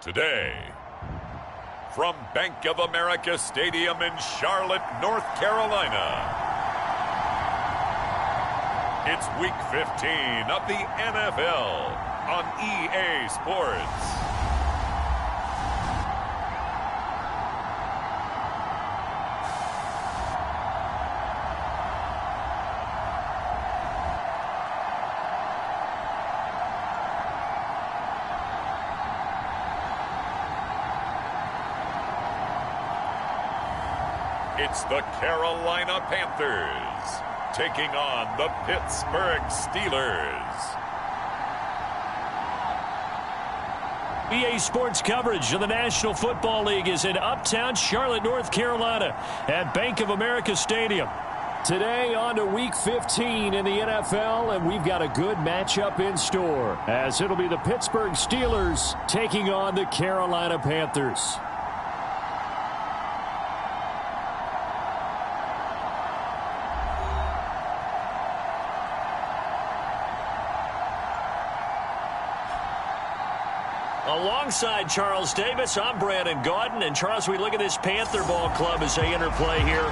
Today, from Bank of America Stadium in Charlotte, North Carolina, it's Week 15 of the NFL on EA Sports. It's the Carolina Panthers taking on the Pittsburgh Steelers. EA Sports coverage of the National Football League is in uptown Charlotte, North Carolina at Bank of America Stadium. Today on to Week 15 in the NFL, and we've got a good matchup in store, as it'll be the Pittsburgh Steelers taking on the Carolina Panthers. Alongside Charles Davis, I'm Brandon Gaudin. And Charles, we look at this Panther ball club as they interplay here.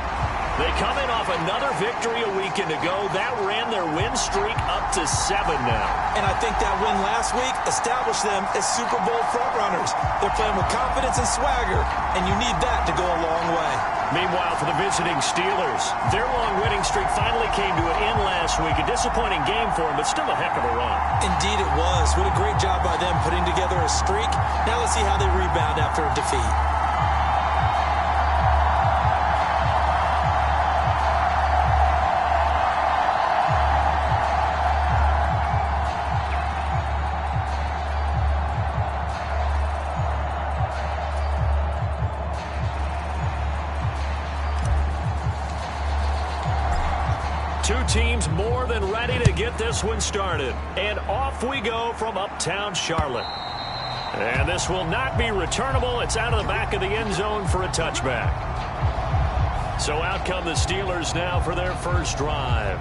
They come in off another victory a weekend ago. That ran their win streak up to 7 now. And I think that win last week established them as Super Bowl frontrunners. They're playing with confidence and swagger, and you need that to go a long way. Meanwhile, for the visiting Steelers, their long winning streak finally came to an end last week. A disappointing game for them, but still a heck of a run. Indeed it was. What a great job by them putting together a streak. Now let's see how they rebound after a defeat. Two teams more than ready to get this one started. And off we go from uptown Charlotte. And this will not be returnable. It's out of the back of the end zone for a touchback. So out come the Steelers now for their first drive.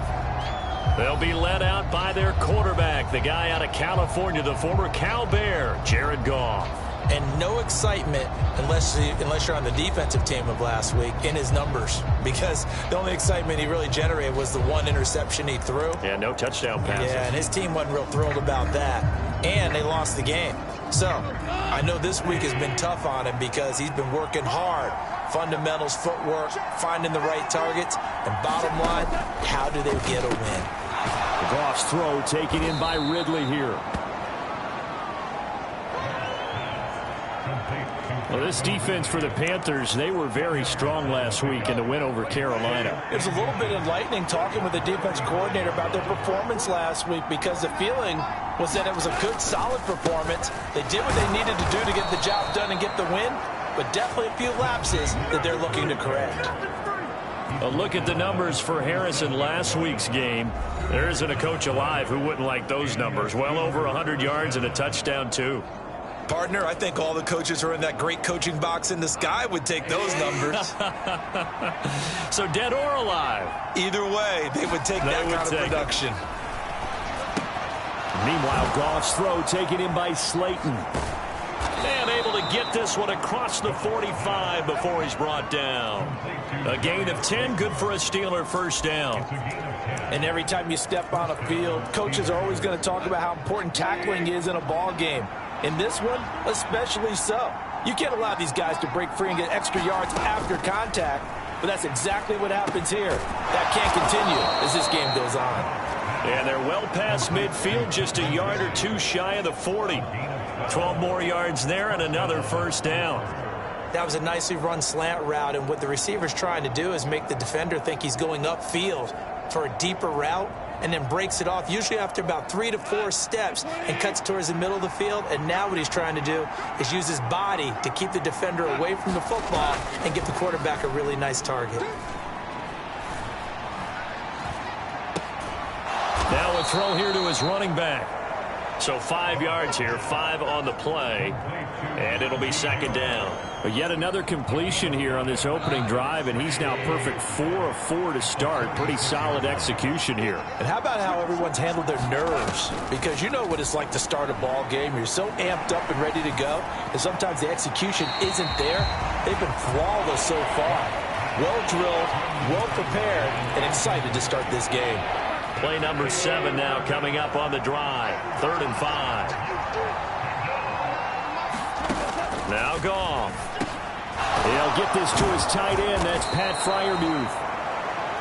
They'll be led out by their quarterback, the guy out of California, the former Cal Bear, Jared Goff. And no excitement unless you're on the defensive team of last week in his numbers, because the only excitement he really generated was the one interception he threw. Yeah, no touchdown passes. Yeah, and his team wasn't real thrilled about that. And they lost the game. So I know this week has been tough on him because he's been working hard. Fundamentals, footwork, finding the right targets. And bottom line, how do they get a win? Goff's throw taken in by Ridley here. Well, this defense for the Panthers, they were very strong last week in the win over Carolina. It was a little bit enlightening talking with the defense coordinator about their performance last week, because the feeling was that it was a good, solid performance. They did what they needed to do to get the job done and get the win, but definitely a few lapses that they're looking to correct. A look at the numbers for Harrison last week's game. There isn't a coach alive who wouldn't like those numbers. Well over 100 yards and a touchdown, too. Partner, I think all the coaches who are in that great coaching box in the sky would take those numbers. So dead or alive? Either way, they would take that kind of production. Meanwhile, Goff's throw taken in by Slayton. And able to get this one across the 45 before he's brought down. A gain of 10, good for a Steeler first down. And every time you step on a field, coaches are always going to talk about how important tackling is in a ball game. In this one, especially so. You can't allow these guys to break free and get extra yards after contact, but that's exactly what happens here. That can't continue as this game goes on. And they're well past midfield, just a yard or two shy of the 40. 12 more yards there and another first down. That was a nicely run slant route, and what the receiver's trying to do is make the defender think he's going upfield for a deeper route, and then breaks it off, usually after about 3 to 4 steps, and cuts towards the middle of the field. And now what he's trying to do is use his body to keep the defender away from the football and give the quarterback a really nice target. Now a throw here to his running back. So 5 yards here, 5 on the play, and it'll be second down. But yet another completion here on this opening drive, and he's now perfect 4 of 4 to start. Pretty solid execution here. And how about how everyone's handled their nerves? Because you know what it's like to start a ball game. You're so amped up and ready to go, and sometimes the execution isn't there. They've been flawless so far. Well drilled, well prepared, and excited to start this game. Play number 7 now coming up on the drive. 3rd and 5. Now Goff. He'll get this to his tight end. That's Pat Freiermuth.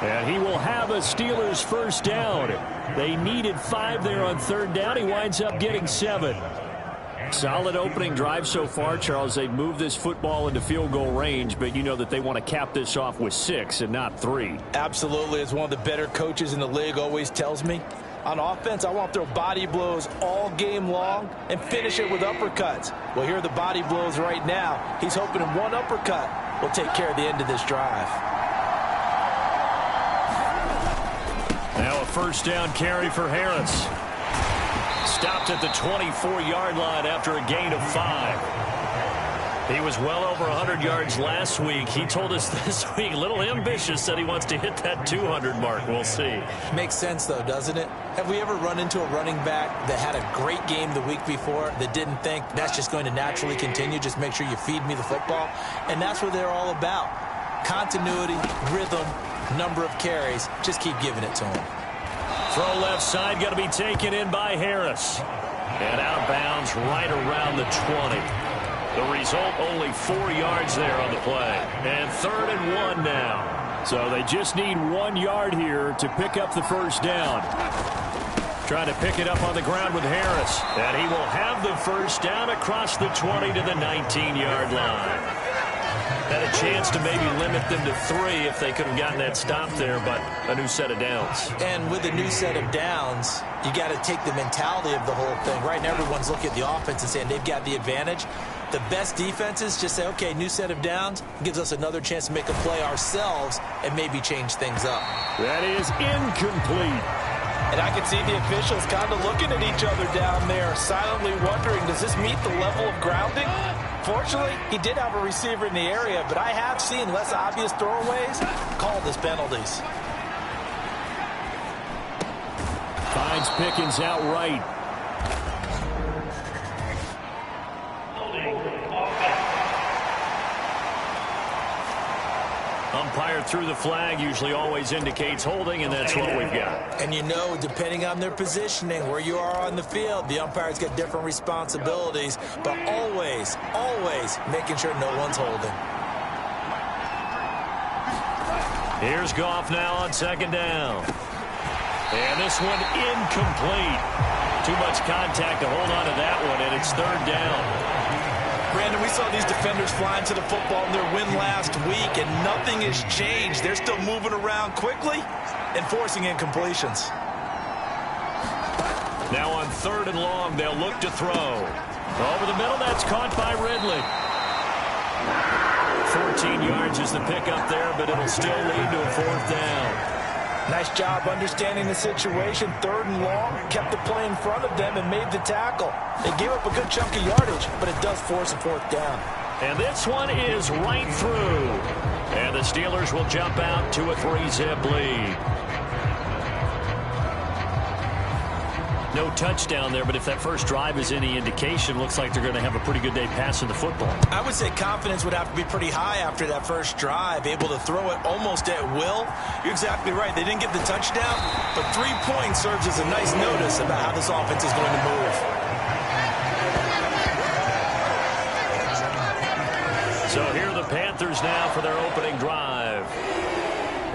And he will have a Steelers first down. They needed 5 there on 3rd down. He winds up getting 7. Solid opening drive so far, Charles. They've moved this football into field goal range, but you know that they want to cap this off with 6 and not 3. Absolutely. As one of the better coaches in the league always tells me, on offense, I want to throw body blows all game long and finish it with uppercuts. Well, here are the body blows right now. He's hoping in one uppercut will take care of the end of this drive. Now a first down carry for Harris. Stopped at the 24-yard line after a gain of 5. He was well over 100 yards last week. He told us this week, a little ambitious, said he wants to hit that 200 mark. We'll see. Makes sense, though, doesn't it? Have we ever run into a running back that had a great game the week before that didn't think that's just going to naturally continue? Just make sure you feed me the football. And that's what they're all about. Continuity, rhythm, number of carries. Just keep giving it to him. Throw left side, going to be taken in by Harris. And out of bounds right around the 20. The result, only 4 yards there on the play. And 3rd and 1 now. So they just need 1 yard here to pick up the first down. Trying to pick it up on the ground with Harris. And he will have the first down across the 20 to the 19-yard line. Had a chance to maybe limit them to 3 if they could have gotten that stop there, but a new set of downs. And with a new set of downs, you got to take the mentality of the whole thing. Right now, everyone's looking at the offense and saying they've got the advantage. The best defenses just say, okay, new set of downs, gives us another chance to make a play ourselves and maybe change things up. That is incomplete. And I can see the officials kind of looking at each other down there, silently wondering, does this meet the level of grounding? Fortunately, he did have a receiver in the area, but I have seen less obvious throwaways called as penalties. Finds Pickens outright. Umpire threw the flag, usually always indicates holding, and that's what we've got. And you know, depending on their positioning, where you are on the field, the umpire's got different responsibilities, but always, always making sure no one's holding. Here's Goff now on 2nd down. And this one incomplete. Too much contact to hold on to that one, and it's 3rd down. Brandon, we saw these defenders flying to the football in their win last week, and nothing has changed. They're still moving around quickly and forcing incompletions. Now on 3rd and long, they'll look to throw. Over the middle, that's caught by Ridley. 14 yards is the pickup there, but it'll still lead to a 4th down. Nice job understanding the situation. 3rd and long, kept the play in front of them and made the tackle. They gave up a good chunk of yardage, but it does force a 4th down. And this one is right through. And the Steelers will jump out to a 3-zip lead. No touchdown there, but if that first drive is any indication, looks like they're going to have a pretty good day passing the football. I would say confidence would have to be pretty high after that first drive, able to throw it almost at will. You're exactly right. They didn't get the touchdown, but 3 points serves as a nice notice about how this offense is going to move. So here are the Panthers now for their opening drive.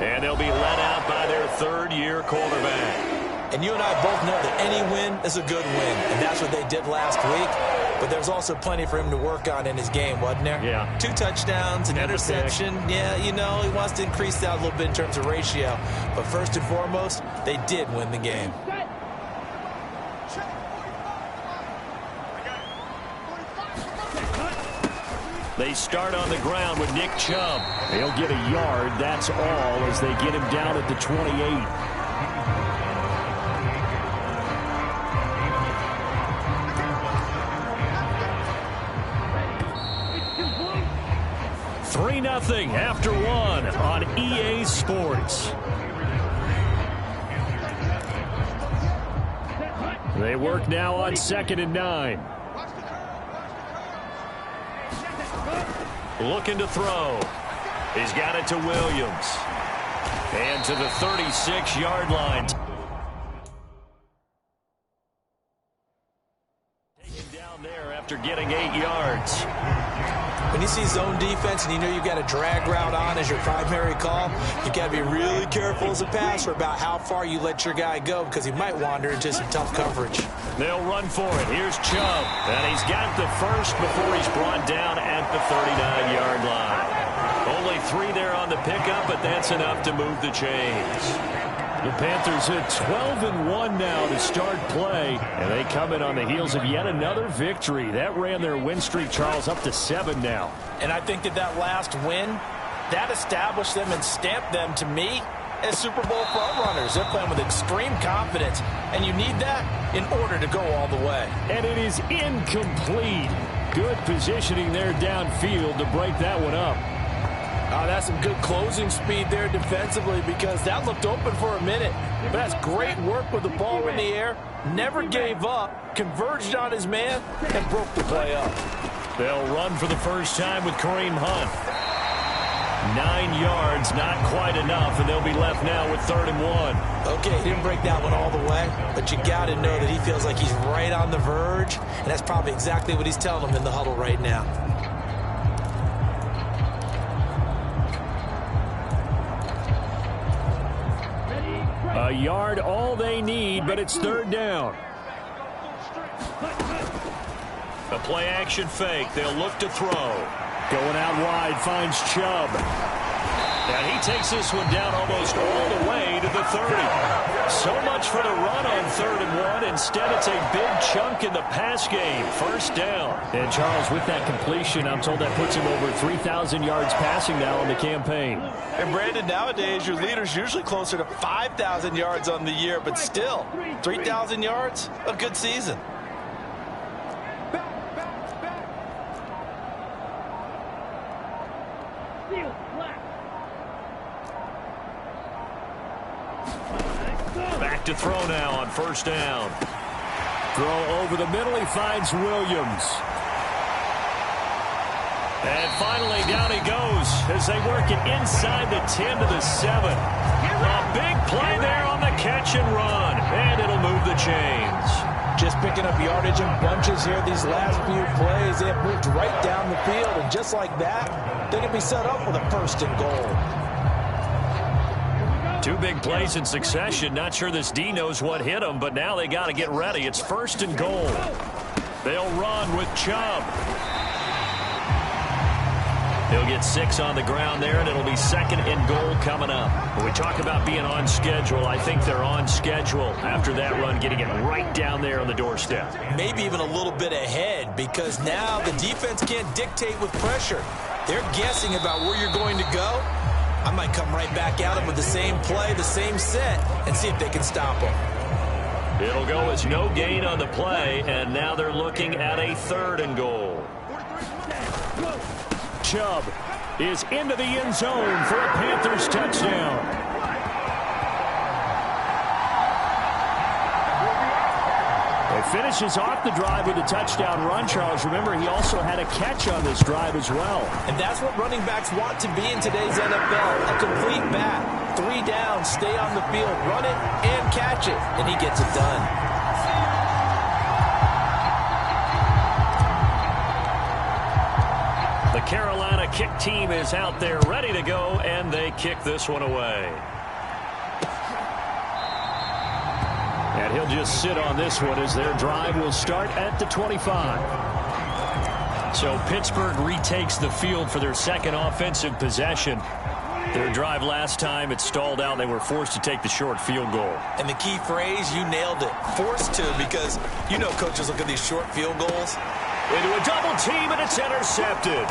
And they'll be led out by their 3rd-year quarterback. And you and I both know that any win is a good win, and that's what they did last week. But there's also plenty for him to work on in his game, wasn't there? Yeah. 2 touchdowns, an interception. Yeah, you know, he wants to increase that a little bit in terms of ratio. But first and foremost, they did win the game. They start on the ground with Nick Chubb. He'll get a yard, that's all, as they get him down at the 28. 3-0 after one on EA Sports. They work now on 2nd and 9. Looking to throw. He's got it to Williams. And to the 36-yard line. Taken down there after getting 8 yards. When you see zone defense and you know you've got a drag route on as your primary call, you've got to be really careful as a passer about how far you let your guy go because he might wander into some tough coverage. They'll run for it. Here's Chubb. And he's got the first before he's brought down at the 39-yard line. Only 3 there on the pickup, but that's enough to move the chains. The Panthers at 12-1 now to start play, and they come in on the heels of yet another victory. That ran their win streak, Charles, up to 7 now. And I think that last win, that established them and stamped them, to me, as Super Bowl frontrunners. They're playing with extreme confidence, and you need that in order to go all the way. And it is incomplete. Good positioning there downfield to break that one up. Oh, that's some good closing speed there defensively because that looked open for a minute. But that's great work with the ball in the air. Never gave up, converged on his man, and broke the play up. They'll run for the first time with Kareem Hunt. 9 yards, not quite enough, and they'll be left now with 3rd and 1. Okay, he didn't break that one all the way, but you got to know that he feels like he's right on the verge, and that's probably exactly what he's telling them in the huddle right now. A yard all they need, but it's 3rd down. A play-action fake. They'll look to throw. Going out wide, finds Chubb. And he takes this one down almost all the way to the 30. So much for the run on 3rd and 1. Instead, it's a big chunk in the pass game. 1st down. And, Charles, with that completion, I'm told that puts him over 3,000 yards passing now on the campaign. And, Brandon, nowadays, your leader's usually closer to 5,000 yards on the year, but still, 3,000 yards, a good season. Back to throw now on 1st down. Throw over the middle. He finds Williams. And finally, down he goes as they work it inside the 10 to the 7. A big play there on the catch and run. And it'll move the chains. Just picking up yardage in bunches here these last few plays. They have moved right down the field. And just like that, they're going to be set up with a 1st and goal. 2 big plays in succession. Not sure this D knows what hit them, but now they got to get ready. It's 1st and goal. They'll run with Chubb. He'll get 6 on the ground there, and it'll be 2nd and goal coming up. When we talk about being on schedule, I think they're on schedule after that run, getting it right down there on the doorstep. Maybe even a little bit ahead because now the defense can't dictate with pressure. They're guessing about where you're going to go. I might come right back at them with the same play, the same set, and see if they can stop them. It'll go as no gain on the play, and now they're looking at a 3rd and goal. Chubb is into the end zone for a Panthers touchdown. Finishes off the drive with a touchdown run, Charles. Remember, he also had a catch on this drive as well. And that's what running backs want to be in today's NFL. A complete back. 3 down, stay on the field, run it, and catch it. And he gets it done. The Carolina kick team is out there ready to go, and they kick this one away. And he'll just sit on this one as their drive will start at the 25. So Pittsburgh retakes the field for their 2nd offensive possession. Their drive last time, it stalled out. They were forced to take the short field goal. And the key phrase, you nailed it. Forced to, because you know coaches look at these short field goals. Into a double team, and it's intercepted.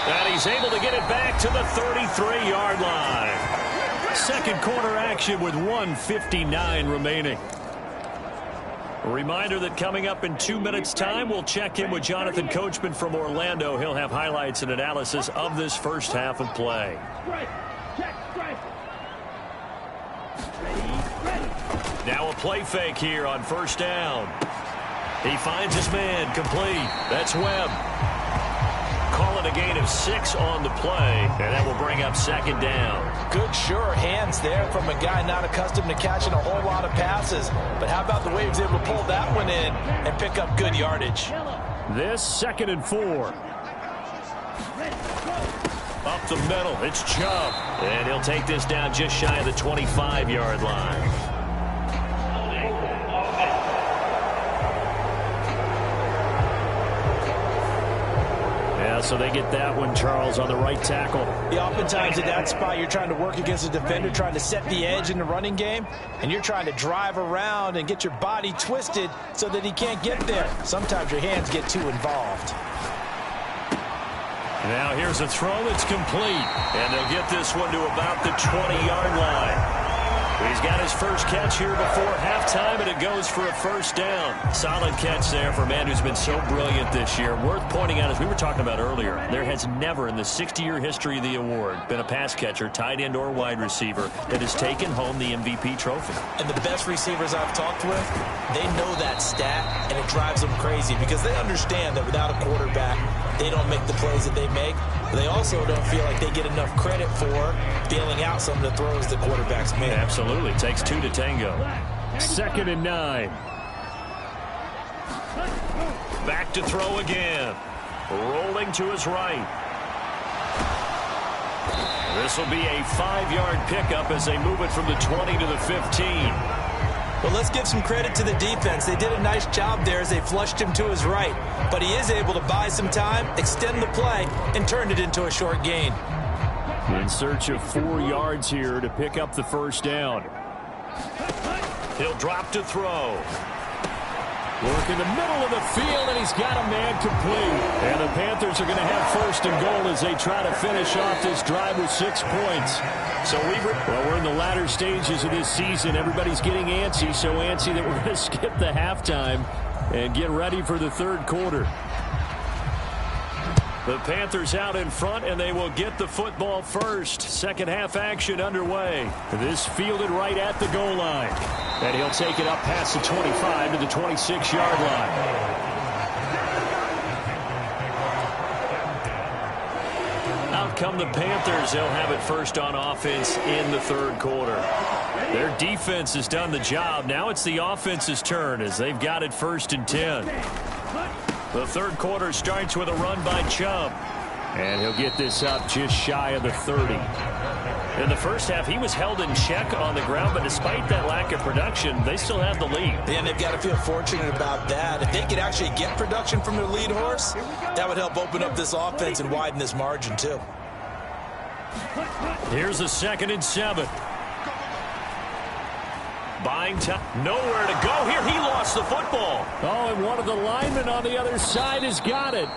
And he's able to get it back to the 33-yard line. 2nd quarter action with 1:59 remaining. A reminder that coming up in 2 minutes' time, we'll check in with Jonathan Coachman from Orlando. He'll have highlights and analysis of this first half of play. Now a play fake here on first down. He finds his man complete. That's Webb. Calling a gain of 6 on the play, and that will bring up second down. Good, sure hands there from a guy not accustomed to catching a whole lot of passes. But how about the way he was able to pull that one in and pick up good yardage? This 2nd and 4. Up the middle, it's Chubb. And he'll take this down just shy of the 25-yard line. So they get that one, Charles, on the right tackle. Yeah, oftentimes at that spot, you're trying to work against a defender, trying to set the edge in the running game, and you're trying to drive around and get your body twisted so that he can't get there. Sometimes your hands get too involved. Now here's a throw that's complete, and they'll get this one to about the 20-yard line. He's got his first catch here before halftime, and it goes for a first down. Solid catch there for a man who's been so brilliant this year. Worth pointing out, as we were talking about earlier, there has never in the 60-year history of the award been a pass catcher, tight end, or wide receiver that has taken home the MVP trophy. And the best receivers I've talked with, they know that stat, and it drives them crazy because they understand that without a quarterback, they don't make the plays that they make. But they also don't feel like they get enough credit for bailing out some of the throws the quarterbacks make. Absolutely. Takes 2 to tango. 2nd and 9. Back to throw again. Rolling to his right. This will be a 5-yard pickup as they move it from the 20 to the 15. Well, let's give some credit to the defense. They did a nice job there as they flushed him to his right. But he is able to buy some time, extend the play, and turn it into a short gain. In search of 4 yards here to pick up the first down. He'll drop to throw. Work in the middle of the field, and he's got a man complete. And the Panthers are going to have first and goal as they try to finish off this drive with 6 points. So we're in the latter stages of this season. Everybody's getting antsy, so antsy that we're going to skip the halftime and get ready for the third quarter. The Panthers out in front, and they will get the football first. Second half action underway. This fielded right at the goal line. And he'll take it up past the 25 to the 26-yard line. Out come the Panthers. They'll have it first on offense in the third quarter. Their defense has done the job. Now it's the offense's turn as they've got it 1st and 10. The third quarter starts with a run by Chubb. And he'll get this up just shy of the 30. In the first half, he was held in check on the ground, but despite that lack of production, they still have the lead. And they've got to feel fortunate about that. If they could actually get production from their lead horse, that would help open up this offense and widen this margin, too. Here's a 2nd and 7. Buying time. Nowhere to go here. He lost the football. Oh, and one of the linemen on the other side has got it.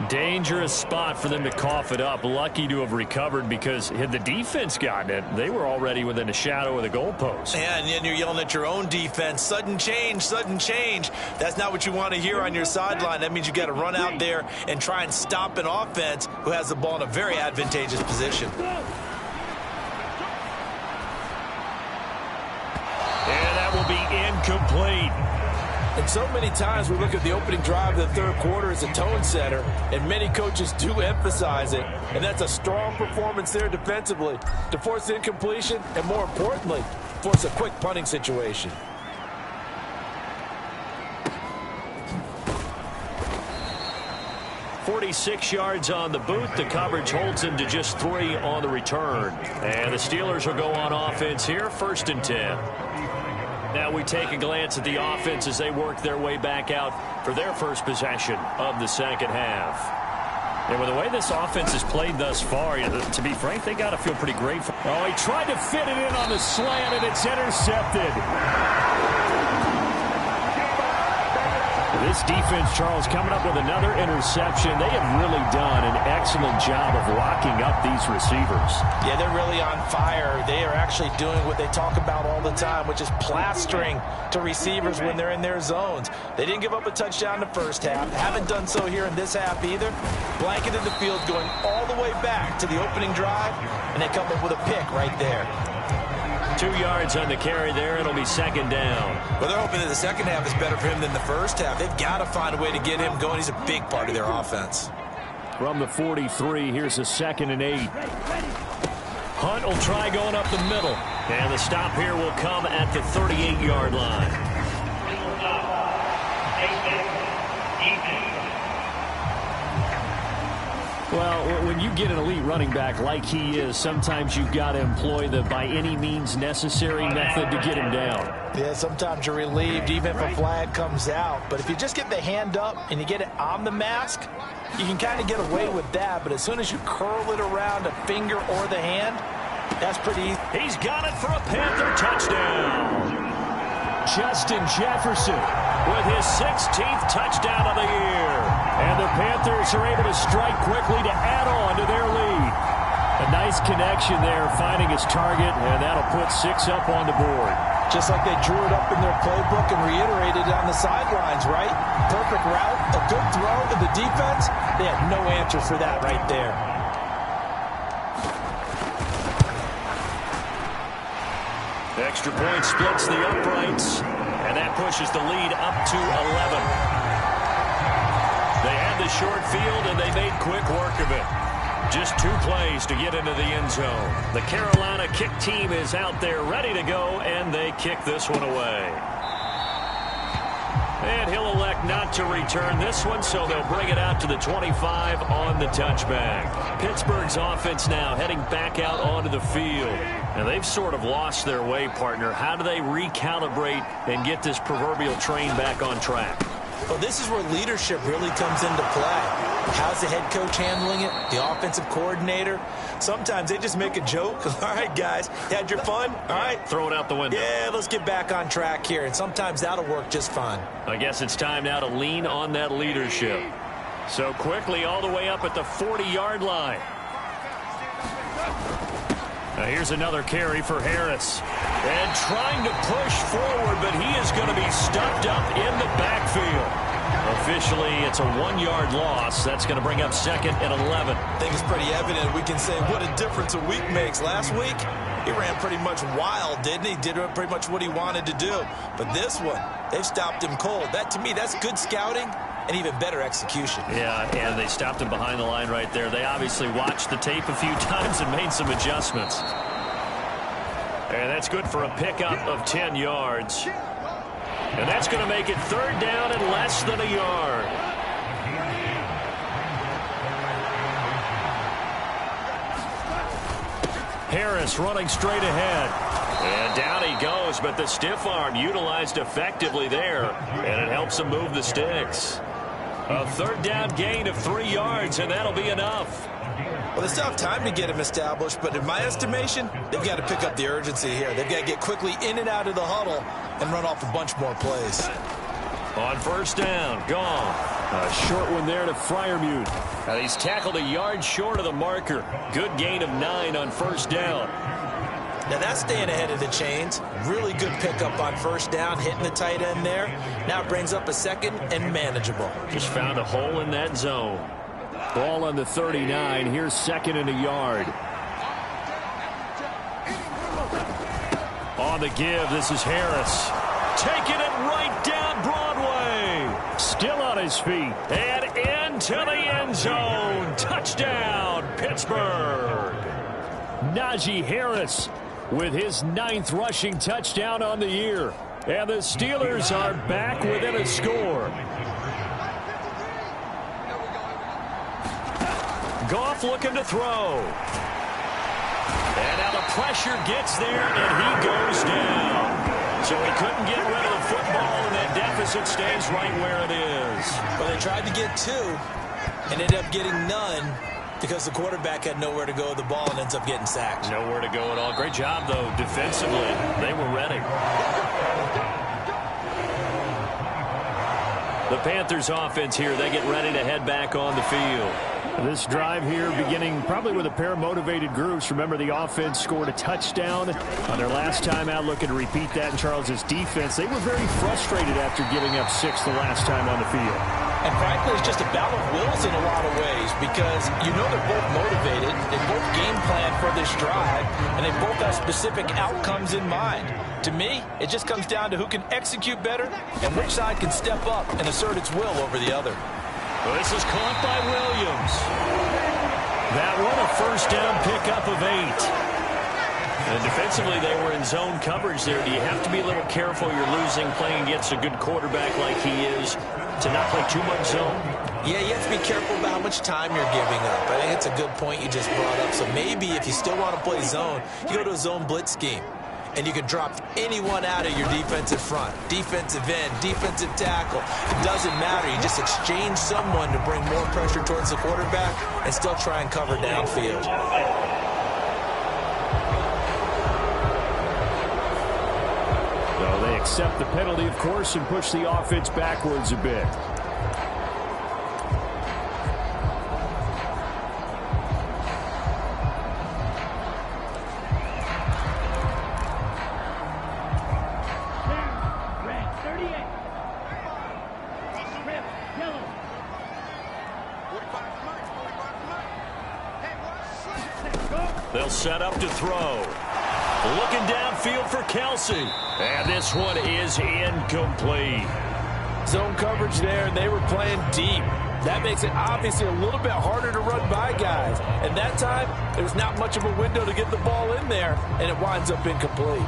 Dangerous spot for them to cough it up. Lucky to have recovered because had the defense gotten it, they were already within a shadow of the goalpost. Yeah, and then you're yelling at your own defense. Sudden change, sudden change. That's not what you want to hear on your sideline. That means you've got to run out there and try and stop an offense who has the ball in a very advantageous position. And that will be incomplete. And so many times we look at the opening drive of the third quarter as a tone setter, and many coaches do emphasize it. And that's a strong performance there defensively to force incompletion and, more importantly, force a quick punting situation. .46 yards on the boot. The coverage holds him to just 3 on the return. And the Steelers will go on offense here, 1st and 10. Now we take a glance at the offense as they work their way back out for their first possession of the second half. And with the way this offense has played thus far, to be frank, they got to feel pretty grateful. Oh, he tried to fit it in on the slant, and it's intercepted. This defense, Charles, coming up with another interception. They have really done an excellent job of locking up these receivers. Yeah, they're really on fire. They are actually doing what they talk about all the time, which is plastering to receivers when they're in their zones. They didn't give up a touchdown in the first half. Haven't done so here in this half either. Blanketed the field going all the way back to the opening drive, and they come up with a pick right there. 2 yards on the carry there. It'll be second down. Well, they're hoping that the second half is better for him than the first half. They've got to find a way to get him going. He's a big part of their offense. From the 43, here's a 2nd and 8. Hunt will try going up the middle. And the stop here will come at the 38-yard line. Well, when you get an elite running back like he is, sometimes you've got to employ the by any means necessary method to get him down. Yeah, sometimes you're relieved even if a flag comes out. But if you just get the hand up and you get it on the mask, you can kind of get away with that. But as soon as you curl it around a finger or the hand, that's pretty easy. He's got it for a Panther touchdown. Justin Jefferson with his 16th touchdown of the year. And the Panthers are able to strike quickly to add on to their lead. A nice connection there, finding his target, and that'll put 6 up on the board. Just like they drew it up in their playbook and reiterated it on the sidelines, right? Perfect route, a good throw to the defense. They had no answer for that right there. Extra point splits the uprights, and that pushes the lead up to 11. They had the short field, and they made quick work of it. Just 2 plays to get into the end zone. The Carolina kick team is out there ready to go, and they kick this one away. And he'll elect not to return this one, so they'll bring it out to the 25 on the touchback. Pittsburgh's offense now heading back out onto the field. And they've sort of lost their way, partner. How do they recalibrate and get this proverbial train back on track? Well, this is where leadership really comes into play. How's the head coach handling it? The offensive coordinator? Sometimes they just make a joke. All right, guys, had your fun? All right. Throw it out the window. Yeah, let's get back on track here. And sometimes that'll work just fine. I guess it's time now to lean on that leadership. So quickly all the way up at the 40-yard line. Now here's another carry for Harris. And trying to push forward, but he is going to be stuffed up in the backfield. Officially, it's a 1-yard loss. That's going to bring up 2nd and 11. I think it's pretty evident. We can say what a difference a week makes. Last week, he ran pretty much wild, didn't he? Did pretty much what he wanted to do. But this one, they've stopped him cold. That, to me, that's good scouting and even better execution. Yeah, and they stopped him behind the line right there. They obviously watched the tape a few times and made some adjustments. And that's good for a pickup of 10 yards. And that's going to make it 3rd down and less than a yard. Harris running straight ahead. And down he goes, but the stiff arm utilized effectively there. And it helps him move the sticks. A 3rd down gain of 3 yards, and that'll be enough. Well, they still have time to get him established, but in my estimation, they've got to pick up the urgency here. They've got to get quickly in and out of the huddle and run off a bunch more plays. On 1st down, gone. A short one there to Freiermuth. Now he's tackled a yard short of the marker. Good gain of 9 on 1st down. Now that's staying ahead of the chains. Really good pickup on 1st down, hitting the tight end there. Now it brings up a 2nd and manageable. Just found a hole in that zone. Ball on the 39. Here's 2nd and a yard. On the give, this is Harris. Taking it right down Broadway. Still on his feet. And into the end zone. Touchdown, Pittsburgh. Najee Harris with his 9th rushing touchdown on the year. And the Steelers are back within a score. Goff looking to throw. And now the pressure gets there, and he goes down. So he couldn't get rid of the football, and that deficit stays right where it is. Well, they tried to get 2 and ended up getting none because the quarterback had nowhere to go with the ball and ends up getting sacked. Nowhere to go at all. Great job, though, defensively. They were ready. The Panthers offense here, they get ready to head back on the field. This drive here beginning probably with a pair of motivated groups. Remember, the offense scored a touchdown on their last time out, looking to repeat that in Charles' defense. They were very frustrated after giving up 6 the last time on the field. And frankly, it's just a battle of wills in a lot of ways because you know they're both motivated, they both game plan for this drive, and they both have specific outcomes in mind. To me, it just comes down to who can execute better and which side can step up and assert its will over the other. Well, this is caught by Williams. That one, a first down pickup of 8. And defensively, they were in zone coverage there. Do you have to be a little careful? You're losing playing against a good quarterback like he is to not play too much zone? Yeah, you have to be careful about how much time you're giving up. I think it's a good point you just brought up. So maybe if you still want to play zone, you go to a zone blitz scheme. And you can drop anyone out of your defensive front, defensive end, defensive tackle. It doesn't matter. You just exchange someone to bring more pressure towards the quarterback and still try and cover downfield. So they accept the penalty, of course, and push the offense backwards a bit. They'll set up to throw. Looking downfield for Kelsey. And this one is incomplete. Zone coverage there, and they were playing deep. That makes it obviously a little bit harder to run by guys. And that time, there's not much of a window to get the ball in there, and it winds up incomplete.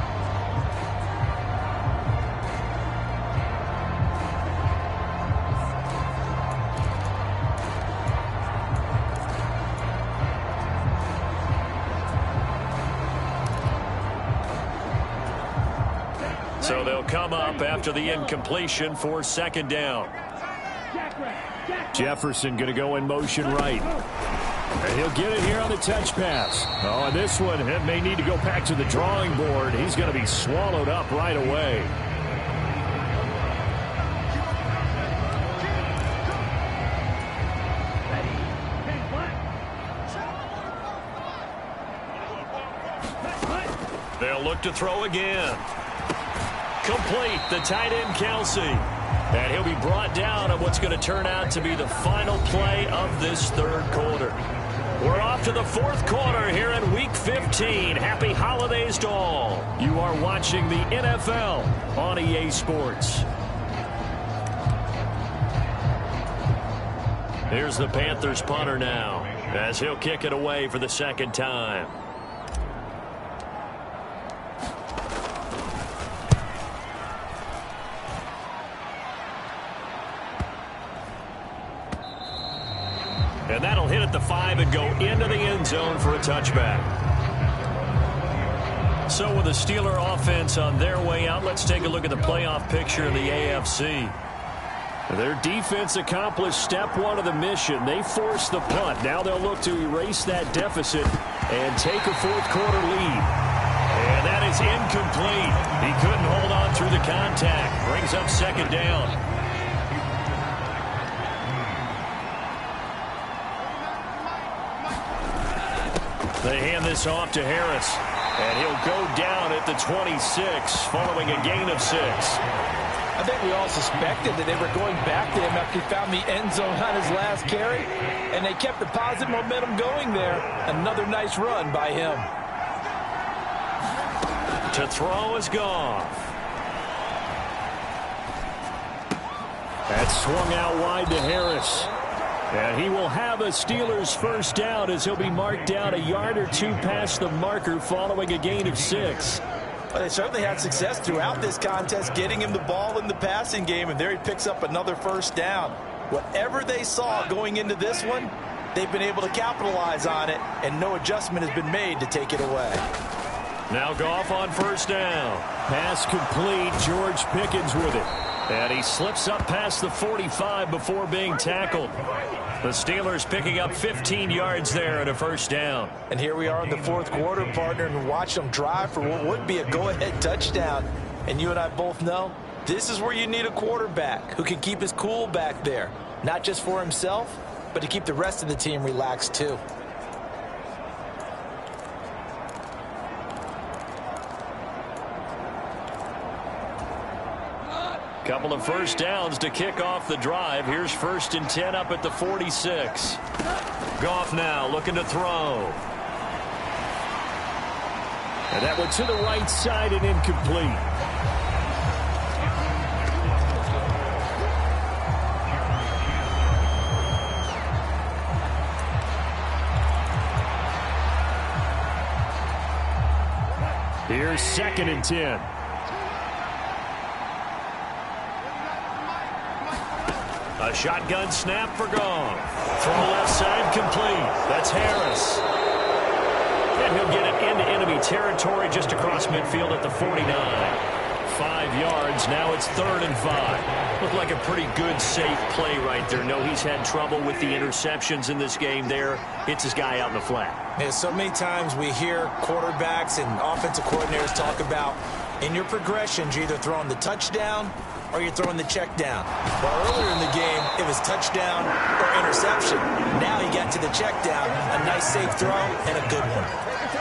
So they'll come up after the incompletion for second down. Jefferson going to go in motion right. And he'll get it here on the touch pass. Oh, and this one may need to go back to the drawing board. He's going to be swallowed up right away. They'll look to throw again. Complete, the tight end Kelsey. And he'll be brought down on what's going to turn out to be the final play of this third quarter. We're off to the fourth quarter here in Week 15. Happy holidays to all. You are watching the NFL on EA Sports. Here's the Panthers punter now as he'll kick it away for the second time. And that'll hit at the 5 and go into the end zone for a touchback. So with the Steeler offense on their way out, let's take a look at the playoff picture in the AFC. Their defense accomplished step 1 of the mission. They forced the punt. Now they'll look to erase that deficit and take a fourth quarter lead. And that is incomplete. He couldn't hold on through the contact. Brings up second down. They hand this off to Harris, and he'll go down at the 26 following a gain of 6. I think we all suspected that they were going back to him after he found the end zone on his last carry, and they kept the positive momentum going there. Another nice run by him. To throw is Goff. That swung out wide to Harris. And he will have a Steelers first down as he'll be marked down a yard or 2 past the marker following a gain of 6. Well, they certainly had success throughout this contest getting him the ball in the passing game, and there he picks up another first down. Whatever they saw going into this one, they've been able to capitalize on it, and no adjustment has been made to take it away. Now Goff on first down. Pass complete. George Pickens with it. And he slips up past the 45 before being tackled. The Steelers picking up 15 yards there and a first down. And here we are in the fourth quarter, partner, and watch them drive for what would be a go-ahead touchdown. And you and I both know This is where you need a quarterback who can keep his cool back there, not just for himself, but to keep the rest of the team relaxed too. Couple of first downs to kick off the drive. Here's 1st and 10 up at the 46. Goff now looking to throw. And that one to the right side and incomplete. Here's 2nd and 10. A shotgun snap for Goff. Throw left side complete. That's Harris. And he'll get it into enemy territory just across midfield at the 49. 5 yards. Now it's 3rd and 5. Looked like a pretty good, safe play right there. No, he's had trouble with the interceptions in this game there. Hits his guy out in the flat. Yeah, so many times we hear quarterbacks and offensive coordinators talk about in your progressions, you're either throwing the touchdown or you're throwing the check down. Well, earlier in the game, it was touchdown or interception. Now he got to the check down, a nice safe throw, and a good one.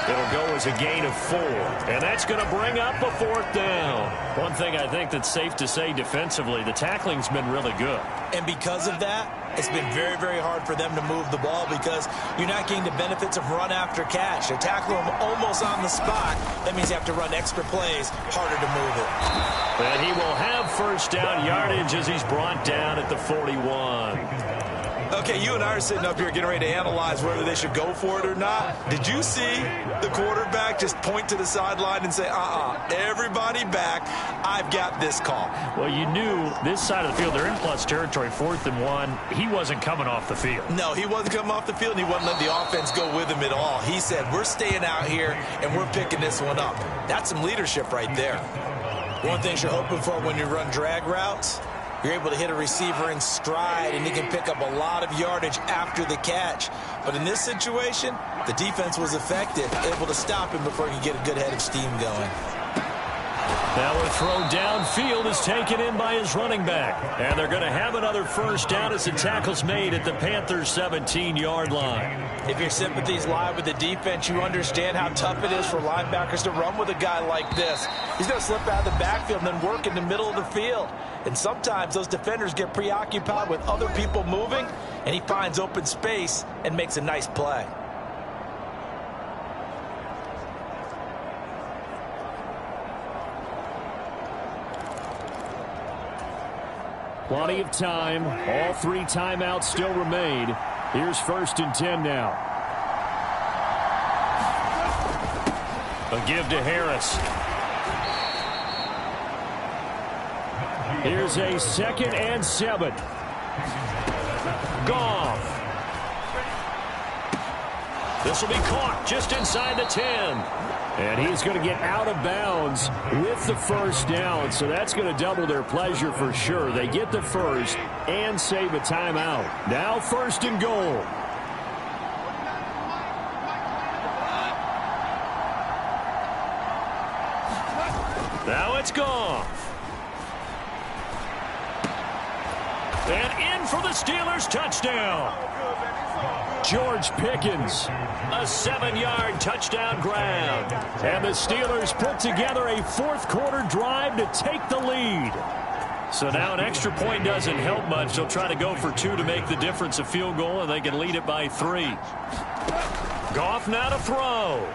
It'll go as a gain of 4, and that's going to bring up a 4th down. One thing I think that's safe to say defensively, the tackling's been really good. And because of that, it's been very, very hard for them to move the ball because you're not getting the benefits of run after catch. They're tackling them almost on the spot. That means you have to run extra plays, harder to move it. And he will have 1st down yardage as he's brought down at the 41. Okay, you and I are sitting up here getting ready to analyze whether they should go for it or not. Did you see the quarterback just point to the sideline and say, everybody back, I've got this call? Well, you knew this side of the field, they're in plus territory, 4th and 1. He wasn't coming off the field. No, he wasn't coming off the field, and he wasn't letting the offense go with him at all. He said, we're staying out here, and we're picking this one up. That's some leadership right there. One thing you're hoping for when you run drag routes, you're able to hit a receiver in stride, and he can pick up a lot of yardage after the catch. But in this situation, the defense was effective, able to stop him before he could get a good head of steam going. Now a throw downfield is taken in by his running back. And they're going to have another 1st down as the tackle's made at the Panthers' 17-yard line. If your sympathies lie with the defense, you understand how tough it is for linebackers to run with a guy like this. He's going to slip out of the backfield and then work in the middle of the field. And sometimes those defenders get preoccupied with other people moving, and he finds open space and makes a nice play. Plenty of time. All 3 timeouts still remain. Here's 1st and 10 now. A give to Harris. Here's a 2nd and 7. Goff. This will be caught just inside the 10. And he's going to get out of bounds with the 1st down. So that's going to double their pleasure for sure. They get the 1st and save a timeout. Now 1st and goal. Now it's Goff. And in for the Steelers touchdown. George Pickens. A 7-yard touchdown grab. And the Steelers put together a 4th quarter drive to take the lead. So now an extra point doesn't help much. They'll try to go for 2 to make the difference a field goal, and they can lead it by 3. Goff now to throw.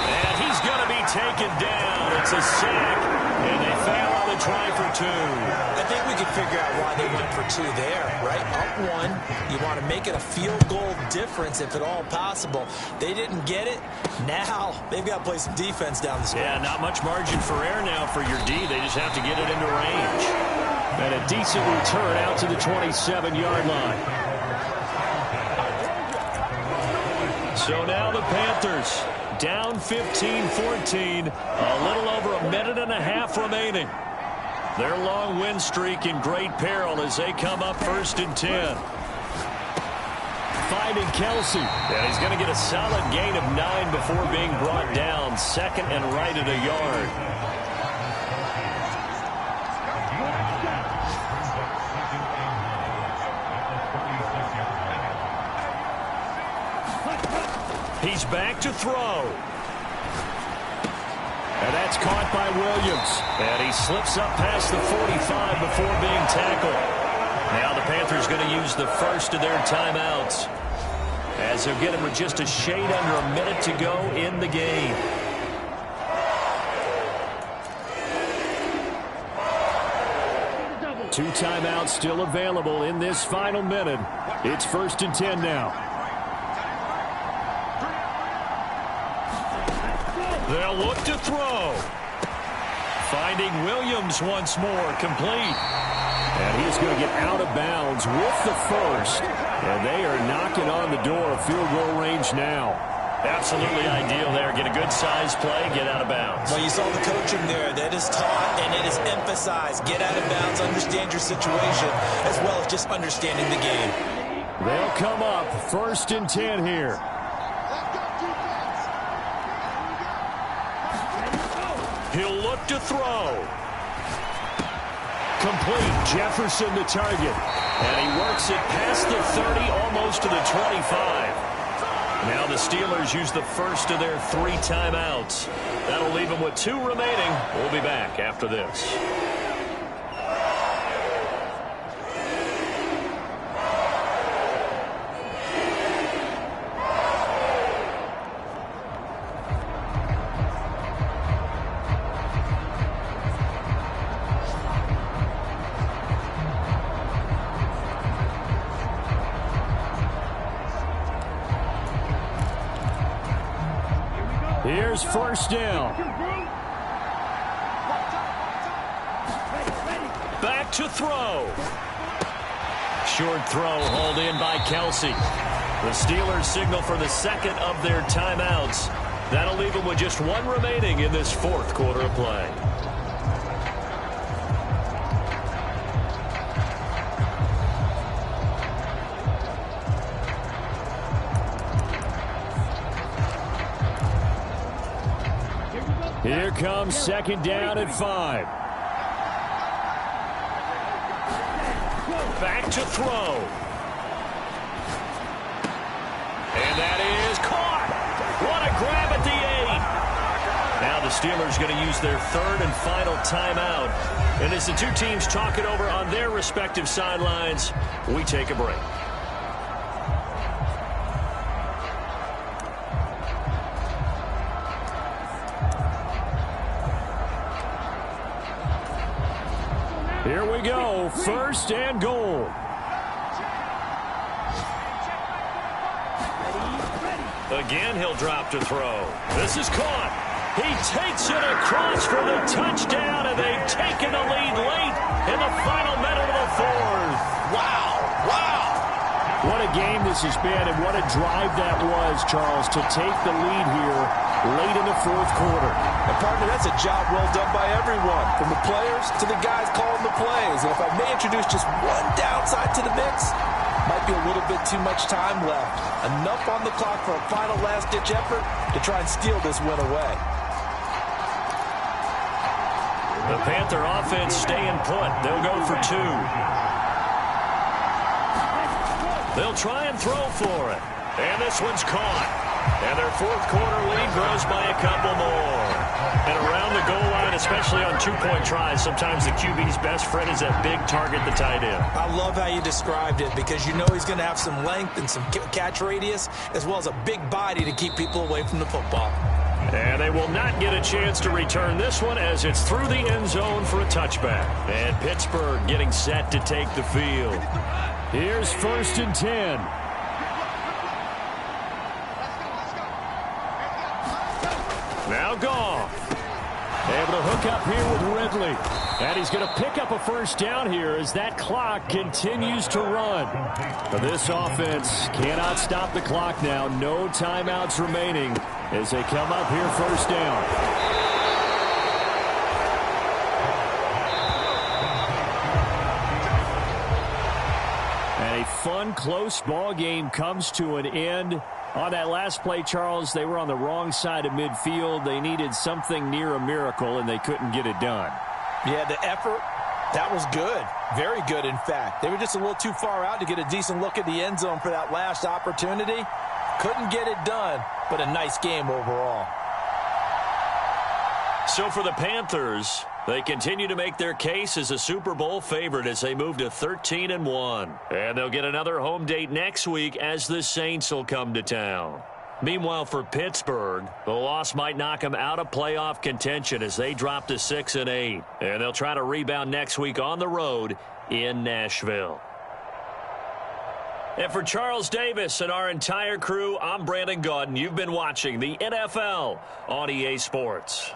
And he's going to be taken down. It's a sack, and they fail on the try for 2. I think we can figure out why they went for 2 there, right? Up 1, you want to make it a field goal difference if at all possible. They didn't get it. Now they've got to play some defense down the stretch. Yeah, not much margin for error now for your D. They just have to get it into range. And a decent return out to the 27-yard line. So now the Panthers down 15-14. A little over a minute and a half remaining. Their long win streak in great peril as they come up 1st and 10. Finding Kelsey. And he's going to get a solid gain of 9 before being brought down. Second and right at a yard. He's back to throw. And that's caught by Williams. And he slips up past the 45 before being tackled. Now the Panthers going to use the first of their timeouts, as they'll get him with just a shade under a minute to go in the game. Two timeouts still available in this final minute. It's 1st and 10 now. They'll look to throw. Finding Williams once more, complete. And he's going to get out of bounds with the first. And they are knocking on the door of field goal range now. Absolutely ideal there. Get a good size play, get out of bounds. Well, you saw the coaching there. That is taught and it is emphasized. Get out of bounds, understand your situation, as well as just understanding the game. They'll come up 1st and 10 here. He'll look to throw. Complete. Jefferson the target. And he works it past the 30, almost to the 25. Now the Steelers use the first of their 3 timeouts. That'll leave them with 2 remaining. We'll be back after this. Here's 1st down. Back to throw. Short throw hauled in by Kelsey. The Steelers signal for the second of their timeouts. That'll leave them with just 1 remaining in this 4th quarter of play. Here comes 2nd down at 5. Back to throw. And that is caught. What a grab at the 8. Now the Steelers going to use their 3rd and final timeout. And as the 2 teams talk it over on their respective sidelines, we take a break. Here we go, 1st and goal. Again, he'll drop to throw. This is caught. He takes it across for the touchdown, and they've taken the lead late in the final minute of the 4th. Wow, wow. What a game this has been, and what a drive that was, Charles, to take the lead here late in the 4th quarter. And partner, that's a job well done by everyone, from the players to the guys calling the plays. And if I may introduce just one downside to the mix, might be a little bit too much time left. Enough on the clock for a final last-ditch effort to try and steal this win away. The Panther offense staying put. They'll go for 2. They'll try and throw for it. And this one's caught. And their 4th quarter lead grows by a couple more. And around the goal line, especially on 2-point tries, sometimes the QB's best friend is that big target, the tight end. I love how you described it, because you know he's going to have some length and some catch radius, as well as a big body to keep people away from the football. And they will not get a chance to return this one, as it's through the end zone for a touchback. And Pittsburgh getting set to take the field. Here's 1st and 10. Now Goff. Able to hook up here with Ridley. And he's going to pick up a 1st down here as that clock continues to run. But this offense cannot stop the clock now. No timeouts remaining as they come up here 1st down. And a fun, close ball game comes to an end. On that last play, Charles, they were on the wrong side of midfield. They needed something near a miracle, and they couldn't get it done. Yeah, the effort, that was good. Very good, in fact. They were just a little too far out to get a decent look at the end zone for that last opportunity. Couldn't get it done, but a nice game overall. So for the Panthers, they continue to make their case as a Super Bowl favorite as they move to 13-1. And they'll get another home date next week as the Saints will come to town. Meanwhile, for Pittsburgh, the loss might knock them out of playoff contention as they drop to 6-8. And they'll try to rebound next week on the road in Nashville. And for Charles Davis and our entire crew, I'm Brandon Gaudin. You've been watching the NFL on EA Sports.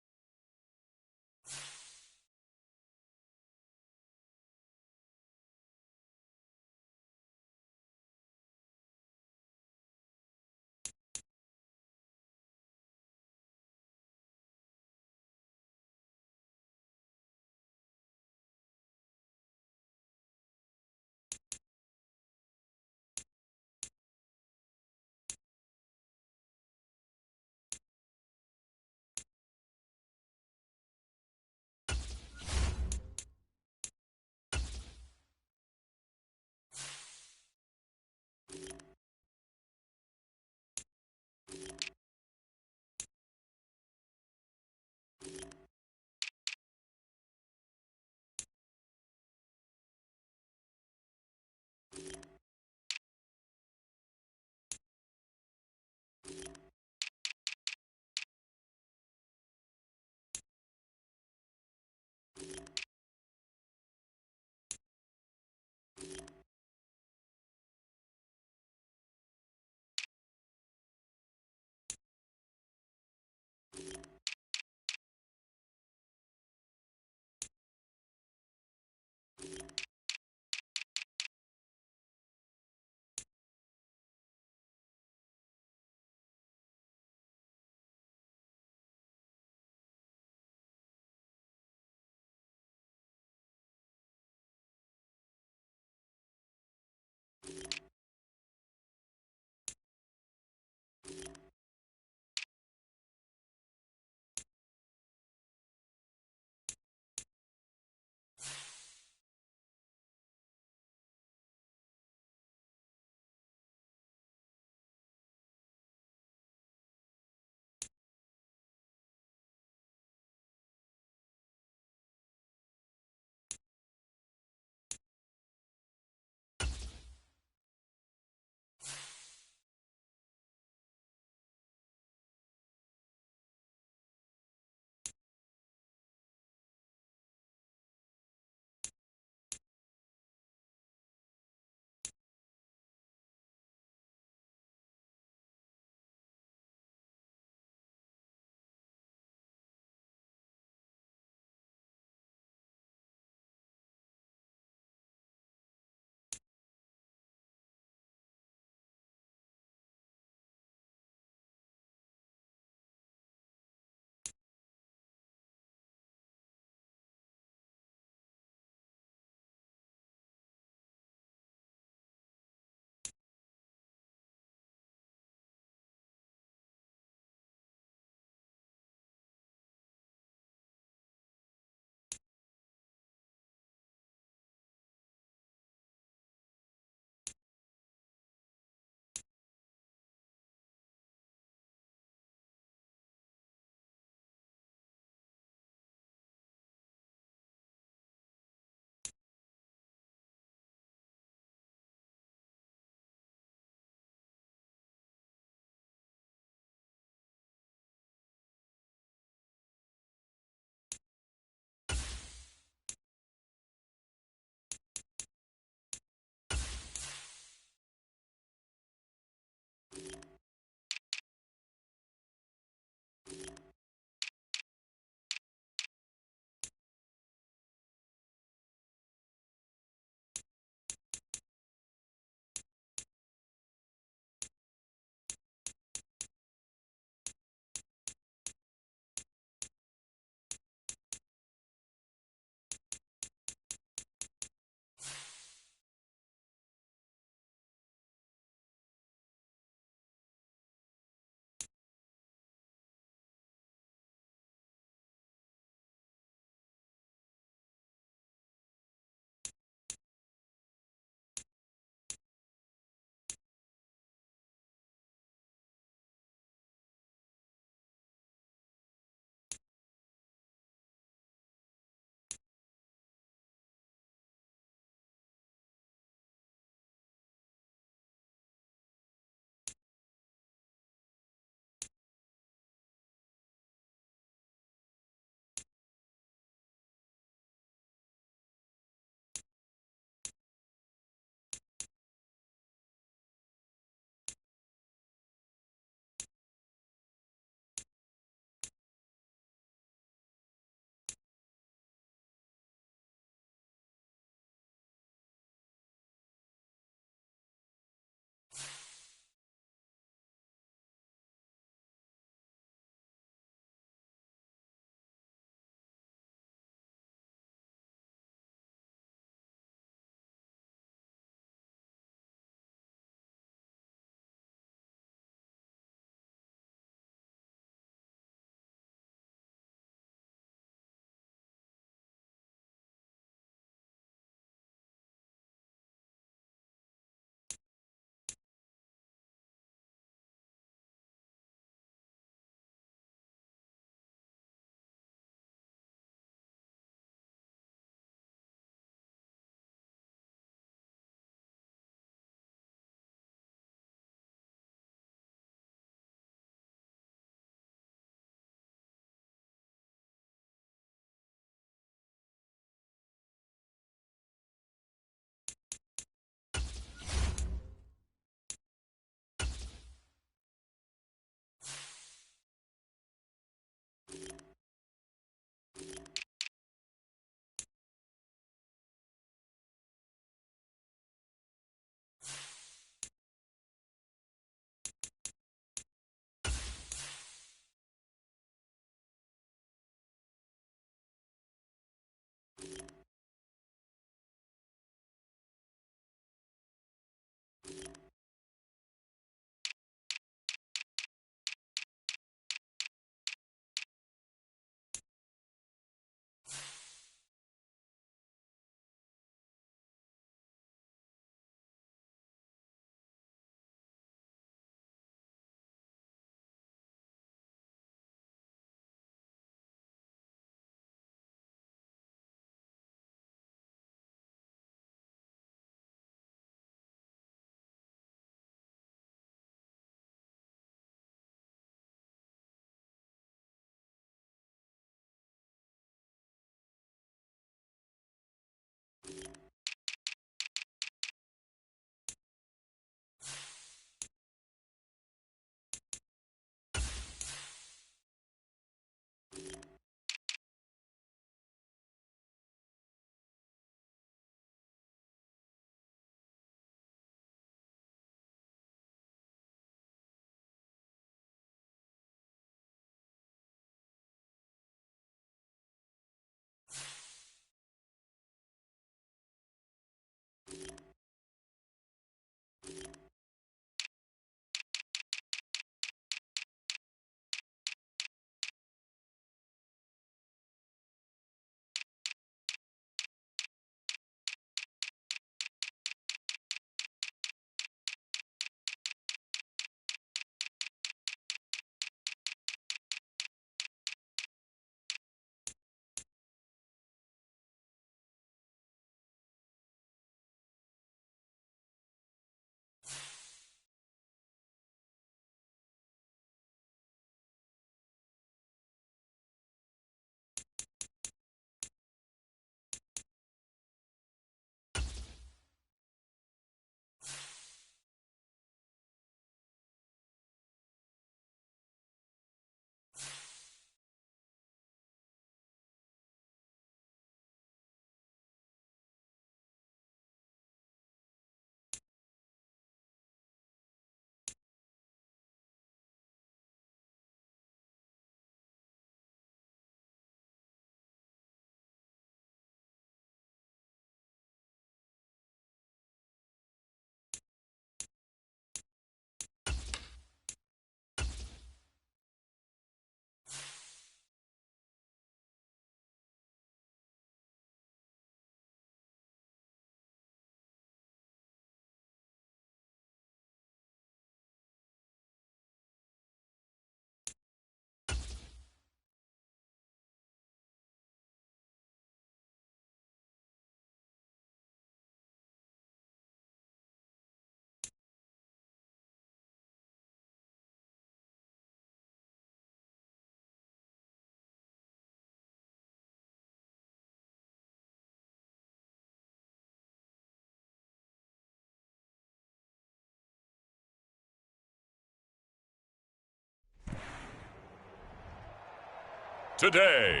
Today,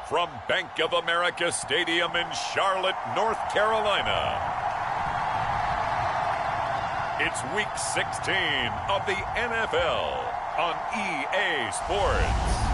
from Bank of America Stadium in Charlotte, North Carolina, it's Week 16 of the NFL on EA Sports.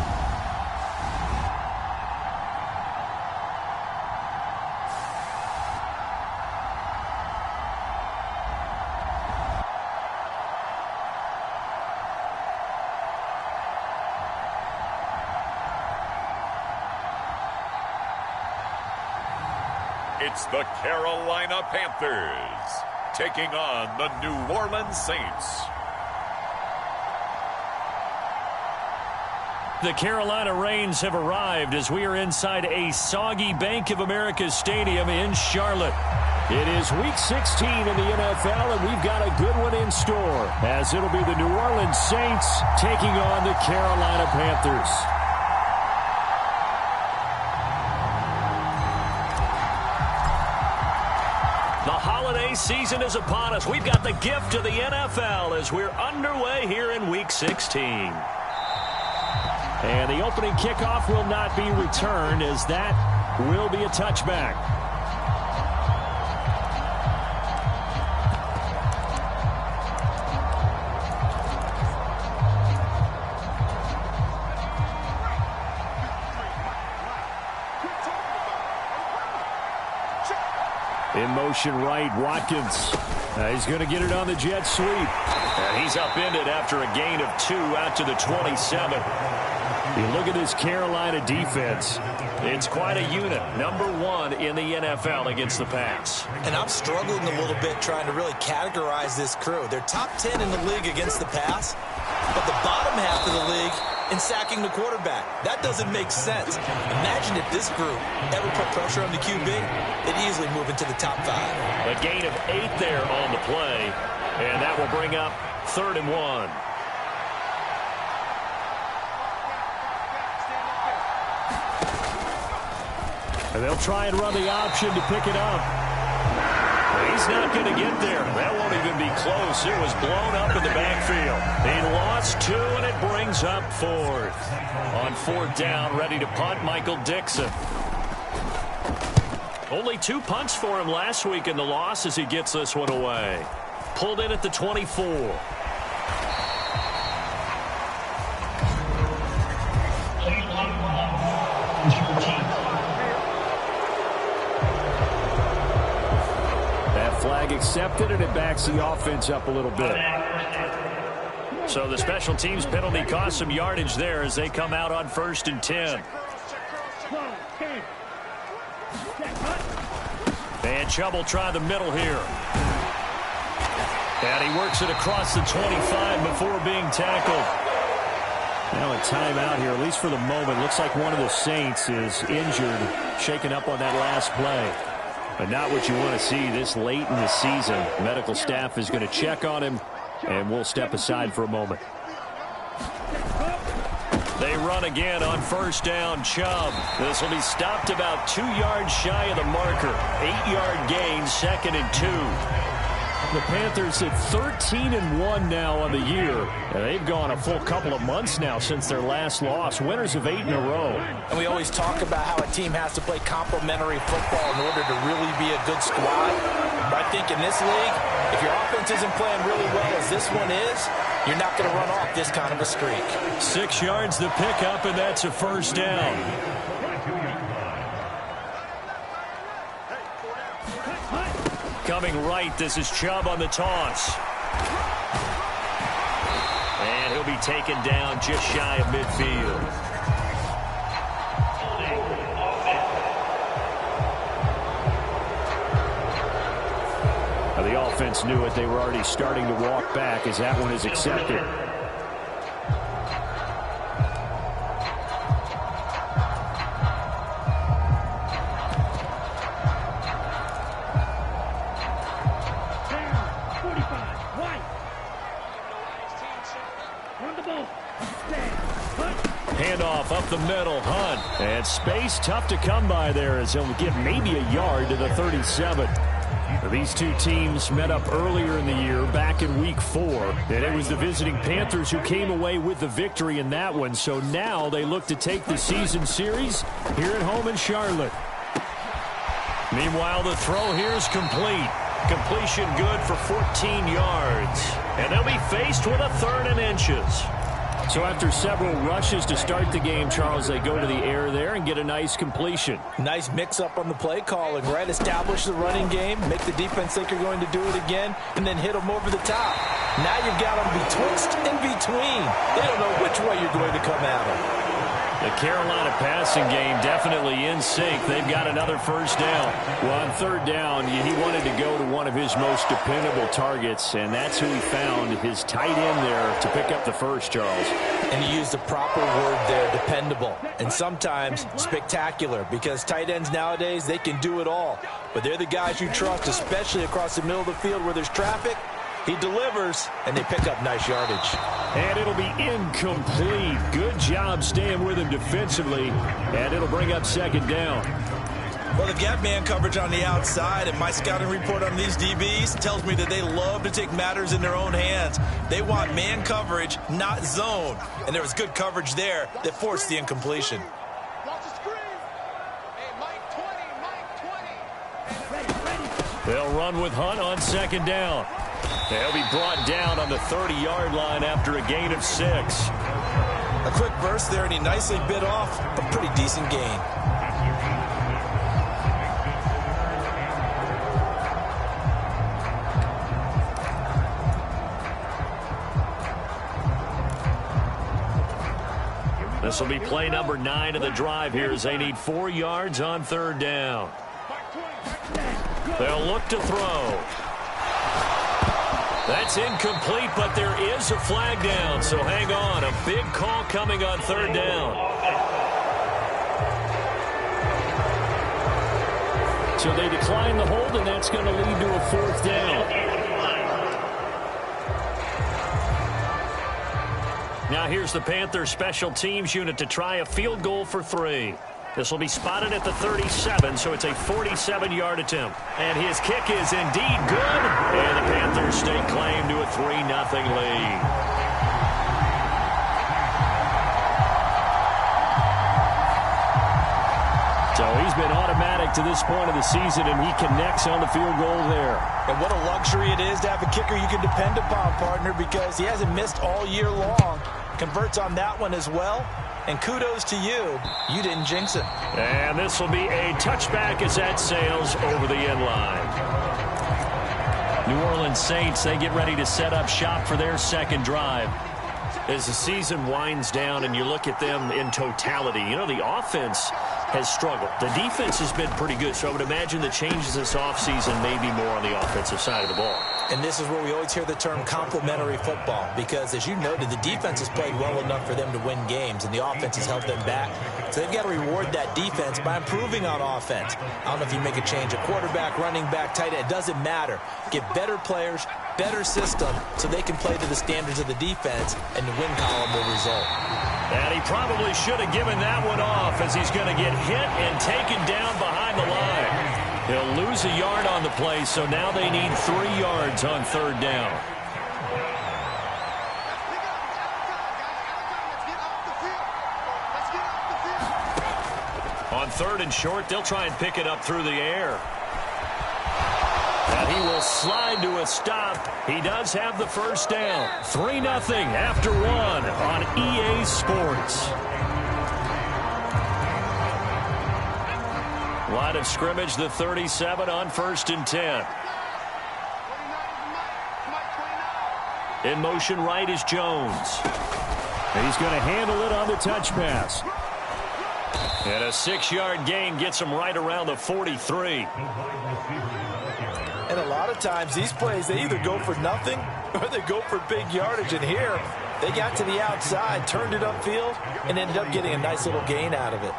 It's the Carolina Panthers taking on the New Orleans Saints. The Carolina Rains have arrived as we are inside a soggy Bank of America Stadium in Charlotte. It is Week 16 in the NFL, and we've got a good one in store, as it'll be the New Orleans Saints taking on the Carolina Panthers. Season is upon us. We've got the gift of the NFL as we're underway here in Week 16. And the opening kickoff will not be returned, as that will be a touchback. In motion right, Watkins. He's going to get it on the jet sweep. And he's upended after a gain of 2 out to the 27. You look at this Carolina defense. It's quite a unit. Number 1 in the NFL against the pass. And I'm struggling a little bit trying to really categorize this crew. They're top 10 in the league against the pass, but the bottom half of the league in sacking the quarterback. That doesn't make sense. Imagine if this group ever put pressure on the QB, they'd easily move into the top 5. A gain of 8 there on the play, and that will bring up 3rd and 1. And they'll try and run the option to pick it up. He's not going to get there. That won't even be close. It was blown up in the backfield. He lost 2, and it brings up 4th. On 4th down, ready to punt, Michael Dixon. Only 2 punts for him last week in the loss as he gets this one away. Pulled in at the 24. Flag accepted, and it backs the offense up a little bit. So the special teams penalty cost some yardage there as they come out on 1st and 10. And Chubb will try the middle here. And he works it across the 25 before being tackled. Now a timeout here, at least for the moment. Looks like one of the Saints is injured, shaken up on that last play. But not what you want to see this late in the season. Medical staff is going to check on him, and we'll step aside for a moment. They run again on 1st down. Chubb. This will be stopped about 2 yards shy of the marker. 8-yard gain, 2nd and 2. The Panthers at 13-1 now on the year. And they've gone a full couple of months now since their last loss. Winners of 8 in a row. And we always talk about how a team has to play complementary football in order to really be a good squad. But I think in this league, if your offense isn't playing really well as this one is, you're not going to run off this kind of a streak. 6 yards to pick up, and that's a 1st down. Coming right, this is Chubb on the toss. And he'll be taken down just shy of midfield. Now the offense knew it. They were already starting to walk back as that one is accepted. Handoff up the middle, Hunt. And space tough to come by there as he'll get maybe a yard to the 37. These two teams met up earlier in the year, back in Week 4, and it was the visiting Panthers who came away with the victory in that one. So now they look to take the season series here at home in Charlotte. Meanwhile, the throw here is complete. Completion good for 14 yards. And they'll be faced with a 3rd and inches. So after several rushes to start the game, Charles, they go to the air there and get a nice completion. Nice mix-up on the play calling, right? Establish the running game, make the defense think you're going to do it again, and then hit them over the top. Now you've got them betwixt and between. They don't know which way you're going to come at them. The Carolina passing game definitely in sync. They've got another first down. Well, on 3rd down, he wanted to go to one of his most dependable targets, and that's who he found, his tight end there to pick up the first, Charles. And he used the proper word there, dependable, and sometimes spectacular, because tight ends nowadays, they can do it all. But they're the guys you trust, especially across the middle of the field where there's traffic. He delivers, and they pick up nice yardage. And it'll be incomplete. Good job staying with him defensively, and it'll bring up 2nd down. Well, the gap man coverage on the outside, and my scouting report on these DBs tells me that they love to take matters in their own hands. They want man coverage, not zone. And there was good coverage there that forced the incompletion. They'll run with Hunt on 2nd down. They'll be brought down on the 30-yard line after a gain of 6. A quick burst there, and he nicely bit off a pretty decent gain. This will be play number 9 of the drive here as they need 4 yards on 3rd down. They'll look to throw. That's incomplete, but there is a flag down, so hang on. A big call coming on 3rd down. So they decline the hold, and that's going to lead to a 4th down. Now here's the Panthers special teams unit to try a field goal for 3. This will be spotted at the 37, so it's a 47-yard attempt. And his kick is indeed good. And the Panthers stake claim to a 3-0 lead. So he's been automatic to this point of the season, and he connects on the field goal there. And what a luxury it is to have a kicker you can depend upon, partner, because he hasn't missed all year long. Converts on that one as well. And kudos to you. You didn't jinx it. And this will be a touchback as that sails over the end line. New Orleans Saints, they get ready to set up shop for their 2nd drive. As the season winds down and you look at them in totality, you know, the offense has struggled. The defense has been pretty good, so I would imagine the changes this offseason may be more on the offensive side of the ball. And this is where we always hear the term complementary football, because as you noted, the defense has played well enough for them to win games, and the offense has held them back. So they've got to reward that defense by improving on offense. I don't know if you make a change, a quarterback, running back, tight end, it doesn't matter. Get better players, better system, so they can play to the standards of the defense, and the win column will result. And he probably should have given that one off, as he's going to get hit and taken down behind the line. He'll lose a yard on the play, so now they need 3 yards on 3rd down. On 3rd and short, they'll try and pick it up through the air. And he will slide to a stop. He does have the first down. 3-0 after 1 on EA Sports. Line of scrimmage, the 37 on 1st and 10. In motion right is Jones. And he's going to handle it on the touch pass. And a 6-yard gain gets him right around the 43. And a lot of times these plays, they either go for nothing or they go for big yardage. And here, they got to the outside, turned it upfield, and ended up getting a nice little gain out of it.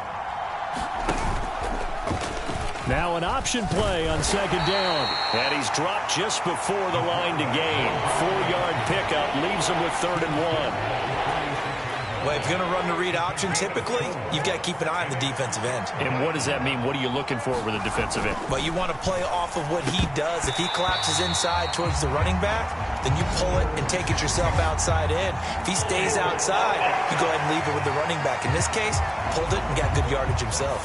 Now an option play on 2nd down. And he's dropped just before the line to gain. 4-yard pickup leaves him with 3rd and 1. Well, if you're going to run the read option, typically, you've got to keep an eye on the defensive end. And what does that mean? What are you looking for with a defensive end? Well, you want to play off of what he does. If he collapses inside towards the running back, then you pull it and take it yourself outside in. If he stays outside, you go ahead and leave it with the running back. In this case, pulled it and got good yardage himself.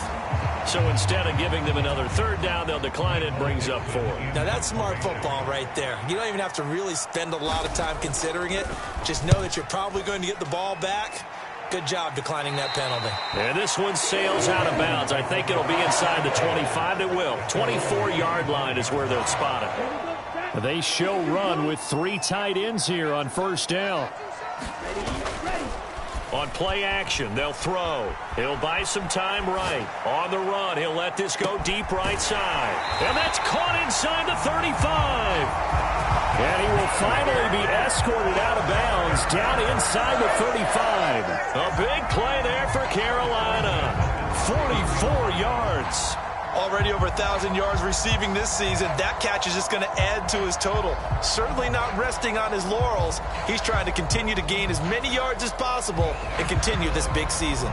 So instead of giving them another third down, they'll decline it, brings up 4. Now, that's smart football right there. You don't even have to really spend a lot of time considering it. Just know that you're probably going to get the ball back. Good job declining that penalty. And this one sails out of bounds. I think it'll be inside the 25. It will. 24-yard line is where they'll spot it. They show run with 3 tight ends here on first down. On play action, they'll throw. He'll buy some time right. On the run, he'll let this go deep right side. And that's caught inside the 35. And he will finally be escorted out of bounds down inside the 35. A big play there for Carolina. 44 yards. Already over 1,000 yards receiving this season. That catch is just going to add to his total. Certainly not resting on his laurels. He's trying to continue to gain as many yards as possible and continue this big season.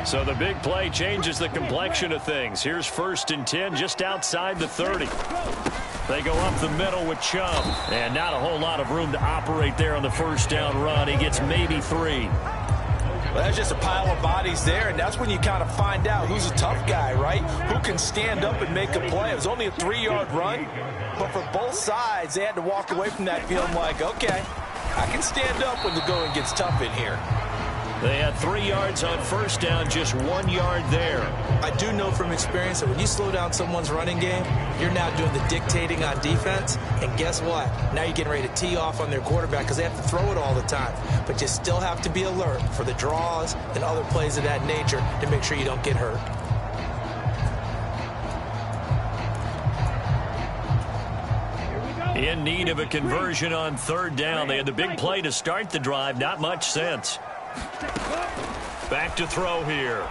So the big play changes the complexion of things. Here's 1st and 10 just outside the 30. They go up the middle with Chubb. And not a whole lot of room to operate there on the first down run. He gets maybe 3. Well, that's just a pile of bodies there, and that's when you kind of find out who's a tough guy, right? Who can stand up and make a play. It was only a 3-yard run, but for both sides, they had to walk away from that feeling like, okay, I can stand up when the going gets tough in here. They had 3 yards on first down, just 1 yard there. I do know from experience that when you slow down someone's running game, you're now doing the dictating on defense. And guess what? Now you're getting ready to tee off on their quarterback because they have to throw it all the time. But you still have to be alert for the draws and other plays of that nature to make sure you don't get hurt. In need of a conversion on 3rd down. They had the big play to start the drive. Not much sense. Back to throw here.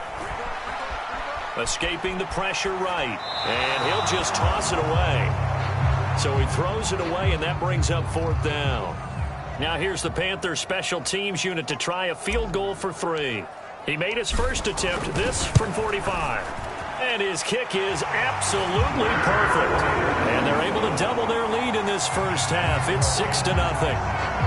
Escaping the pressure right. And he'll just toss it away. So he throws it away, and that brings up 4th down. Now here's the Panthers special teams unit to try a field goal for 3. He made his first attempt, this from 45. And his kick is absolutely perfect. And they're able to double their lead in this first half. It's 6-0.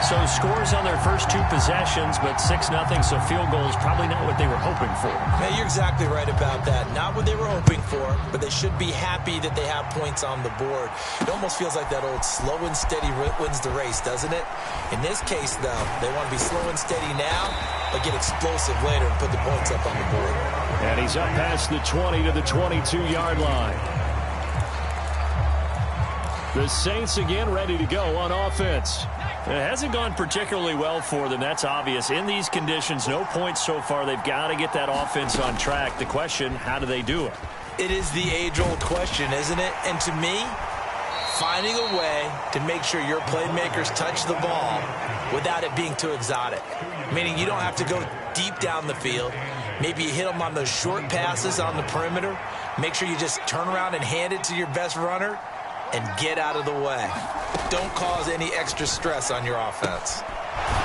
So scores on their first 2 possessions, but 6-0, so field goal is probably not what they were hoping for. Man, you're exactly right about that. Not what they were hoping for, but they should be happy that they have points on the board. It almost feels like that old slow and steady wins the race, doesn't it? In this case, though, they want to be slow and steady now, but get explosive later and put the points up on the board. And he's up past the 20 to the 22-yard line. The Saints again ready to go on offense. It hasn't gone particularly well for them. That's obvious. In these conditions, no points so far. They've got to get that offense on track. The question, how do they do it? It is the age-old question, isn't it? And to me, finding a way to make sure your playmakers touch the ball without it being too exotic. Meaning you don't have to go deep down the field. Maybe you hit them on those short passes on the perimeter. Make sure you just turn around and hand it to your best runner and get out of the way. Don't cause any extra stress on your offense.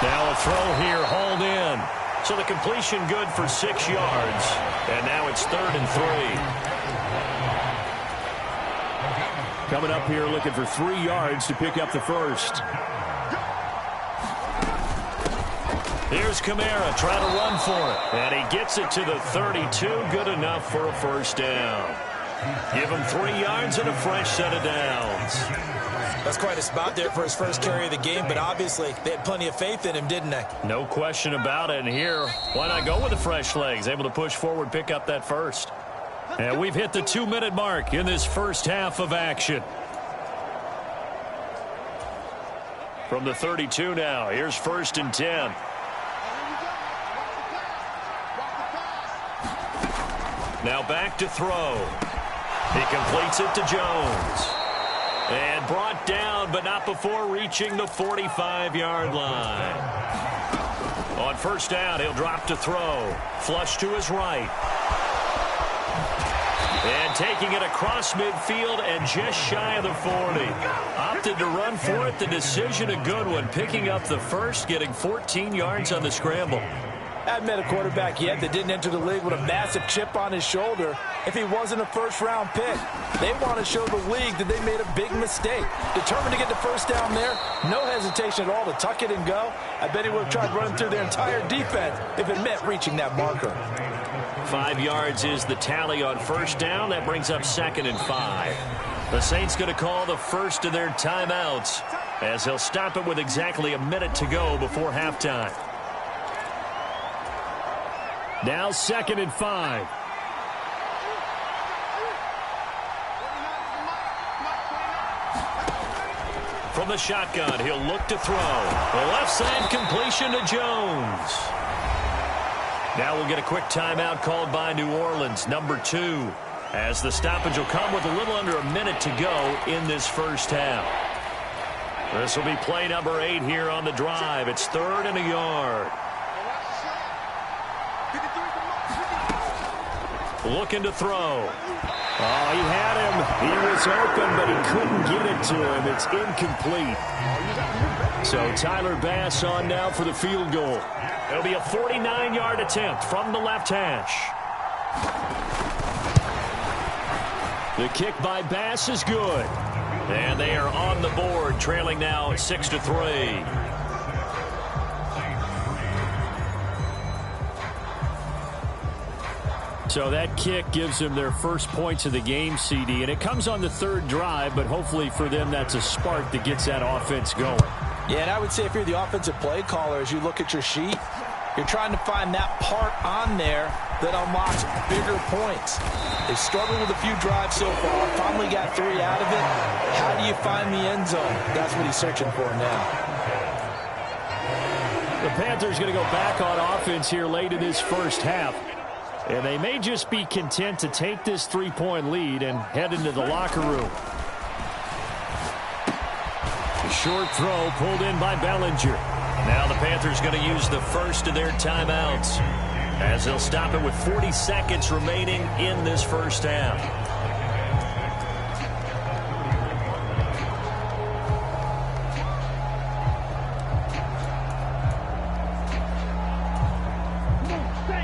Now a throw here, hauled in. So the completion good for 6 yards. And now it's 3rd and 3. Coming up here looking for 3 yards to pick up the first. Here's Kamara trying to run for it. And he gets it to the 32. Good enough for a first down. Give him 3 yards and a fresh set of downs. That's quite a spot there for his first carry of the game, but obviously they had plenty of faith in him, didn't they? No question about it. And here, why not go with the fresh legs? Able to push forward, pick up that first. And we've hit the 2-minute mark in this first half of action. From the 32 now, here's 1st and 10. Now back to throw. He completes it to Jones. And brought down, but not before reaching the 45-yard line. On first down, he'll drop to throw. Flush to his right. And taking it across midfield and just shy of the 40. Opted to run for it. The decision a good one. Picking up the first, getting 14 yards on the scramble. I haven't met a quarterback yet that didn't enter the league with a massive chip on his shoulder if he wasn't a first-round pick. They want to show the league that they made a big mistake. Determined to get the first down there, no hesitation at all to tuck it and go. I bet he would have tried running through their entire defense if it meant reaching that marker. 5 yards is the tally on first down. That brings up 2nd and 5. The Saints going to call the first of their timeouts as he'll stop it with exactly a minute to go before halftime. Now 2nd and 5. From the shotgun, he'll look to throw. The left side completion to Jones. Now we'll get a quick timeout called by New Orleans, number 2, as the stoppage will come with a little under a minute to go in this first half. This will be play number 8 here on the drive. It's 3rd and a yard. Looking to throw. Oh, he had him. He was open, but he couldn't get it to him. It's incomplete. So Tyler Bass on now for the field goal. It'll be a 49-yard attempt from the left hash. The kick by Bass is good. And they are on the board, trailing now 6-3. So that kick gives them their first points of the game, CD. And it comes on the 3rd drive, but hopefully for them that's a spark that gets that offense going. Yeah, and I would say if you're the offensive play caller, as you look at your sheet, you're trying to find that part on there that unlocks bigger points. They've struggled with a few drives so far. Finally got 3 out of it. How do you find the end zone? That's what he's searching for now. The Panthers going to go back on offense here late in this first half. And they may just be content to take this 3-point lead and head into the locker room. A short throw pulled in by Bellinger. Now the Panthers going to use the first of their timeouts as they'll stop it with 40 seconds remaining in this first half.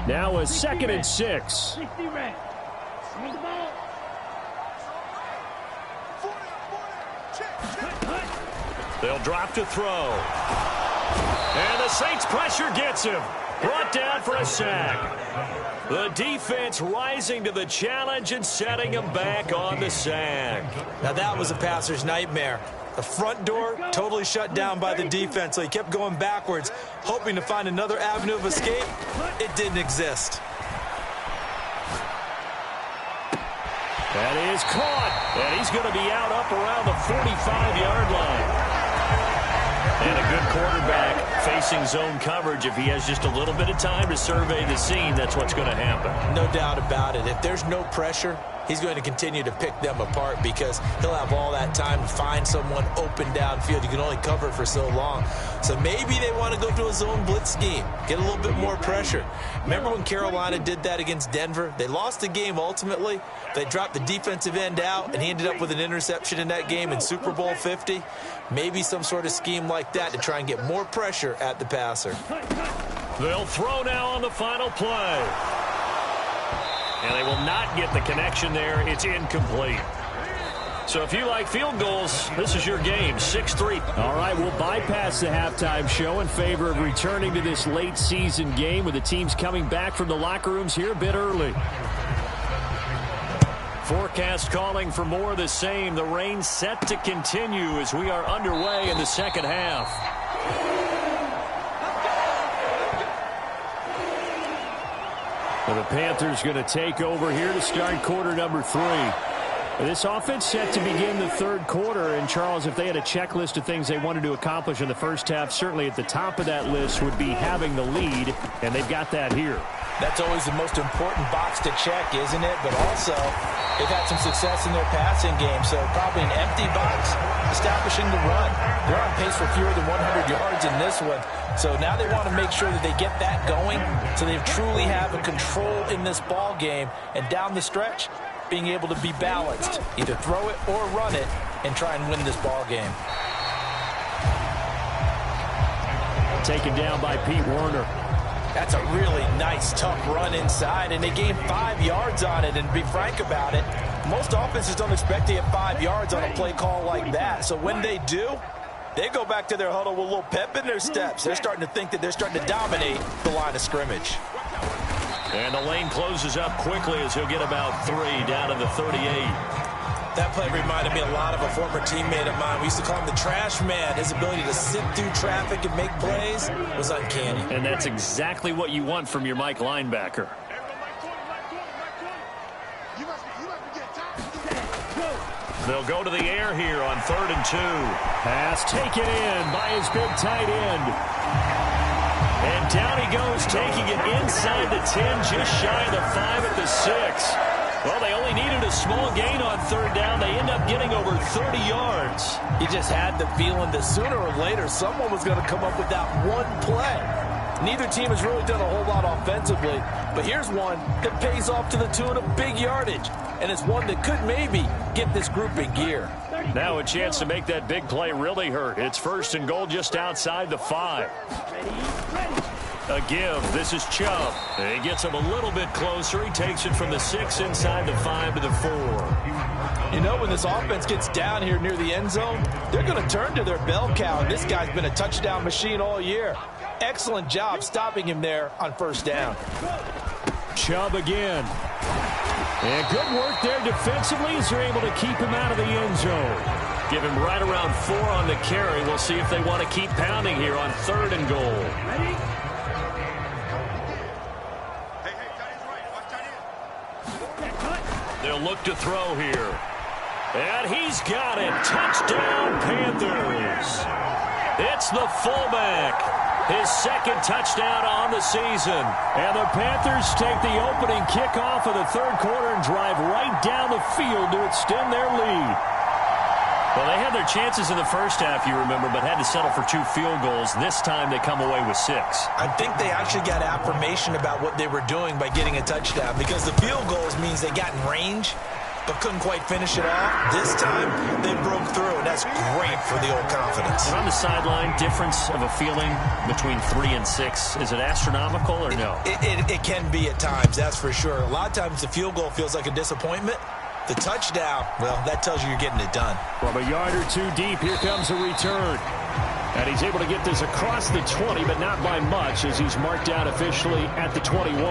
Now a 2nd and 6. They'll drop to throw. And the Saints pressure gets him. Brought down for a sack. The defense rising to the challenge and setting him back on the sack. Now that was a passer's nightmare. The front door totally shut down by the defense, so he kept going backwards, hoping to find another avenue of escape. It didn't exist. That is caught, and he's going to be out up around the 45-yard line. And a good quarterback facing zone coverage. If he has just a little bit of time to survey the scene, that's what's going to happen. No doubt about it. If there's no pressure, he's going to continue to pick them apart because he'll have all that time to find someone open downfield. You can only cover it for so long. So maybe they want to go to a zone blitz scheme, get a little bit more pressure. Remember when Carolina did that against Denver? They lost the game ultimately. They dropped the defensive end out, and he ended up with an interception in that game in Super Bowl 50. Maybe some sort of scheme like that to try and get more pressure at the passer. They'll throw now on the final play. And they will not get the connection there. It's incomplete. So if you like field goals, this is your game, 6-3. All right, we'll bypass the halftime show in favor of returning to this late season game with the teams coming back from the locker rooms here a bit early. Forecast calling for more of the same. The rain set to continue as we are underway in the second half. And the Panthers going to take over here to start quarter number 3. This offense set to begin the third quarter. And, Charles, if they had a checklist of things they wanted to accomplish in the first half, certainly at the top of that list would be having the lead, and they've got that here. That's always the most important box to check, isn't it? But also, they've had some success in their passing game, so probably an empty box establishing the run. They're on pace for fewer than 100 yards in this one. So now they want to make sure that they get that going so they truly have a control in this ball game. And down the stretch, being able to be balanced, either throw it or run it, and try and win this ball game. Taken down by Pete Werner. That's a really nice, tough run inside, and they gained 5 yards on it. And to be frank about it, most offenses don't expect to get 5 yards on a play call like that. So when they do, they go back to their huddle with a little pep in their steps. They're starting to think that they're starting to dominate the line of scrimmage. And the lane closes up quickly as he'll get about 3 down to the 38. That play reminded me a lot of a former teammate of mine. We used to call him the trash man. His ability to sit through traffic and make plays was uncanny. And that's exactly what you want from your Mike linebacker. They'll go to the air here on 3rd and 2. Pass taken in by his big tight end. And down he goes, taking it inside the 10, just shy of the 5 at the 6. Well, they only needed a small gain on 3rd down. They end up getting over 30 yards. You just had the feeling that sooner or later someone was going to come up with that one play. Neither team has really done a whole lot offensively, but here's one that pays off to the tune of big yardage, and it's one that could maybe get this group in gear. Now a chance to make that big play really hurt. It's 1st and goal just outside the 5. A give. This is Chubb. He gets him a little bit closer. He takes it from the 6 inside the 5 to the 4. You know, when this offense gets down here near the end zone, they're going to turn to their bell cow, and this guy's been a touchdown machine all year. Excellent job stopping him there on 1st down. Chubb again. And good work there defensively as they're able to keep him out of the end zone. Give him right around 4 on the carry. We'll see if they want to keep pounding here on 3rd and goal. They'll look to throw here. And he's got it. Touchdown, Panthers. It's the fullback. His 2nd touchdown on the season. And the Panthers take the opening kickoff of the 3rd quarter and drive right down the field to extend their lead. Well, they had their chances in the first half, you remember, but had to settle for 2 field goals. This time they come away with 6. I think they actually got affirmation about what they were doing by getting a touchdown, because the field goals means they got in range but couldn't quite finish it off. This time they broke through, and that's great for the old confidence. And on the sideline, difference of a feeling between 3 and 6, is it astronomical or no? It can be at times, that's for sure. A lot of times the field goal feels like a disappointment. The touchdown, well, that tells you you're getting it done. From a yard or 2 deep, here comes a return. And he's able to get this across the 20, but not by much, as he's marked down officially at the 21.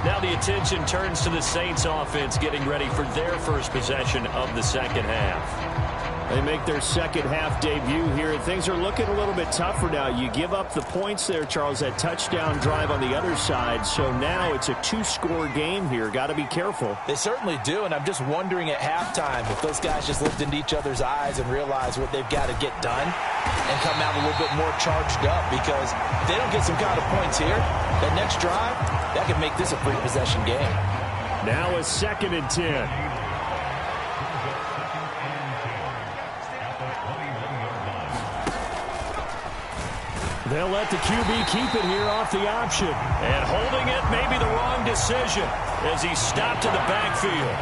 Now the attention turns to the Saints offense getting ready for their first possession of the second half. They make their second half debut here, and things are looking a little bit tougher now. You give up the points there, Charles, that touchdown drive on the other side. So now it's a 2-score game here. Got to be careful. They certainly do, and I'm just wondering at halftime if those guys just looked into each other's eyes and realized what they've got to get done and come out a little bit more charged up, because if they don't get some kind of points here, that next drive, that could make this a free possession game. Now a 2nd and 10. They'll let the QB keep it here off the option. And holding it may be the wrong decision as he stopped in the backfield.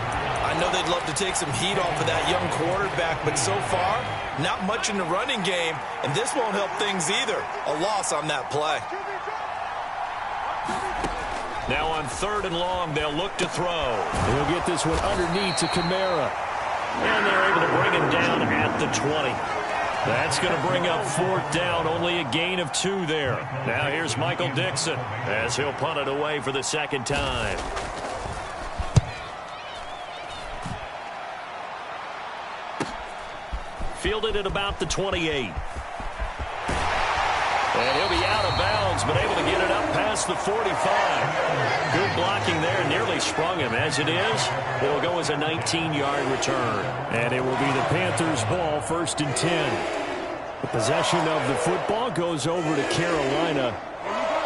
I know they'd love to take some heat off of that young quarterback, but so far, not much in the running game, and this won't help things either. A loss on that play. Now on 3rd and long, they'll look to throw. They'll get this one underneath to Kamara. And they're able to bring him down at the 20. That's going to bring up 4th down, only a gain of 2 there. Now here's Michael Dixon as he'll punt it away for the 2nd time. Fielded at about the 28. And he'll be out of bounds, but able to get it up past the 45. Good blocking there, nearly really sprung him. As it is, it'll go as a 19-yard return. And it will be the Panthers' ball, 1st and 10. The possession of the football goes over to Carolina.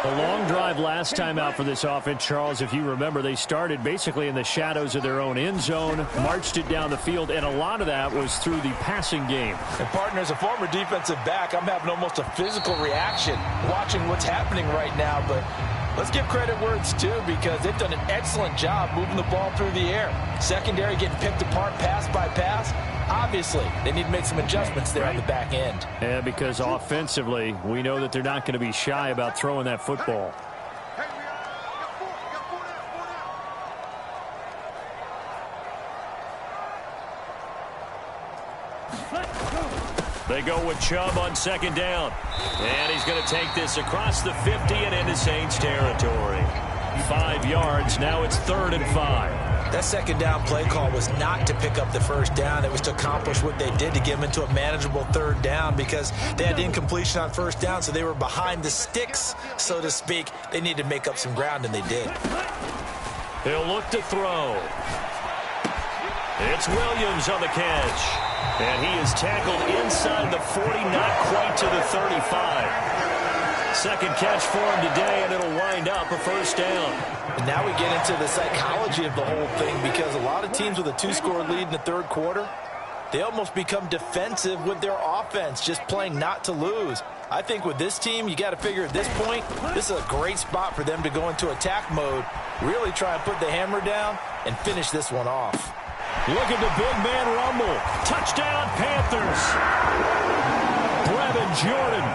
A long drive last time out for this offense, Charles. If you remember, they started basically in the shadows of their own end zone, marched it down the field, and a lot of that was through the passing game. And, partner, as a former defensive back, I'm having almost a physical reaction watching what's happening right now. But let's give credit where it's due, because they've done an excellent job moving the ball through the air. Secondary getting picked apart pass by pass. Obviously, they need to make some adjustments there on the back end. Yeah, because offensively, we know that they're not going to be shy about throwing that football. They go with Chubb on 2nd down. And he's going to take this across the 50 and into Saints territory. 5 yards. Now it's 3rd and 5. That 2nd down play call was not to pick up the 1st down. It was to accomplish what they did, to get them into a manageable 3rd down, because they had incompletion on 1st down, so they were behind the sticks, so to speak. They needed to make up some ground, and they did. He'll look to throw. It's Williams on the catch. And he is tackled inside the 40, not quite to the 35. 2nd catch for him today, and it'll wind up a 1st down. And now we get into the psychology of the whole thing, because a lot of teams with a 2-score lead in the 3rd quarter, they almost become defensive with their offense, just playing not to lose. I think with this team, you got to figure at this point, this is a great spot for them to go into attack mode, really try and put the hammer down and finish this one off. Look at the big man rumble. Touchdown, Panthers. Brevin Jordan.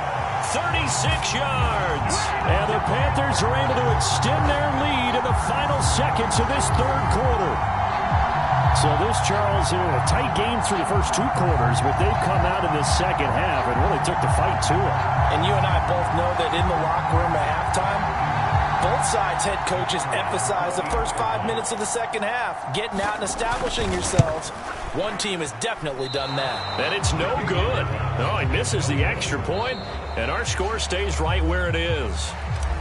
36 yards. And the Panthers are able to extend their lead in the final seconds of this 3rd quarter. So this, Charles, a tight game through the first 2 quarters, but they've come out in this 2nd half and really took the fight to it. And you and I both know that in the locker room at halftime, both sides' head coaches emphasize the first 5 minutes of the 2nd half, getting out and establishing yourselves. One team has definitely done that. And it's no good. No, he misses the extra point, and our score stays right where it is.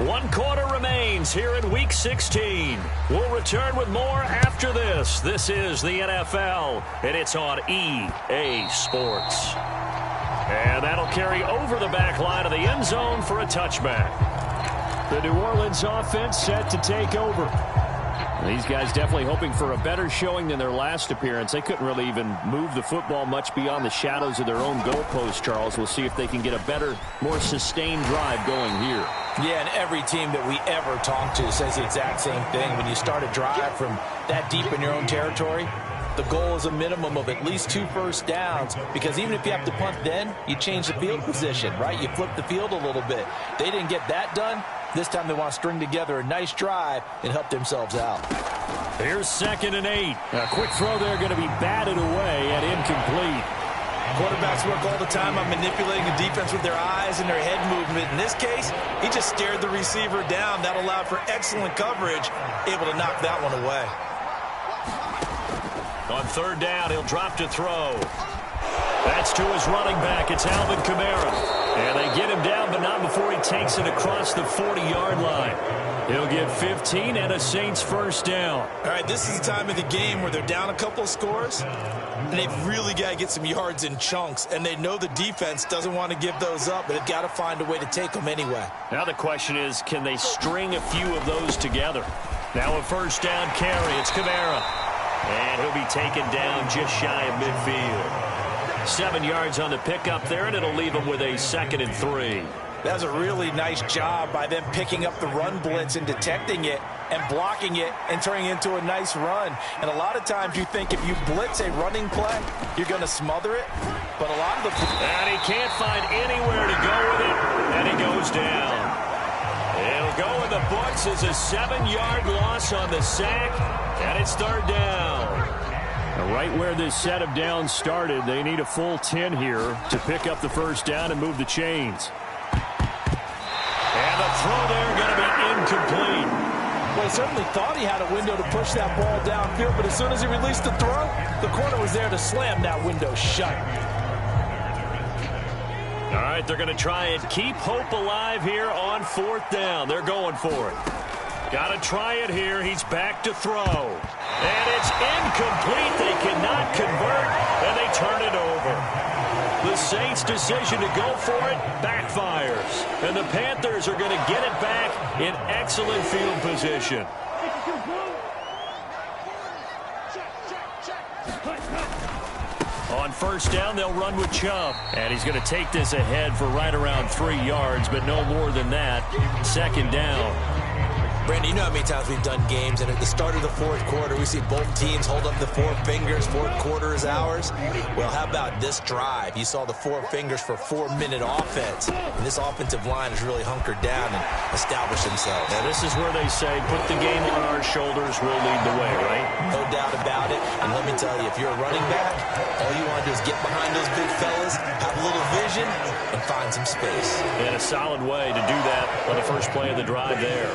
1 quarter remains here in Week 16. We'll return with more after this. This is the NFL, and it's on EA Sports. And that'll carry over the back line of the end zone for a touchback. The New Orleans offense set to take over. These guys definitely hoping for a better showing than their last appearance. They couldn't really even move the football much beyond the shadows of their own goalpost, Charles. We'll see if they can get a better, more sustained drive going here. Yeah, and every team that we ever talk to says the exact same thing. When you start a drive from that deep in your own territory, the goal is a minimum of at least 2 first downs, because even if you have to punt then, you change the field position, right? You flip the field a little bit. They didn't get that done. This time they want to string together a nice drive and help themselves out. Here's 2nd and 8. A quick throw there going to be batted away and incomplete. Quarterbacks work all the time on manipulating the defense with their eyes and their head movement. In this case, he just stared the receiver down. That allowed for excellent coverage, able to knock that one away. On 3rd down, he'll drop to throw. That's to his running back. It's Alvin Kamara. And they get him down, but not before he takes it across the 40-yard line. He'll get 15 and a Saints 1st down. All right, this is the time of the game where they're down a couple of scores, and they've really got to get some yards in chunks, and they know the defense doesn't want to give those up, but they've got to find a way to take them anyway. Now the question is, can they string a few of those together? Now a 1st down carry. It's Kamara. And he'll be taken down just shy of midfield. 7 yards on the pickup there, and it'll leave him with a 2nd and 3. That was a really nice job by them picking up the run blitz and detecting it and blocking it and turning it into a nice run. And a lot of times you think if you blitz a running play, you're going to smother it. But a lot of the... And he can't find anywhere to go with it, and he goes down. It'll go in the books as a 7-yard loss on the sack, and it's 3rd down. Right where this set of downs started, they need a full 10 here to pick up the 1st down and move the chains. And the throw there going to be incomplete. Well, he certainly thought he had a window to push that ball downfield, but as soon as he released the throw, the corner was there to slam that window shut. All right, they're going to try and keep hope alive here on 4th down. They're going for it. Got to try it here. He's back to throw. And it's incomplete. They cannot convert, and they turn it over. The Saints' decision to go for it backfires. And the Panthers are going to get it back in excellent field position. On first down, they'll run with Chubb. And he's going to take this ahead for right around 3 yards, but no more than that. Second down. Brandon, you know how many times we've done games, and at the start of the fourth quarter, we see both teams hold up the 4 fingers, fourth quarter is ours. Well, how about this drive? You saw the 4 fingers for 4-minute offense, and this offensive line has really hunkered down and established themselves. Now, this is where they say, put the game on our shoulders, we'll lead the way, right? No doubt about it, and let me tell you, if you're a running back, all you want to do is get behind those big fellas, have a little vision, and find some space. And a solid way to do that on the first play of the drive there.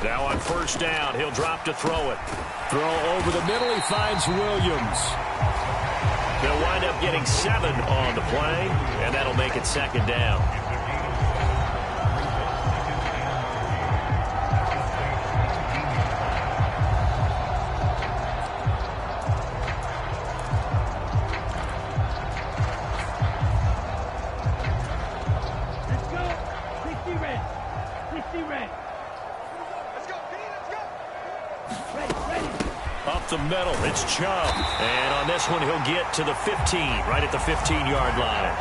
Now on first down, he'll drop to throw it. Throw over the middle, he finds Williams. They'll wind up getting 7 on the play, and that'll make it second down. Up the middle, it's Chubb. And on this one, he'll get to the 15, right at the 15-yard line.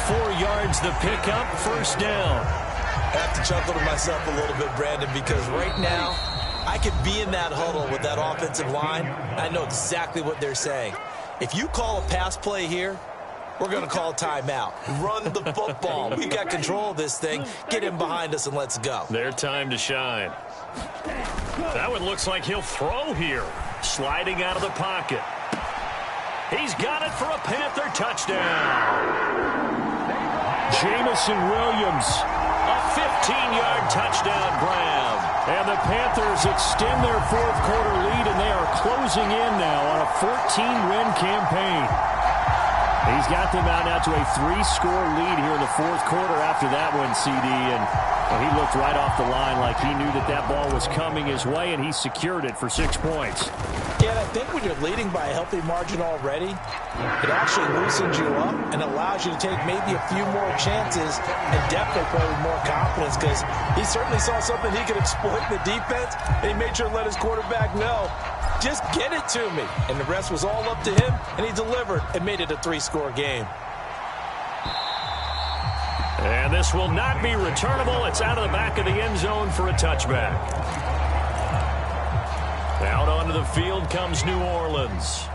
4 yards the pickup, first down. I have to chuckle to myself a little bit, Brandon, because right now, I could be in that huddle with that offensive line. I know exactly what they're saying. If you call a pass play here, we're going to call timeout. Run the football. We got control of this thing. Get him behind us and let's go. Their time to shine. That one looks like he'll throw here. Sliding out of the pocket. He's got it for a Panther touchdown. Jamison Williams. A 15-yard touchdown grab. And the Panthers extend their fourth quarter lead, and they are closing in now on a 14-win campaign. He's got them out now to a 3-score lead here in the fourth quarter after that one, CD. And he looked right off the line like he knew that that ball was coming his way, and he secured it for 6 points. Yeah, and I think when you're leading by a healthy margin already, it actually loosens you up and allows you to take maybe a few more chances and definitely play with more confidence, because he certainly saw something he could exploit in the defense, and he made sure to let his quarterback know, just get it to me. And the rest was all up to him, and he delivered and made it a 3-score game. And this will not be returnable. It's out of the back of the end zone for a touchback. Out onto the field comes New Orleans.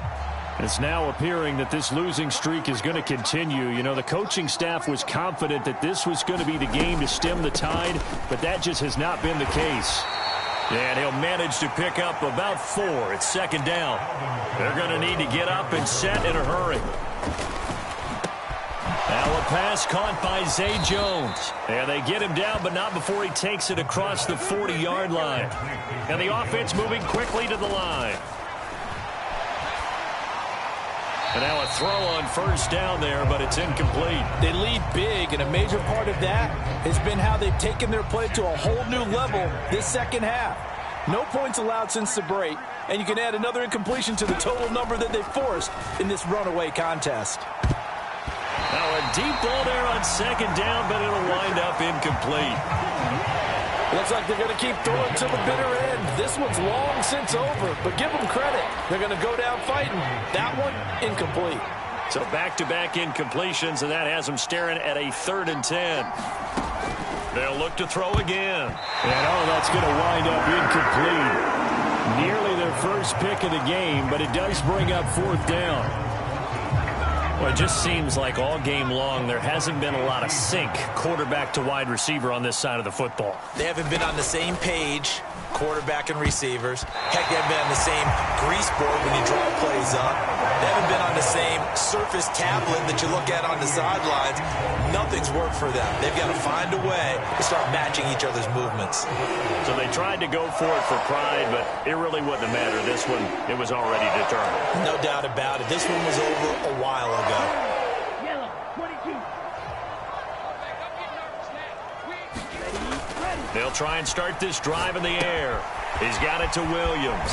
It's now appearing that this losing streak is going to continue. You know, the coaching staff was confident that this was going to be the game to stem the tide, but that just has not been the case. And he'll manage to pick up about 4. It's second down. They're going to need to get up and set in a hurry. Now a pass caught by Zay Jones. And they get him down, but not before he takes it across the 40-yard line. And the offense moving quickly to the line. And now a throw on first down there, but it's incomplete. They lead big, and a major part of that has been how they've taken their play to a whole new level this second half. No points allowed since the break, and you can add another incompletion to the total number that they forced in this runaway contest. Now a deep ball there on second down, but it'll wind up incomplete. Looks like they're going to keep throwing to the bitter end. This one's long since over, but give them credit. They're going to go down fighting. That one, incomplete. So back-to-back incompletions, and that has them staring at a 3rd and 10. They'll look to throw again. And, that's going to wind up incomplete. Nearly their first pick of the game, but it does bring up 4th down. Well, it just seems like all game long there hasn't been a lot of sync quarterback to wide receiver on this side of the football. They haven't been on the same page, quarterback and receivers. Heck, they haven't been on the same grease board when you draw plays up. They haven't been on the same surface tablet that you look at on the sidelines. Nothing's worked for them. They've got to find a way to start matching each other's movements. So they tried to go for it for pride, but it really wouldn't have mattered. This one, it was already determined. No doubt about it. This one was over a while ago. They'll try and start this drive in the air. He's got it to Williams.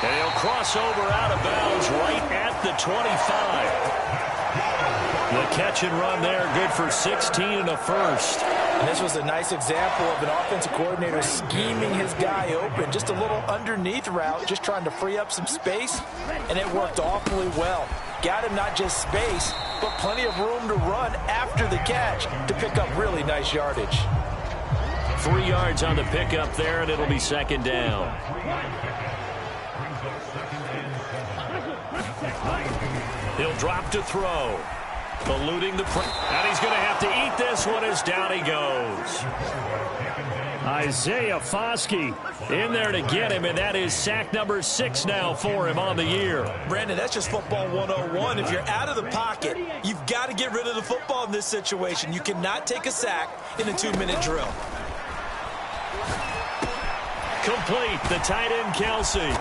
And he'll cross over out of bounds right at the 25. The catch and run there, good for 16 and a first. And this was a nice example of an offensive coordinator scheming his guy open. Just a little underneath route, just trying to free up some space, and it worked awfully well. Got him not just space, but plenty of room to run after the catch to pick up really nice yardage. 3 yards on the pickup there, and it'll be second down. He'll drop to throw. Eluding the pressure. And he's going to have to eat this one as down he goes. Isaiah Foskey in there to get him, and that is sack number 6 now for him on the year. Brandon, that's just football 101. If you're out of the pocket, you've got to get rid of the football in this situation. You cannot take a sack in a 2-minute drill. Complete, the tight end, Kelsey.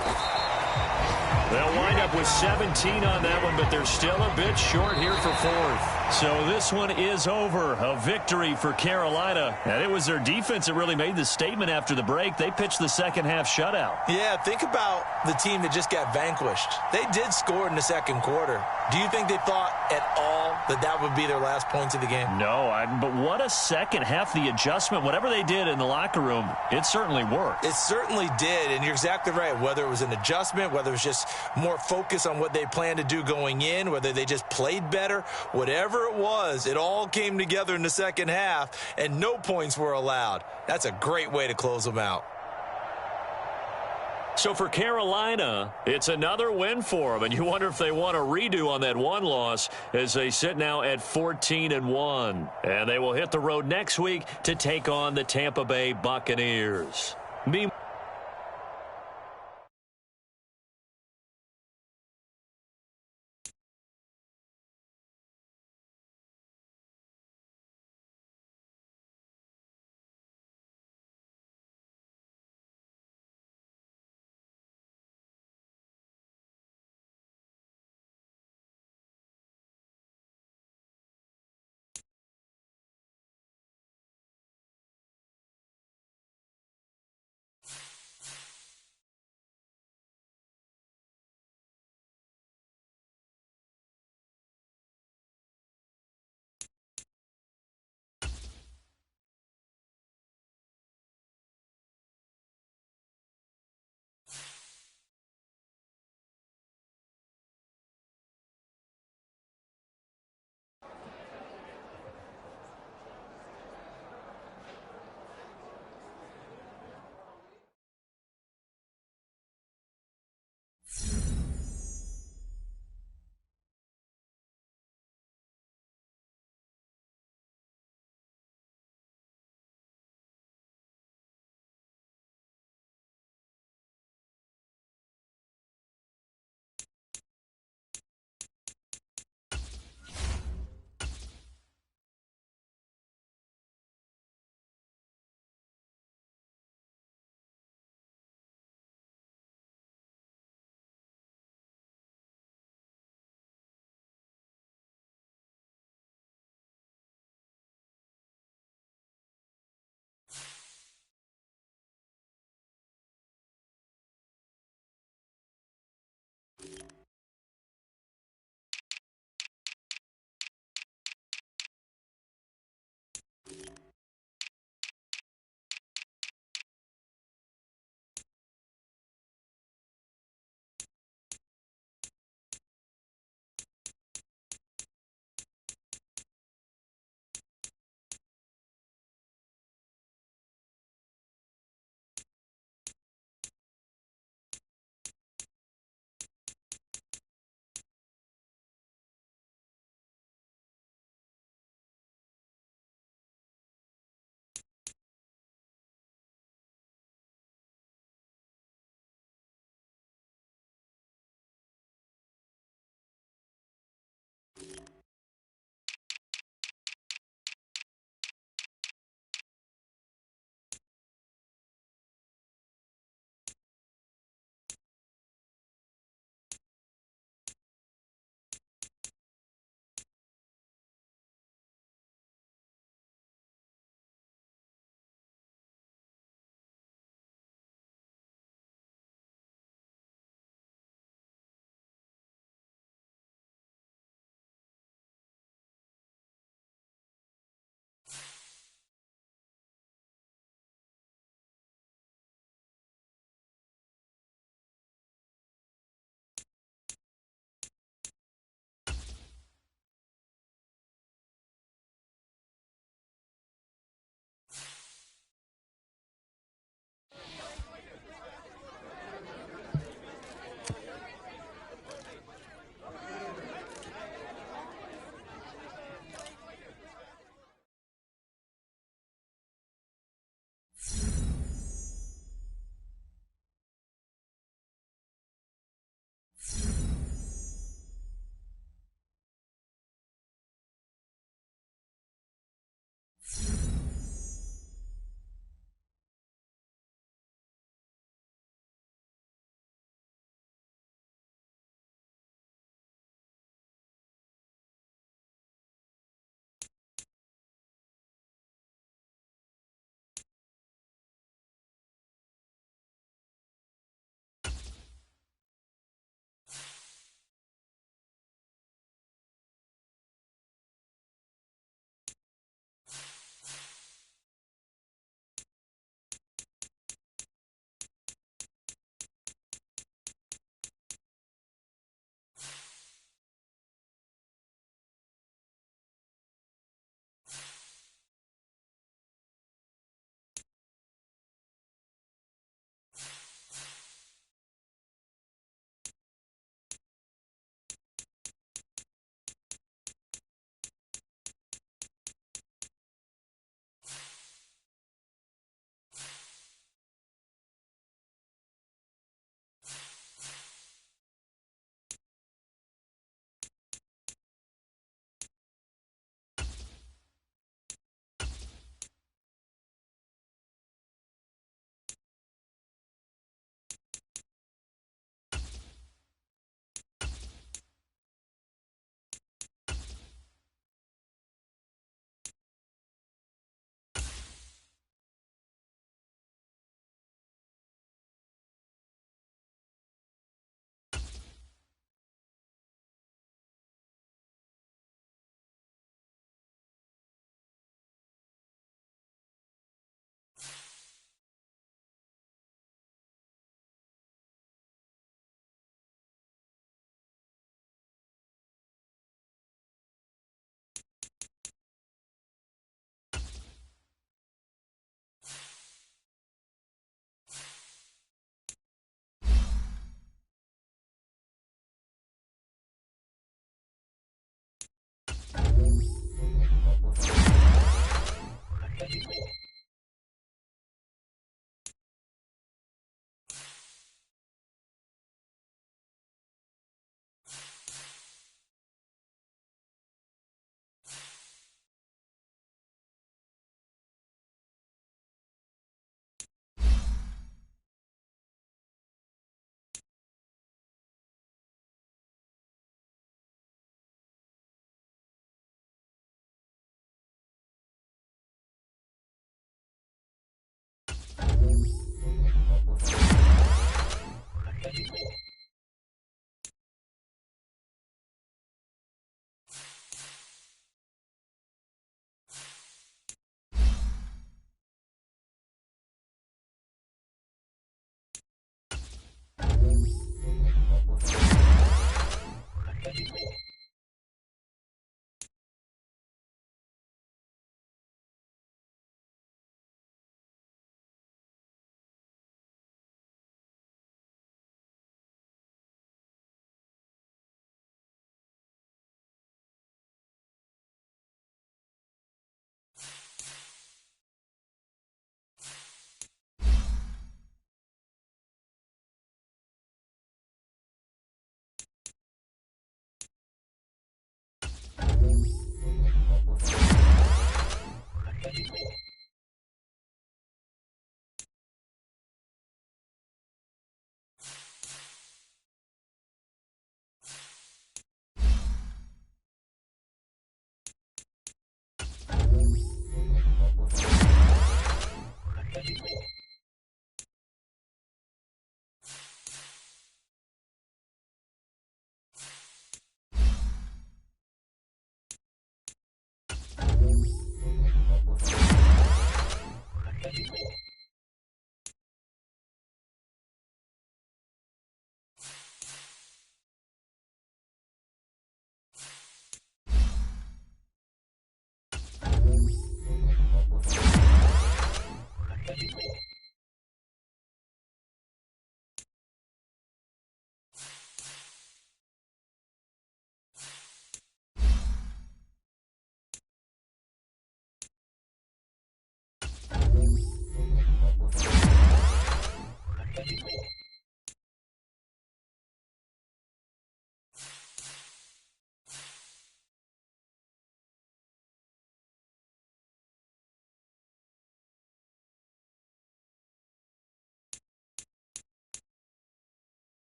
They'll wind up with 17 on that one, but they're still a bit short here for fourth. So this one is over. A victory for Carolina. And it was their defense that really made the statement after the break. They pitched the second half shutout. Yeah, think about the team that just got vanquished. They did score in the second quarter. Do you think they thought at all that that would be their last points of the game? No, but what a second half. The adjustment, whatever they did in the locker room, it certainly worked. It certainly did, and you're exactly right. Whether it was an adjustment, whether it was just more focus on what they planned to do going in, whether they just played better, whatever it was, it all came together in the second half, and no points were allowed. That's a great way to close them out. So for Carolina, it's another win for them, and you wonder if they want a redo on that one loss as they sit now at 14-1. And they will hit the road next week to take on the Tampa Bay Buccaneers.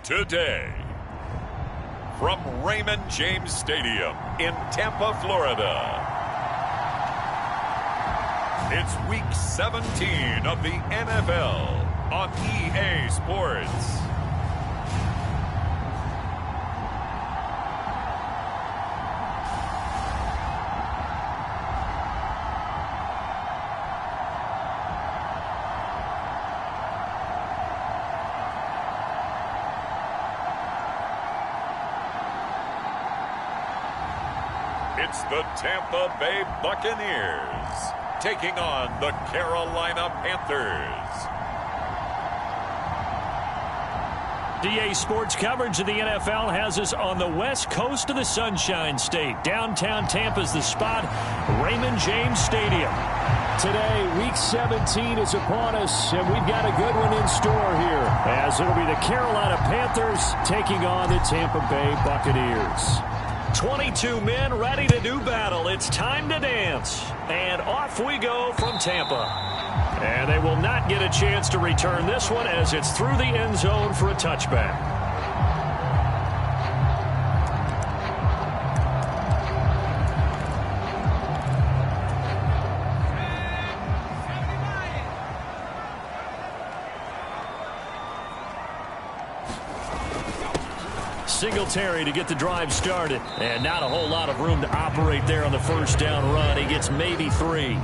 today. From Raymond James Stadium in Tampa, Florida, it's Week 17 of the NFL on EA Sports. It's the Tampa Bay Buccaneers taking on the Carolina Panthers. EA Sports coverage of the NFL has us on the west coast of the Sunshine State. Downtown Tampa's the spot, Raymond James Stadium. Today, Week 17 is upon us, and we've got a good one in store here, as it'll be the Carolina Panthers taking on the Tampa Bay Buccaneers. 22 men ready to do battle. It's time to dance. And off we go from Tampa. And they will not get a chance to return this one as it's through the end zone for a touchback. Singletary to get the drive started. And not a whole lot of room to operate there on the first down run. He gets maybe 3.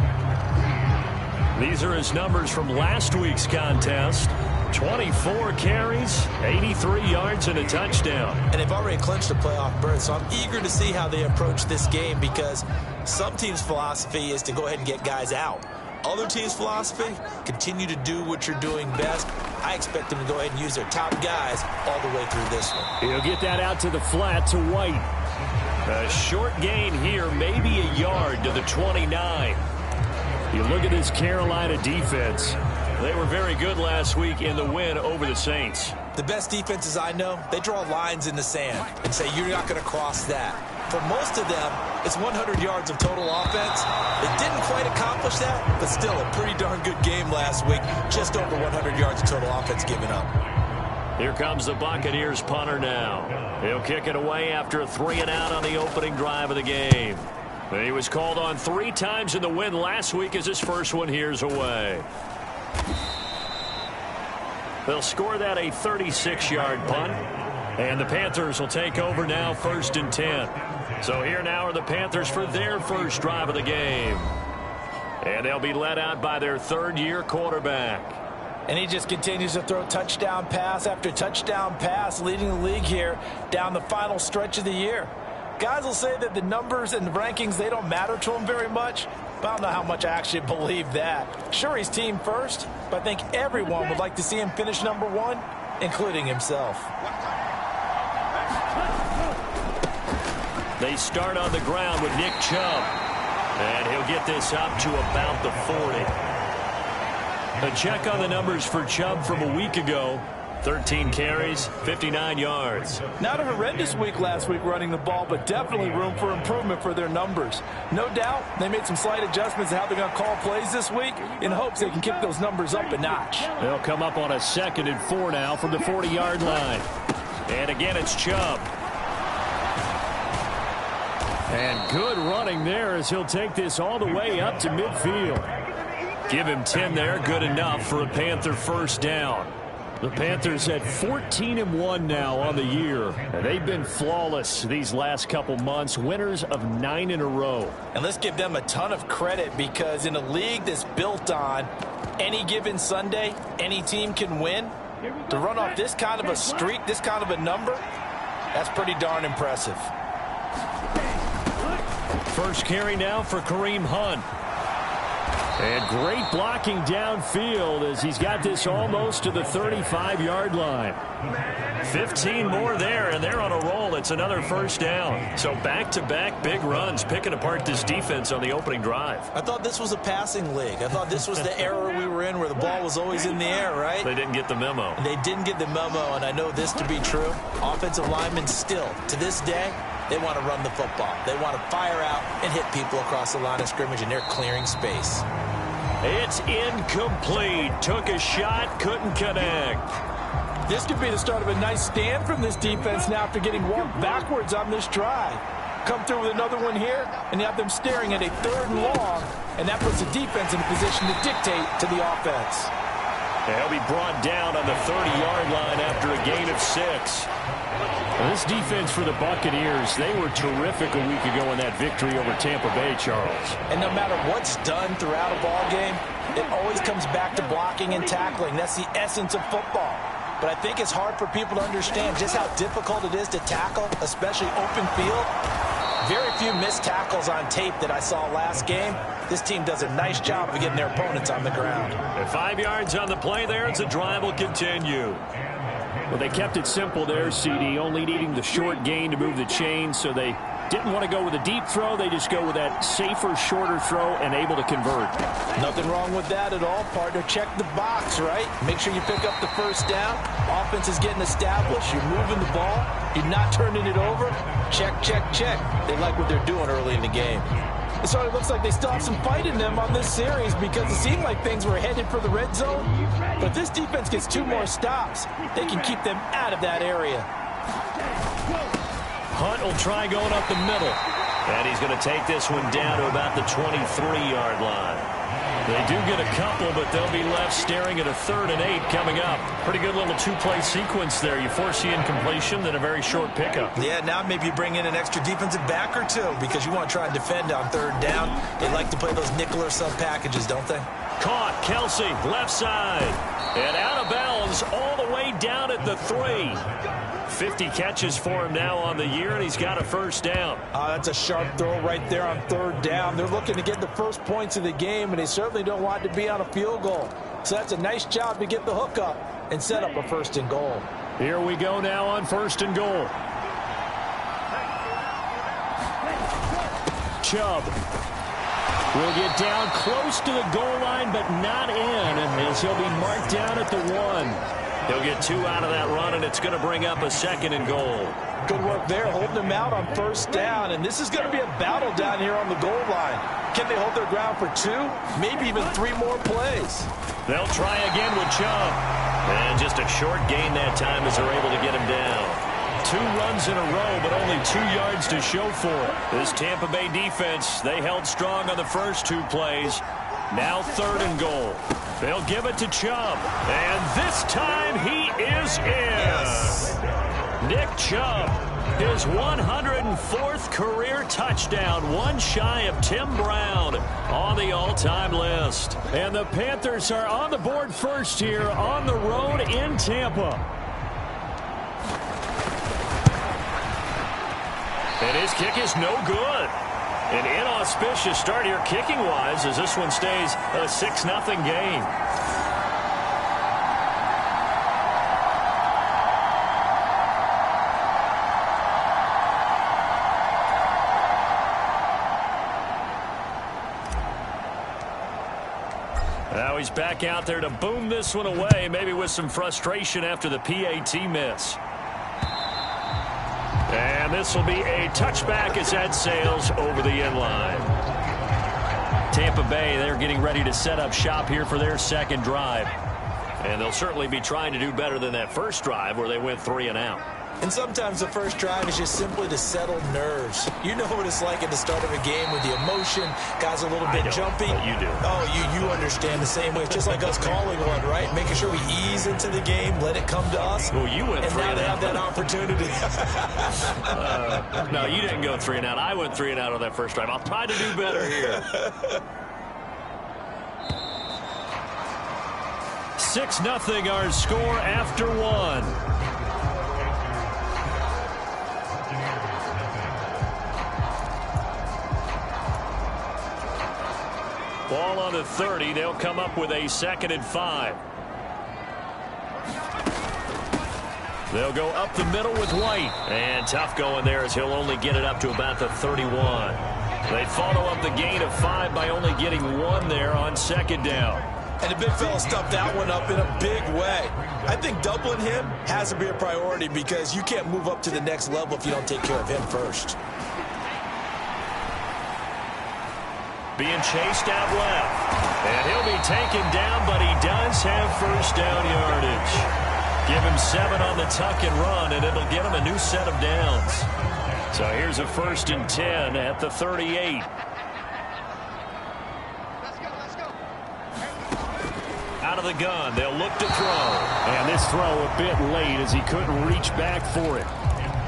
These are his numbers from last week's contest. 24 carries, 83 yards, and a touchdown. And they've already clinched a playoff berth, so I'm eager to see how they approach this game because some teams' philosophy is to go ahead and get guys out. Other teams' philosophy, continue to do what you're doing best. I expect them to go ahead and use their top guys all the way through this one. He'll get that out to the flat to White. A short gain here, maybe a yard to the 29. You look at this Carolina defense. They were very good last week in the win over the Saints. The best defenses I know, they draw lines in the sand and say you're not going to cross that. For most of them, it's 100 yards of total offense. They didn't quite accomplish that, but still a pretty darn good game last week. Just over 100 yards of total offense given up. Here comes the Buccaneers punter now. He'll kick it away after a 3-and-out on the opening drive of the game. He was called on 3 times in the win last week as his first one here's away. They'll score that a 36-yard punt. And the Panthers will take over now 1st and 10. So here now are the Panthers for their first drive of the game. And they'll be led out by their third-year quarterback. And he just continues to throw touchdown pass after touchdown pass, leading the league here down the final stretch of the year. Guys will say that the numbers and the rankings, they don't matter to him very much. But I don't know how much I actually believe that. Sure, he's team first, but I think everyone would like to see him finish number 1, including himself. They start on the ground with Nick Chubb. And he'll get this up to about the 40. A check on the numbers for Chubb from a week ago. 13 carries, 59 yards. Not a horrendous week last week running the ball, but definitely room for improvement for their numbers. No doubt they made some slight adjustments to how they're going to call plays this week in hopes they can kick those numbers up a notch. They'll come up on a 2nd and 4 now from the 40-yard line. And again, it's Chubb. And good running there as he'll take this all the way up to midfield. Give him 10 there, good enough for a Panther first down. The Panthers at 14-1 now on the year. And they've been flawless these last couple months, winners of 9 in a row. And let's give them a ton of credit because in a league that's built on any given Sunday, any team can win. To run off this kind of a streak, this kind of a number, that's pretty darn impressive. First carry now for Kareem Hunt. And great blocking downfield as he's got this almost to the 35-yard line. 15 more there, and they're on a roll. It's another first down. So back-to-back big runs, picking apart this defense on the opening drive. I thought this was a passing league. I thought this was the era we were in where the ball was always in the air, right? They didn't get the memo. They didn't get the memo, and I know this to be true. Offensive linemen still, to this day, they want to run the football. They want to fire out and hit people across the line of scrimmage, and they're clearing space. It's incomplete. Took a shot, couldn't connect. This could be the start of a nice stand from this defense now after getting walked backwards on this drive. Come through with another one here, and you have them staring at a 3rd and long, and that puts the defense in a position to dictate to the offense. They'll be brought down on the 30-yard line after a gain of 6. Well, this defense for the Buccaneers, they were terrific a week ago in that victory over Tampa Bay, Charles. And no matter what's done throughout a ball game, it always comes back to blocking and tackling. That's the essence of football. But I think it's hard for people to understand just how difficult it is to tackle, especially open field. Very few missed tackles on tape that I saw last game. This team does a nice job of getting their opponents on the ground. And 5 yards on the play there as the drive will continue. Well, they kept it simple there, CD, only needing the short gain to move the chain, so they didn't want to go with a deep throw. They just go with that safer, shorter throw and able to convert. Nothing wrong with that at all, partner. Check the box, right? Make sure you pick up the first down. Offense is getting established. You're moving the ball. You're not turning it over. Check, check, check. They like what they're doing early in the game. It sort of looks like they still have some fight in them on this series because it seemed like things were headed for the red zone. But if this defense gets 2 more stops, they can keep them out of that area. Hunt will try going up the middle. And he's going to take this one down to about the 23-yard line. They do get a couple, but they'll be left staring at a 3rd and 8 coming up. Pretty good little 2-play sequence there. You force the incompletion, then a very short pickup. Yeah, now maybe you bring in an extra defensive back or 2 because you want to try and defend on 3rd down. They like to play those nickel or sub packages, don't they? Caught, Kelsey, left side. And out of bounds all the way down at the 3. 50 catches for him now on the year, and he's got a first down. That's a sharp throw right there on 3rd down. They're looking to get the first points of the game, and they certainly don't want it to be on a field goal. So that's a nice job to get the hook up and set up a 1st and goal. Here we go now on 1st and goal. Chubb will get down close to the goal line, but not in, as he'll be marked down at the 1. He'll get 2 out of that run, and it's going to bring up a 2nd and goal. Good work there, holding them out on 1st down, and this is going to be a battle down here on the goal line. Can they hold their ground for 2, maybe even 3 more plays? They'll try again with Chubb. And just a short gain that time as they're able to get him down. 2 runs in a row, but only 2 yards to show for it. This Tampa Bay defense, they held strong on the first 2 plays. Now 3rd and goal. They'll give it to Chubb. And this time he is in. Yes. Nick Chubb, his 104th career touchdown, 1 shy of Tim Brown on the all-time list. And the Panthers are on the board first here on the road in Tampa. And his kick is no good. An inauspicious start here kicking-wise as this one stays a 6-0 game. Now he's back out there to boom this one away, maybe with some frustration after the PAT miss. And this will be a touchback as that sails over the end line. Tampa Bay, they're getting ready to set up shop here for their 2nd drive. And they'll certainly be trying to do better than that first drive where they went 3 and out. And sometimes the first drive is just simply to settle nerves. You know what it's like at the start of a game with the emotion. Guys are a little bit jumpy. You do. Oh, you understand the same way. It's just like us calling one, right? Making sure we ease into the game, let it come to us. Well, you went 3 and now and they out. have that opportunity. No, you didn't go 3 and out. I went 3 and out on that first drive. I'll try to do better here. 6-0 our score after 1. Ball on the 30. They'll come up with a 2nd and 5. They'll go up the middle with White. And tough going there as he'll only get it up to about the 31. They follow up the gain of 5 by only getting 1 there on 2nd down. And the big fella stuffed that one up in a big way. I think doubling him has to be a priority because you can't move up to the next level if you don't take care of him first. Being chased out left. And he'll be taken down, but he does have first down yardage. Give him 7 on the tuck and run, and it'll get him a new set of downs. So here's a 1st and 10 at the 38. Out of the gun, they'll look to throw. And this throw a bit late as he couldn't reach back for it.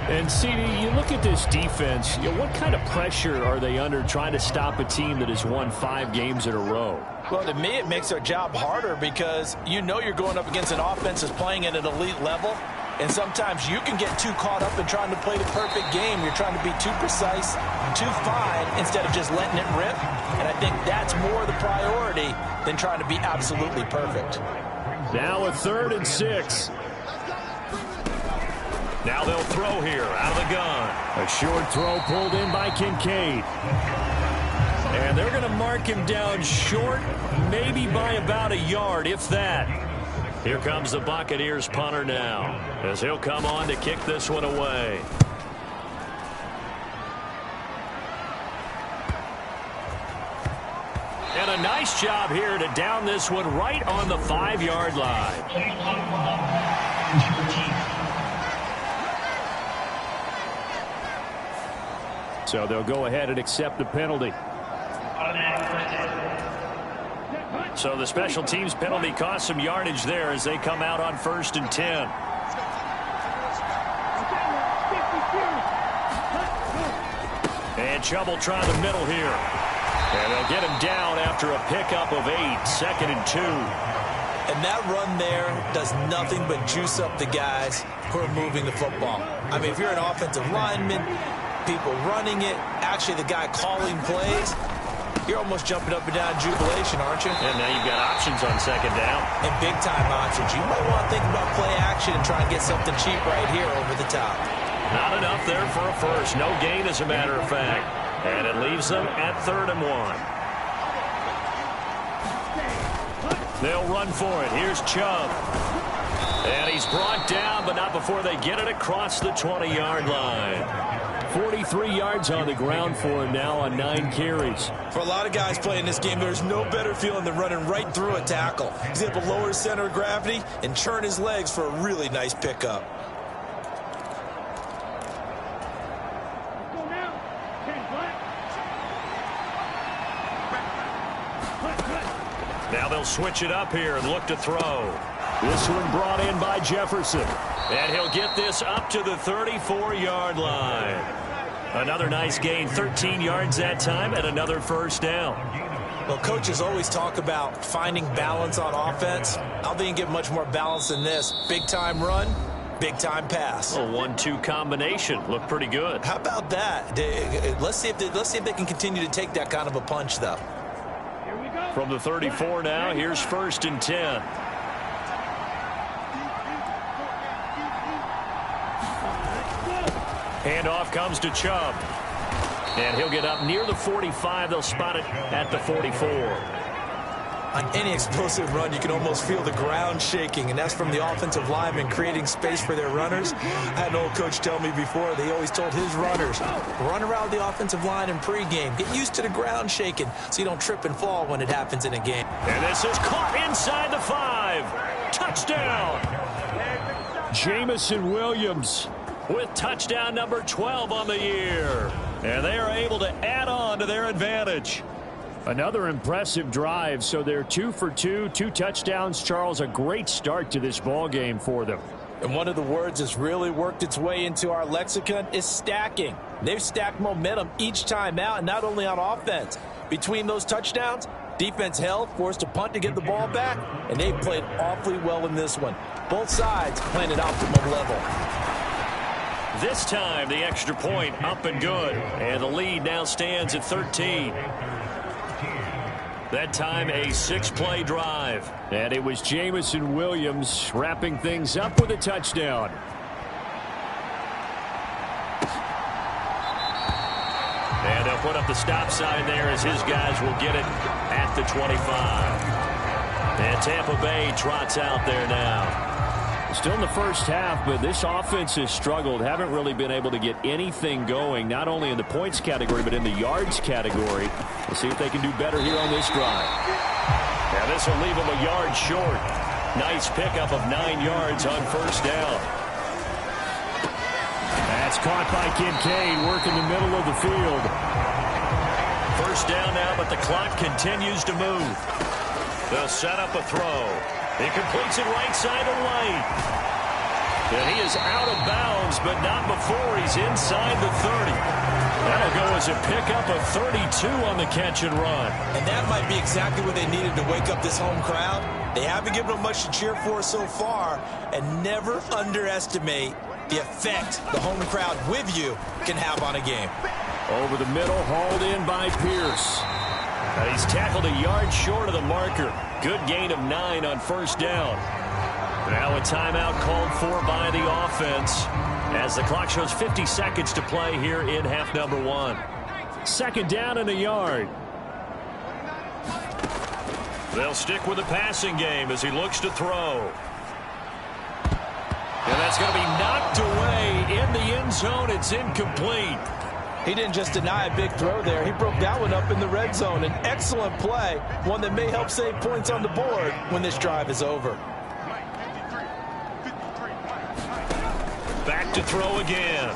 And, CD, you look at this defense, what kind of pressure are they under trying to stop a team that has won 5 games in a row? Well, to me, it makes their job harder because you know you're going up against an offense that's playing at an elite level. And sometimes you can get too caught up in trying to play the perfect game. You're trying to be too precise, too fine, instead of just letting it rip. And I think that's more the priority than trying to be absolutely perfect. Now a 3rd and 6. Now they'll throw here out of the gun. A short throw pulled in by Kincaid. And they're going to mark him down short, maybe by about a yard, if that. Here comes the Buccaneers punter now, as he'll come on to kick this one away. And a nice job here to down this one right on the 5-yard line. So they'll go ahead and accept the penalty. So the special teams penalty cost some yardage there as they come out on 1st and 10. And Chubb will try the middle here. And they'll get him down after a pickup of 8, 2nd and 2. And that run there does nothing but juice up the guys who are moving the football. I mean, if you're an offensive lineman, people running it, actually the guy calling plays, you're almost jumping up and down in jubilation, aren't you? And now you've got options on 2nd down. And big-time options. You might want to think about play action and try and get something cheap right here over the top. Not enough there for a first. No gain, as a matter of fact. And it leaves them at 3rd and 1. They'll run for it. Here's Chubb. And he's brought down, but not before they get it across the 20-yard line. 43 yards on the ground for him now on 9 carries. For a lot of guys playing this game, there's no better feeling than running right through a tackle. He's able to lower his center of gravity and churn his legs for a really nice pickup. Now they'll switch it up here and look to throw. This one brought in by Jefferson. And he'll get this up to the 34-yard line. Another nice gain, 13 yards that time, and another 1st down. Well, coaches always talk about finding balance on offense. I don't think you get much more balance than this. Big-time run, big-time pass. A 1-2 combination. Looked pretty good. How about that? Let's see if they can continue to take that kind of a punch, though. From the 34 now, here's 1st and 10. Handoff comes to Chubb. And he'll get up near the 45. They'll spot it at the 44. On any explosive run, you can almost feel the ground shaking, and that's from the offensive linemen creating space for their runners. I had an old coach tell me before, they always told his runners, run around the offensive line in pregame. Get used to the ground shaking so you don't trip and fall when it happens in a game. And this is caught inside the 5. Touchdown! Jamison Williams with touchdown number 12 on the year. And they are able to add on to their advantage. Another impressive drive, so they're 2 for 2, 2 touchdowns. Charles, a great start to this ball game for them. And one of the words that's really worked its way into our lexicon is stacking. They've stacked momentum each time out, and not only on offense. Between those touchdowns, defense held, forced a punt to get the ball back, and they've played awfully well in this one. Both sides playing at optimum level. This time, the extra point up and good. And the lead now stands at 13. That time, a 6-play drive. And it was Jamison Williams wrapping things up with a touchdown. And they'll put up the stop sign there as his guys will get it at the 25. And Tampa Bay trots out there now. Still in the first half, but this offense has struggled. Haven't really been able to get anything going, not only in the points category, but in the yards category. We'll see if they can do better here on this drive. And this will leave them a yard short. Nice pickup of 9 yards on first down. That's caught by Kincaid, working the middle of the field. First down now, but the clock continues to move. They'll set up a throw. He completes it right side of White. And he is out of bounds, but not before he's inside the 30. That'll go as a pickup of 32 on the catch and run. And that might be exactly what they needed to wake up this home crowd. They haven't given them much to cheer for so far, and never underestimate the effect the home crowd with you can have on a game. Over the middle, hauled in by Pierce. And he's tackled a yard short of the marker. Good gain of 9 on first down. Now a timeout called for by the offense as the clock shows 50 seconds to play here in half number 1. Second down and a yard. They'll stick with the passing game as he looks to throw. And that's going to be knocked away in the end zone. It's incomplete. He didn't just deny a big throw there. He broke that one up in the red zone. An excellent play, one that may help save points on the board when this drive is over. Back to throw again.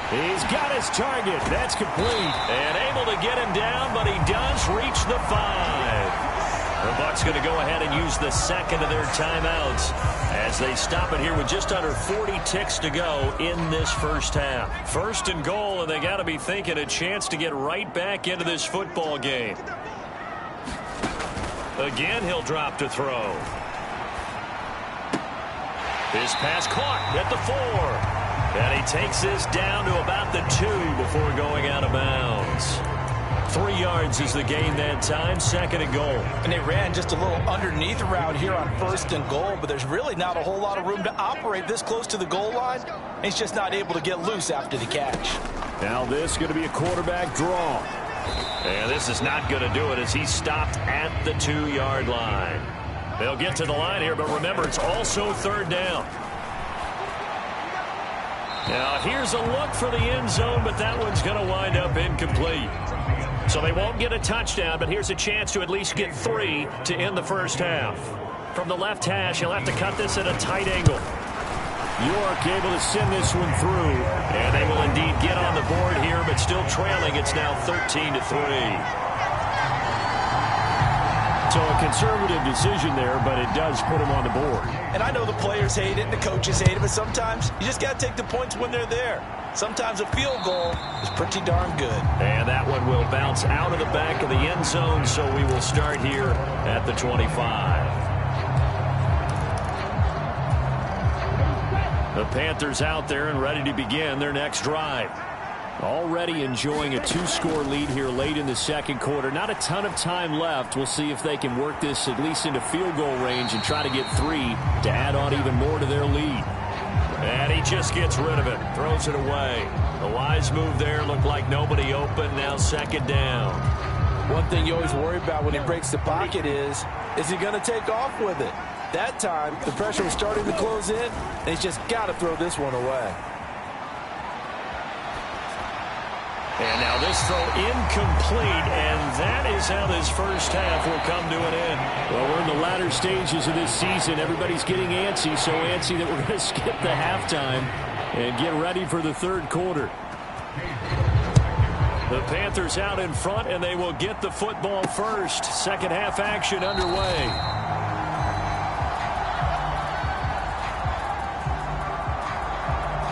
He's got his target. That's complete. And able to get him down, but he does reach the 5. The Bucs going to go ahead and use the second of their timeouts as they stop it here with just under 40 ticks to go in this first half. First and goal, and they got to be thinking a chance to get right back into this football game. Again, he'll drop to throw. His pass caught at the 4. And he takes this down to about the 2 before going out of bounds. 3 yards is the gain that time, second and goal. And they ran just a little underneath route here on first and goal, but there's really not a whole lot of room to operate this close to the goal line. He's just not able to get loose after the catch. Now this is going to be a quarterback draw. And this is not going to do it as he's stopped at the 2-yard line. They'll get to the line here, but remember, it's also third down. Now, here's a look for the end zone, but that one's going to wind up incomplete. So they won't get a touchdown, but here's a chance to at least get 3 to end the first half. From the left hash, he'll have to cut this at a tight angle. York able to send this one through. And they will indeed get on the board here, but still trailing. It's now 13-3. So a conservative decision there, but it does put him on the board. And I know the players hate it and the coaches hate it, but sometimes you just got to take the points when they're there. Sometimes a field goal is pretty darn good. And that one will bounce out of the back of the end zone, so we will start here at the 25. The Panthers out there and ready to begin their next drive. Already enjoying a 2-score lead here late in the second quarter. Not a ton of time left. We'll see if they can work this at least into field goal range and try to get 3 to add on even more to their lead. And he just gets rid of it. Throws it away. The wise move there. Looked like nobody open. Now second down. One thing you always worry about when he breaks the pocket is he going to take off with it? That time, the pressure was starting to close in, and he's just got to throw this one away. And now this throw incomplete, and that is how this first half will come to an end. Well, we're in the latter stages of this season. Everybody's getting antsy, so antsy that we're going to skip the halftime and get ready for the third quarter. The Panthers out in front, and they will get the football first. Second half action underway.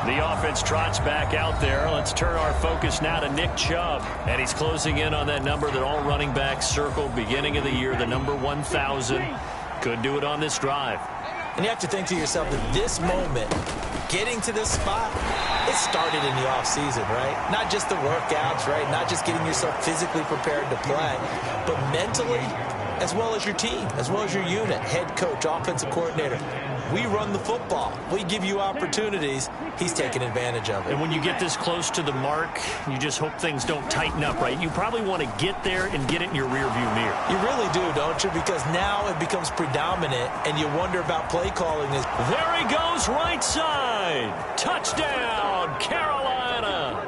The offense trots back out there. Let's turn our focus now to Nick Chubb. And he's closing in on that number that all running backs circled beginning of the year, the number 1,000. Could do it on this drive. And you have to think to yourself that this moment, getting to this spot, it started in the offseason, right? Not just the workouts, right? Not just getting yourself physically prepared to play, but mentally, as well as your team, as well as your unit, head coach, offensive coordinator. We run the football. We give you opportunities. He's taking advantage of it. And when you get this close to the mark, you just hope things don't tighten up, right? You probably want to get there and get it in your rearview mirror. You really do, don't you? Because now it becomes predominant, and you wonder about play calling. There he goes, right side. Touchdown, Carolina.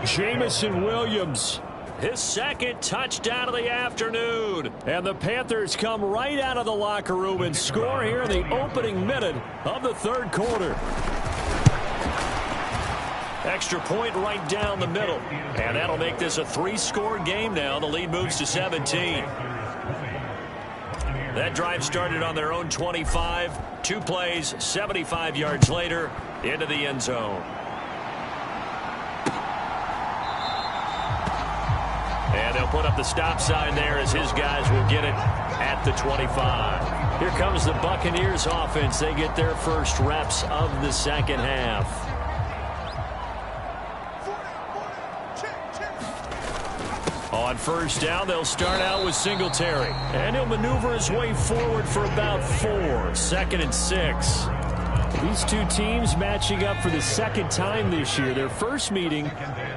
Jamison Williams his second touchdown of the afternoon. And the Panthers come right out of the locker room and score here in the opening minute of the third quarter. Extra point right down the middle. And that'll make this a 3-score game now. The lead moves to 17. That drive started on their own 25. 2 plays, 75 yards later, into the end zone. And they'll put up the stop sign there as his guys will get it at the 25. Here comes the Buccaneers offense. They get their first reps of the second half. On first down, they'll start out with Singletary. And he'll maneuver his way forward for about 4. 2nd and 6. These two teams matching up for the second time this year. Their first meeting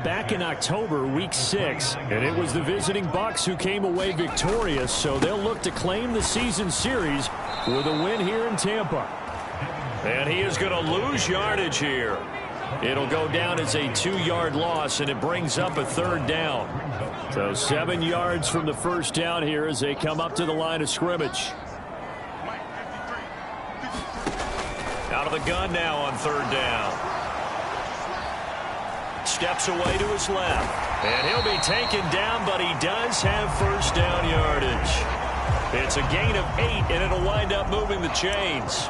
back in October, week 6. And it was the visiting Bucs who came away victorious. So they'll look to claim the season series with a win here in Tampa. And he is going to lose yardage here. It'll go down as a 2-yard loss, and it brings up a 3rd down. So 7 yards from the first down here as they come up to the line of scrimmage. Out of the gun now on 3rd down. Steps away to his left. And he'll be taken down, but he does have first down yardage. It's a gain of 8, and it'll wind up moving the chains.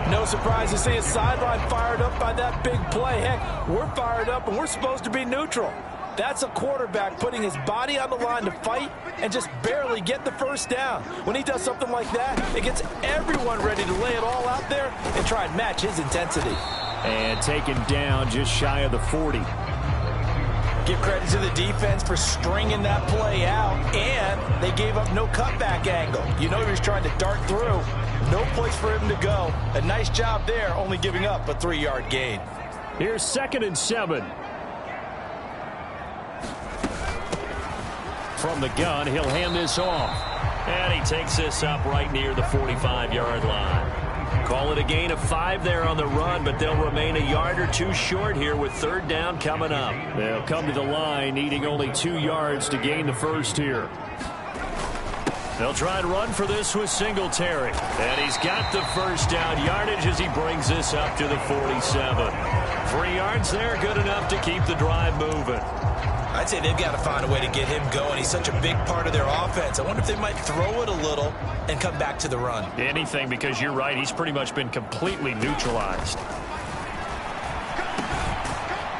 No surprise to see his sideline fired up by that big play. Heck, we're fired up, and we're supposed to be neutral. That's a quarterback putting his body on the line to fight and just barely get the first down. When he does something like that, it gets everyone ready to lay it all out there and try and match his intensity. And taken down just shy of the 40. Give credit to the defense for stringing that play out, and they gave up no cutback angle. You know he was trying to dart through. No place for him to go. A nice job there, only giving up a 3-yard gain. Here's 2nd and 7. From the gun, he'll hand this off. And he takes this up right near the 45-yard line. Call it a gain of 5 there on the run, but they'll remain a yard or 2 short here with 3rd down coming up. They'll come to the line needing only 2 yards to gain the first here. They'll try and run for this with Singletary. And he's got the first down yardage as he brings this up to the 47. 3 yards there, good enough to keep the drive moving. I'd say they've got to find a way to get him going. He's such a big part of their offense. I wonder if they might throw it a little and come back to the run. Anything, because you're right. He's pretty much been completely neutralized.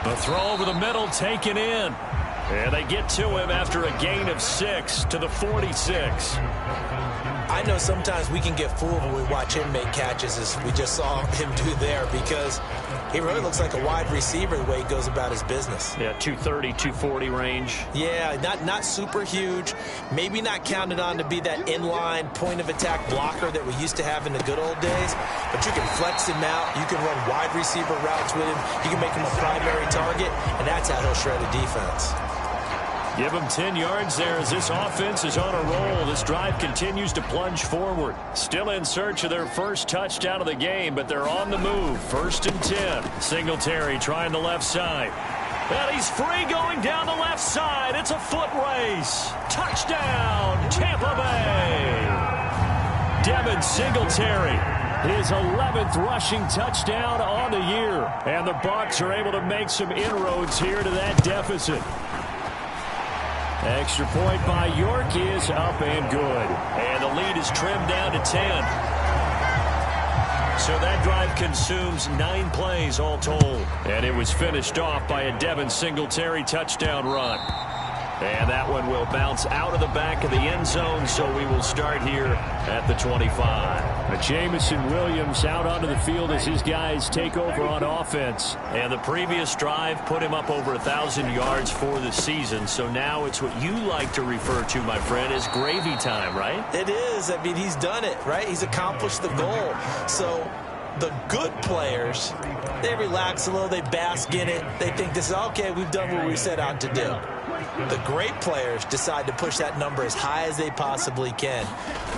The throw over the middle taken in. And they get to him after a gain of 6 to the 46. I know sometimes we can get fooled when we watch him make catches, as we just saw him do there, because he really looks like a wide receiver the way he goes about his business. Yeah, 230, 240 range. Yeah, not super huge. Maybe not counted on to be that inline point-of-attack blocker that we used to have in the good old days. But you can flex him out. You can run wide receiver routes with him. You can make him a primary target, and that's how he'll shred a defense. Give him 10 yards there as this offense is on a roll. This drive continues to plunge forward. Still in search of their first touchdown of the game, but they're on the move. 1st and 10. Singletary trying the left side. And he's free going down the left side. It's a foot race. Touchdown, Tampa Bay. Devin Singletary. His 11th rushing touchdown on the year. And the Bucs are able to make some inroads here to that deficit. Extra point by York is up and good. And the lead is trimmed down to 10. So that drive consumes 9 plays all told. And it was finished off by a Devin Singletary touchdown run. And that one will bounce out of the back of the end zone, so we will start here at the 25. Jamison Williams out onto the field as his guys take over on offense. And the previous drive put him up over 1,000 yards for the season. So now it's what you like to refer to, my friend, as gravy time, right? It is. I mean, he's done it, right? He's accomplished the goal. So the good players, they relax a little, they bask in it. They think this is, okay, we've done what we set out to do. The great players decide to push that number as high as they possibly can.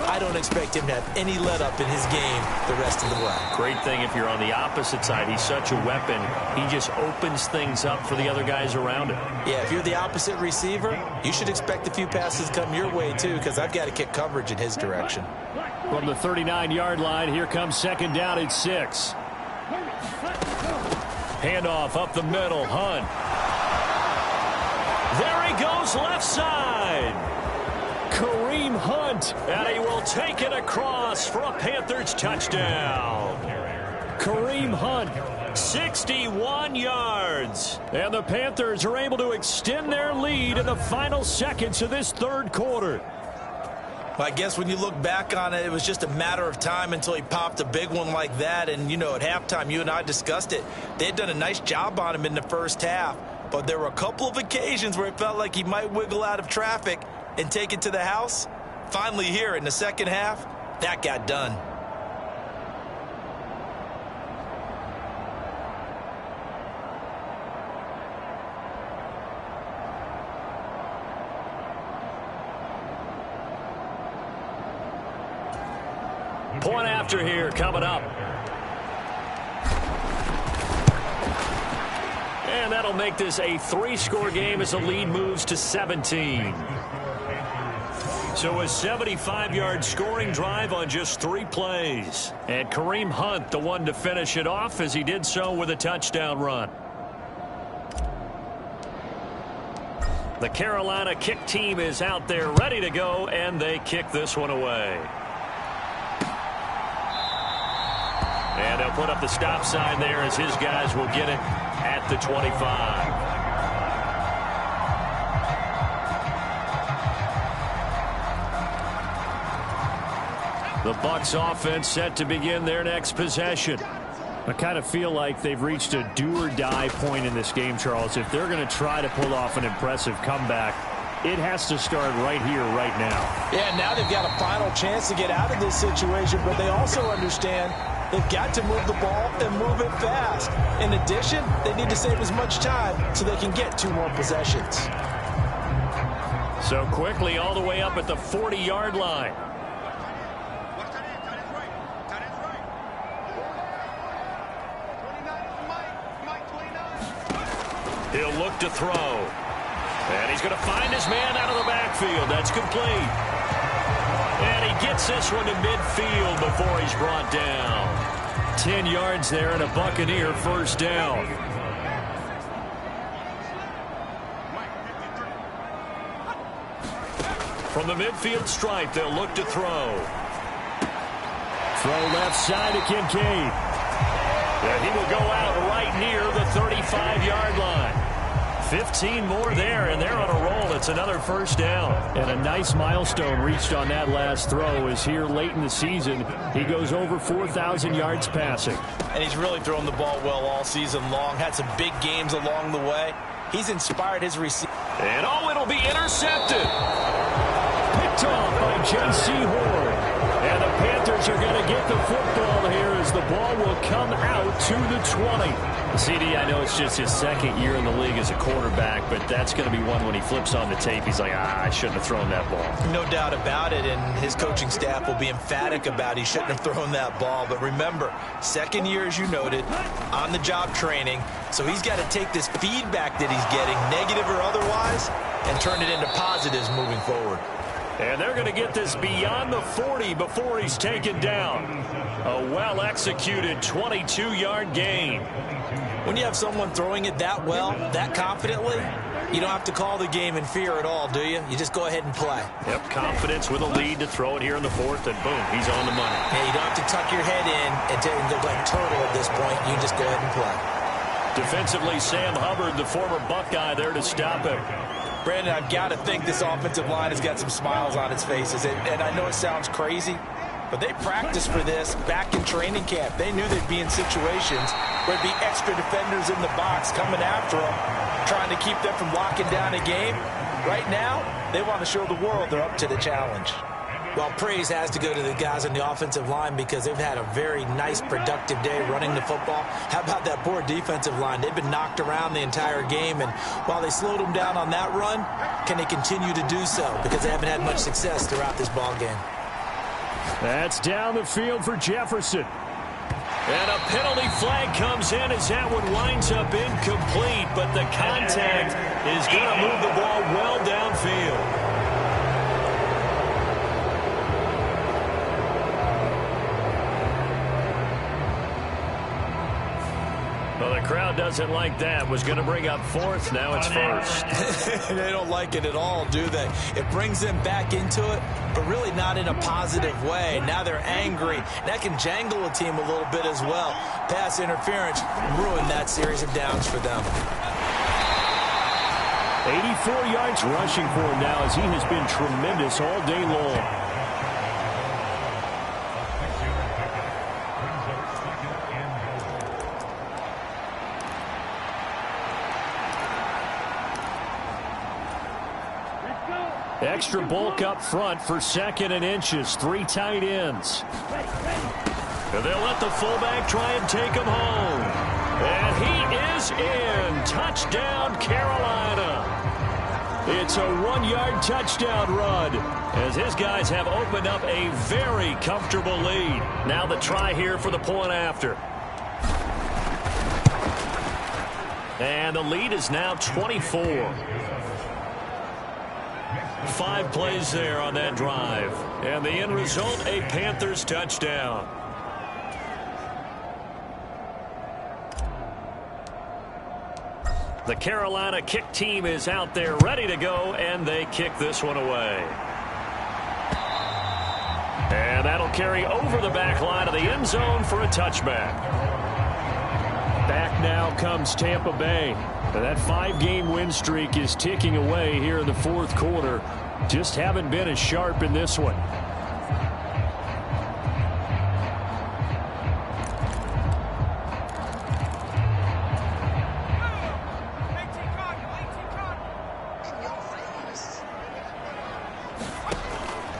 I don't expect him to have any let-up in his game the rest of the way. Great thing if you're on the opposite side. He's such a weapon. He just opens things up for the other guys around him. Yeah, if you're the opposite receiver, you should expect a few passes come your way, too, because I've got to kick coverage in his direction. From the 39-yard line, here comes second down at 6. Handoff up the middle, Hunt. There he goes left side. Kareem Hunt. And he will take it across for a Panthers touchdown. Kareem Hunt. 61 yards. And the Panthers are able to extend their lead in the final seconds of this third quarter. I guess when you look back on it, it was just a matter of time until he popped a big one like that. And, you know, at halftime, you and I discussed it. They had done a nice job on him in the first half. But there were a couple of occasions where it felt like he might wiggle out of traffic and take it to the house. Finally here in the second half, that got done. Point after here coming up. And that'll make this a 3-score game as the lead moves to 17. So a 75-yard scoring drive on just 3 plays. And Kareem Hunt, the one to finish it off, as he did so with a touchdown run. The Carolina kick team is out there ready to go, and they kick this one away. And they'll put up the stop sign there as his guys will get it at the 25. The Bucs offense set to begin their next possession. I kind of feel like they've reached a do-or-die point in this game, Charles. If they're going to try to pull off an impressive comeback, it has to start right here, right now. Yeah, now they've got a final chance to get out of this situation, but they also understand they've got to move the ball and move it fast. In addition, they need to save as much time so they can get 2 more possessions. So quickly all the way up at the 40-yard line. He'll look to throw. And he's going to find his man out of the backfield. That's complete. And he gets this one to midfield before he's brought down. 10 yards there and a Buccaneer first down. From the midfield stripe, they'll look to throw. Throw left side to Kincaid. And he will go out right near the 35-yard line. 15 more there, and they're on a roll. It's another first down. And a nice milestone reached on that last throw is here late in the season. He goes over 4,000 yards passing. And he's really thrown the ball well all season long. Had some big games along the way. He's inspired his receivers. And it'll be intercepted. Picked off by J.C. Horn. And the Panthers are going to get the football here as the ball will come out to the 20. CD, I know it's just his second year in the league as a quarterback, but that's going to be one when he flips on the tape. He's like, I shouldn't have thrown that ball. No doubt about it, and his coaching staff will be emphatic about he shouldn't have thrown that ball. But remember, second year, as you noted, on-the-job training, so he's got to take this feedback that he's getting, negative or otherwise, and turn it into positives moving forward. And they're going to get this beyond the 40 before he's taken down. A well-executed 22-yard gain. When you have someone throwing it that well, that confidently, you don't have to call the game in fear at all, do you? You just go ahead and play. Yep, confidence with a lead to throw it here in the 4th, and boom, he's on the money. Yeah, you don't have to tuck your head in and look like turtle at this point. You just go ahead and play. Defensively, Sam Hubbard, the former Buckeye, there to stop him. Brandon, I've got to think this offensive line has got some smiles on its faces. And I know it sounds crazy, but they practiced for this back in training camp. They knew they'd be in situations where there'd be extra defenders in the box coming after them, trying to keep them from locking down a game. Right now, they want to show the world they're up to the challenge. Well, praise has to go to the guys on the offensive line because they've had a very nice, productive day running the football. How about that poor defensive line? They've been knocked around the entire game, and while they slowed them down on that run, can they continue to do so? Because they haven't had much success throughout this ball game. That's down the field for Jefferson. And a penalty flag comes in as that one winds up incomplete, but the contact is going to move the ball well downfield. Well, the crowd doesn't like that. Was going to bring up fourth. Now it's first. They don't like it at all, do they? It brings them back into it, but really not in a positive way. Now they're angry. That can jangle a team a little bit as well. Pass interference ruined that series of downs for them. 84 yards rushing for him now as he has been tremendous all day long. Extra bulk up front for 2nd and inches. 3 tight ends. And they'll let the fullback try and take him home. And he is in. Touchdown, Carolina. It's a 1-yard touchdown run as his guys have opened up a very comfortable lead. Now the try here for the point after. And the lead is now 24. 5 plays there on that drive. And the end result, a Panthers touchdown. The Carolina kick team is out there ready to go, and they kick this one away. And that'll carry over the back line of the end zone for a touchback. Back now comes Tampa Bay. That 5-game win streak is ticking away here in the 4th quarter. Just haven't been as sharp in this one.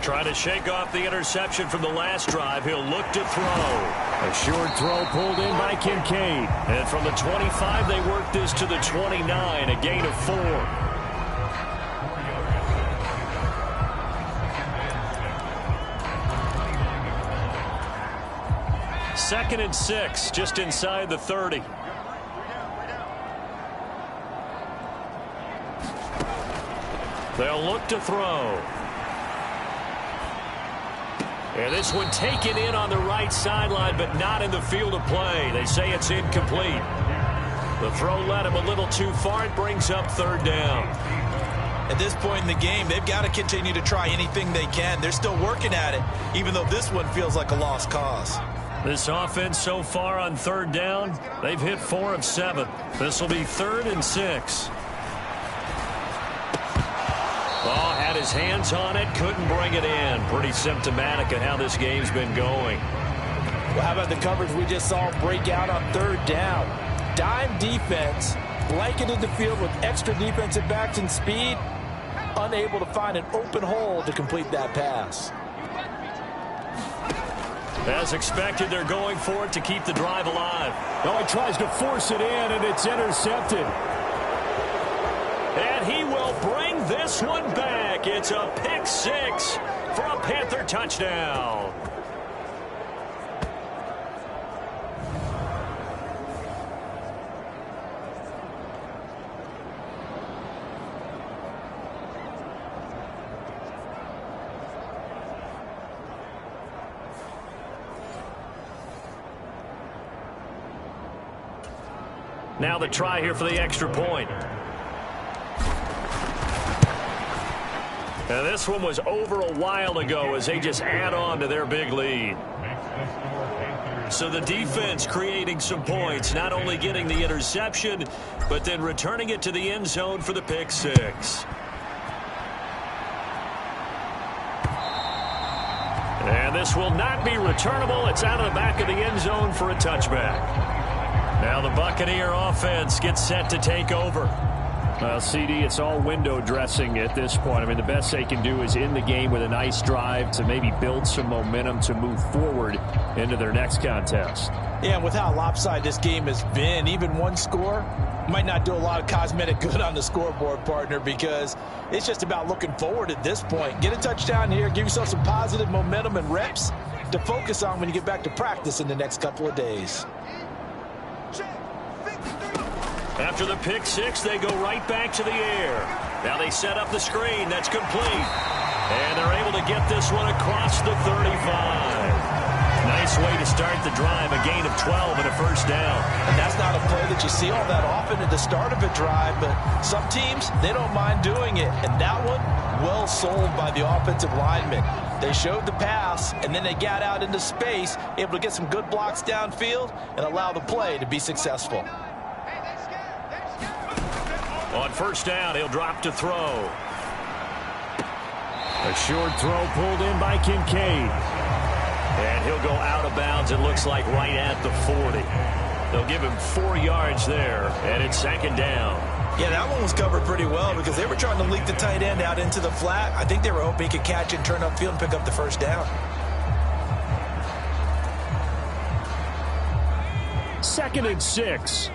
Trying to shake off the interception from the last drive. He'll look to throw. A short throw pulled in by Kincaid. And from the 25, they work this to the 29, a gain of 4. 2nd and 6, just inside the 30. They'll look to throw. And this one taken in on the right sideline, but not in the field of play. They say it's incomplete. The throw led him a little too far. It brings up 3rd down. At this point in the game, they've got to continue to try anything they can. They're still working at it, even though this one feels like a lost cause. This offense so far on 3rd down, they've hit 4 of 7. This will be 3rd and 6. Oh, had his hands on it, couldn't bring it in. Pretty symptomatic of how this game's been going. Well, how about the coverage we just saw break out on 3rd down? Dime defense, blanketed the field with extra defensive backs and speed, unable to find an open hole to complete that pass. As expected, they're going for it to keep the drive alive. Oh, he tries to force it in, and it's intercepted. And he will bring this one back. It's a pick 6 for a Panther touchdown. Now the try here for the extra point. Now this one was over a while ago as they just add on to their big lead. So the defense creating some points, not only getting the interception, but then returning it to the end zone for the pick 6. And this will not be returnable. It's out of the back of the end zone for a touchback. Now the Buccaneer offense gets set to take over. Well, CD, it's all window dressing at this point. I mean, the best they can do is end the game with a nice drive to maybe build some momentum to move forward into their next contest. Yeah, and with how lopsided this game has been, even one score might not do a lot of cosmetic good on the scoreboard, partner, because it's just about looking forward at this point. Get a touchdown here, give yourself some positive momentum and reps to focus on when you get back to practice in the next couple of days. After the pick six, they go right back to the air. Now they set up the screen. That's complete. And they're able to get this one across the 35. Nice way to start the drive. A gain of 12 and a first down. And that's not a play that you see all that often at the start of a drive, but some teams, they don't mind doing it. And that one, well sold by the offensive lineman. They showed the pass, and then they got out into space, able to get some good blocks downfield and allow the play to be successful. On first down, he'll drop to throw. A short throw pulled in by Kincaid. And he'll go out of bounds, it looks like, right at the 40. They'll give him 4 yards there, and it's second down. Yeah, that one was covered pretty well because they were trying to leak the tight end out into the flat. I think they were hoping he could catch it and turn upfield and pick up the first down. 2nd and 6.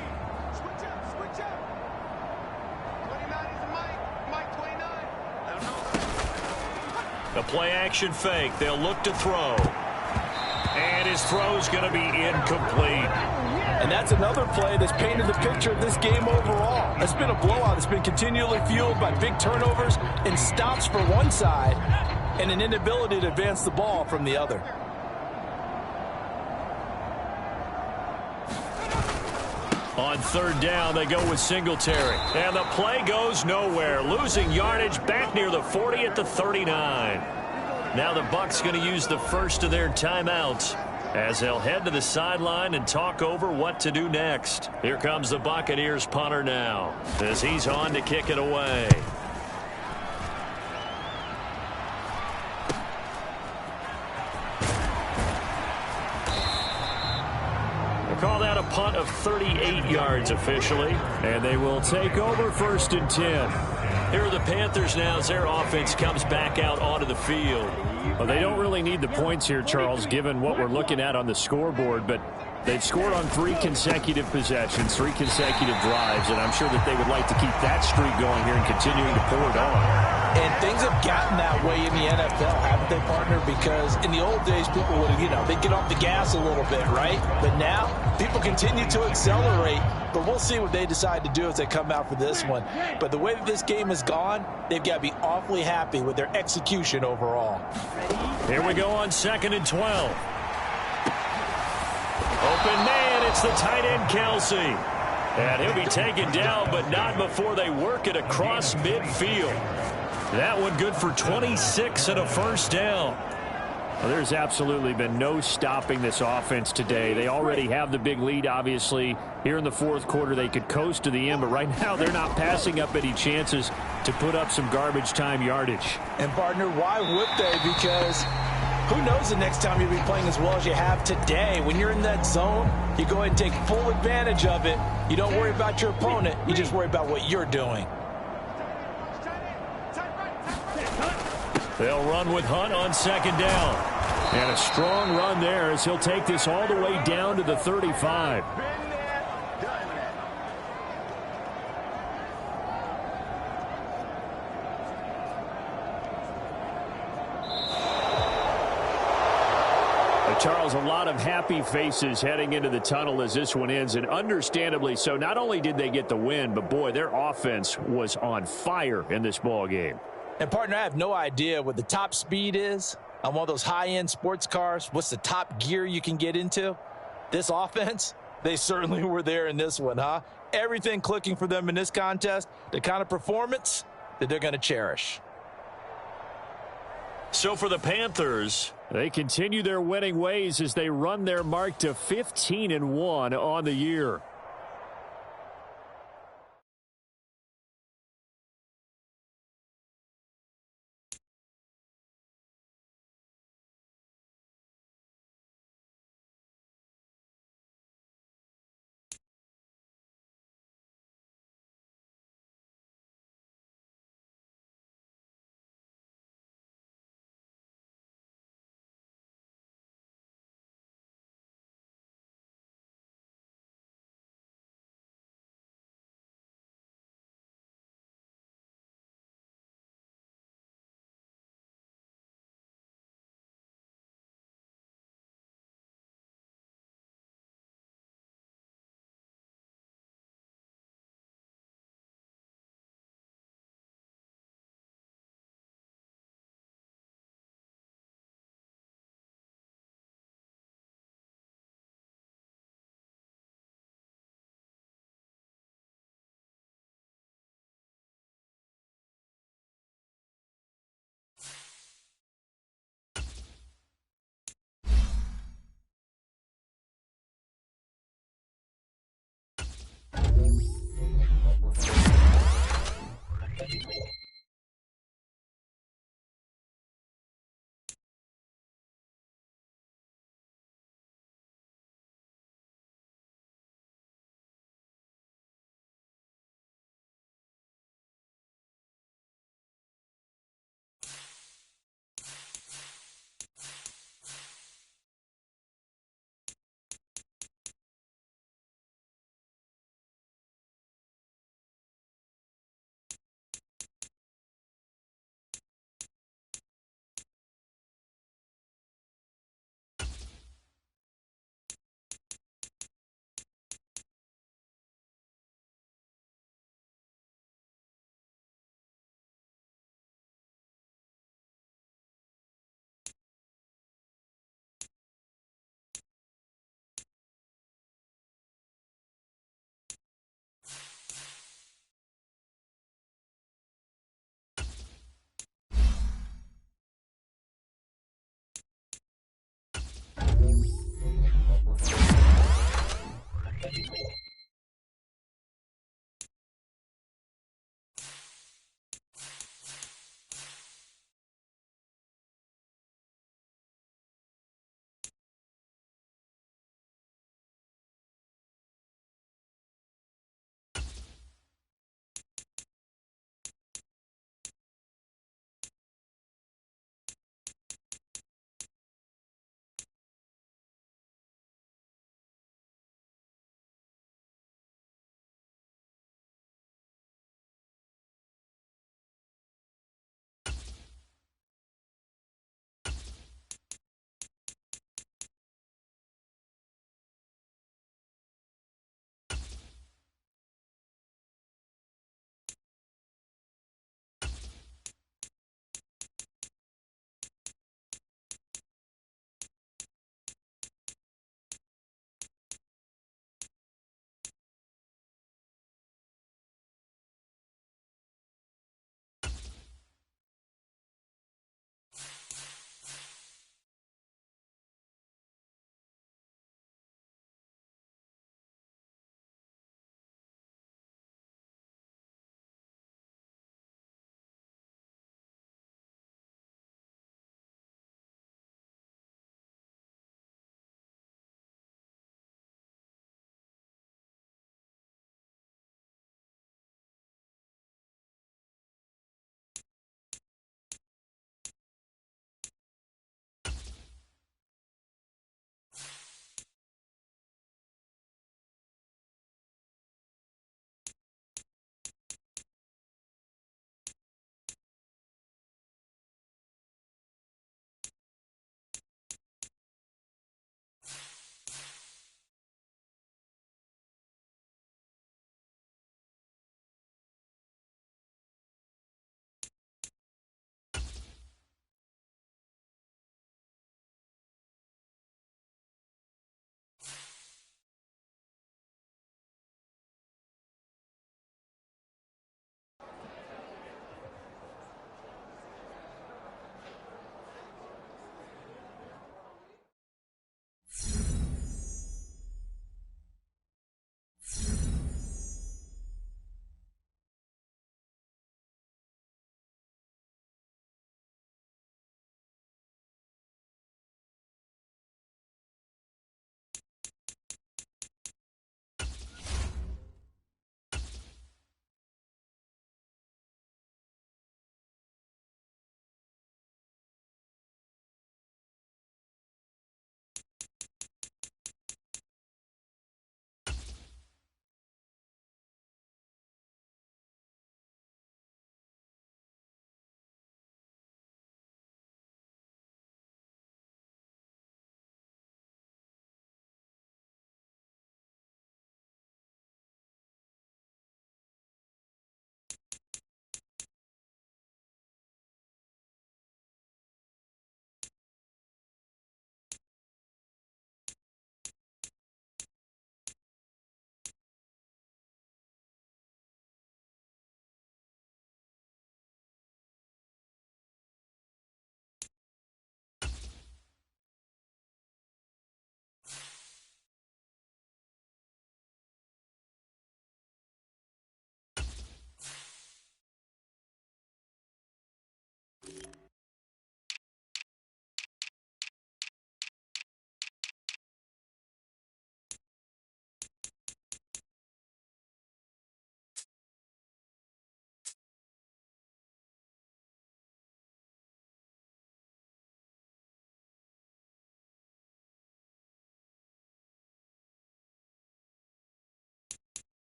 The play-action fake. They'll look to throw. And his throw's going to be incomplete. And that's another play that's painted the picture of this game overall. It's been a blowout. It's been continually fueled by big turnovers and stops for one side and an inability to advance the ball from the other. On third down, they go with Singletary. And the play goes nowhere. Losing yardage back near the 40 at the 39. Now the Bucs going to use the first of their timeouts as they'll head to the sideline and talk over what to do next. Here comes the Buccaneers punter now as he's on to kick it away. Call that a punt of 38 yards officially. And they will take over 1st and 10. Here are the Panthers now as their offense comes back out onto the field. Well, they don't really need the points here, Charles, given what we're looking at on the scoreboard, but they've scored on 3 consecutive possessions, 3 consecutive drives, and I'm sure that they would like to keep that streak going here and continuing to pour it on. And things have gotten that way in the NFL, haven't they, partner? Because in the old days, people would, they'd get off the gas a little bit, right? But now, people continue to accelerate. But we'll see what they decide to do as they come out for this one. But the way that this game has gone, they've got to be awfully happy with their execution overall. Here we go on 2nd and 12. Open man, it's the tight end, Kelsey. And he'll be taken down, but not before they work it across midfield. That one good for 26 and a first down. Well, there's absolutely been no stopping this offense today. They already have the big lead, obviously. Here in the 4th quarter, they could coast to the end, but right now they're not passing up any chances to put up some garbage time yardage. And, partner, why would they? Because who knows the next time you'll be playing as well as you have today. When you're in that zone, you go ahead and take full advantage of it. You don't worry about your opponent. You just worry about what you're doing. They'll run with Hunt on 2nd down. And a strong run there as he'll take this all the way down to the 35. Charles, a lot of happy faces heading into the tunnel as this one ends, and understandably so. Not only did they get the win, but, boy, their offense was on fire in this ball game. And, partner, I have no idea what the top speed is on one of those high-end sports cars. What's the top gear you can get into? This offense, they certainly were there in this one, huh? Everything clicking for them in this contest, the kind of performance that they're going to cherish. So for the Panthers, they continue their winning ways as they run their mark to 15-1 on the year.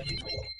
you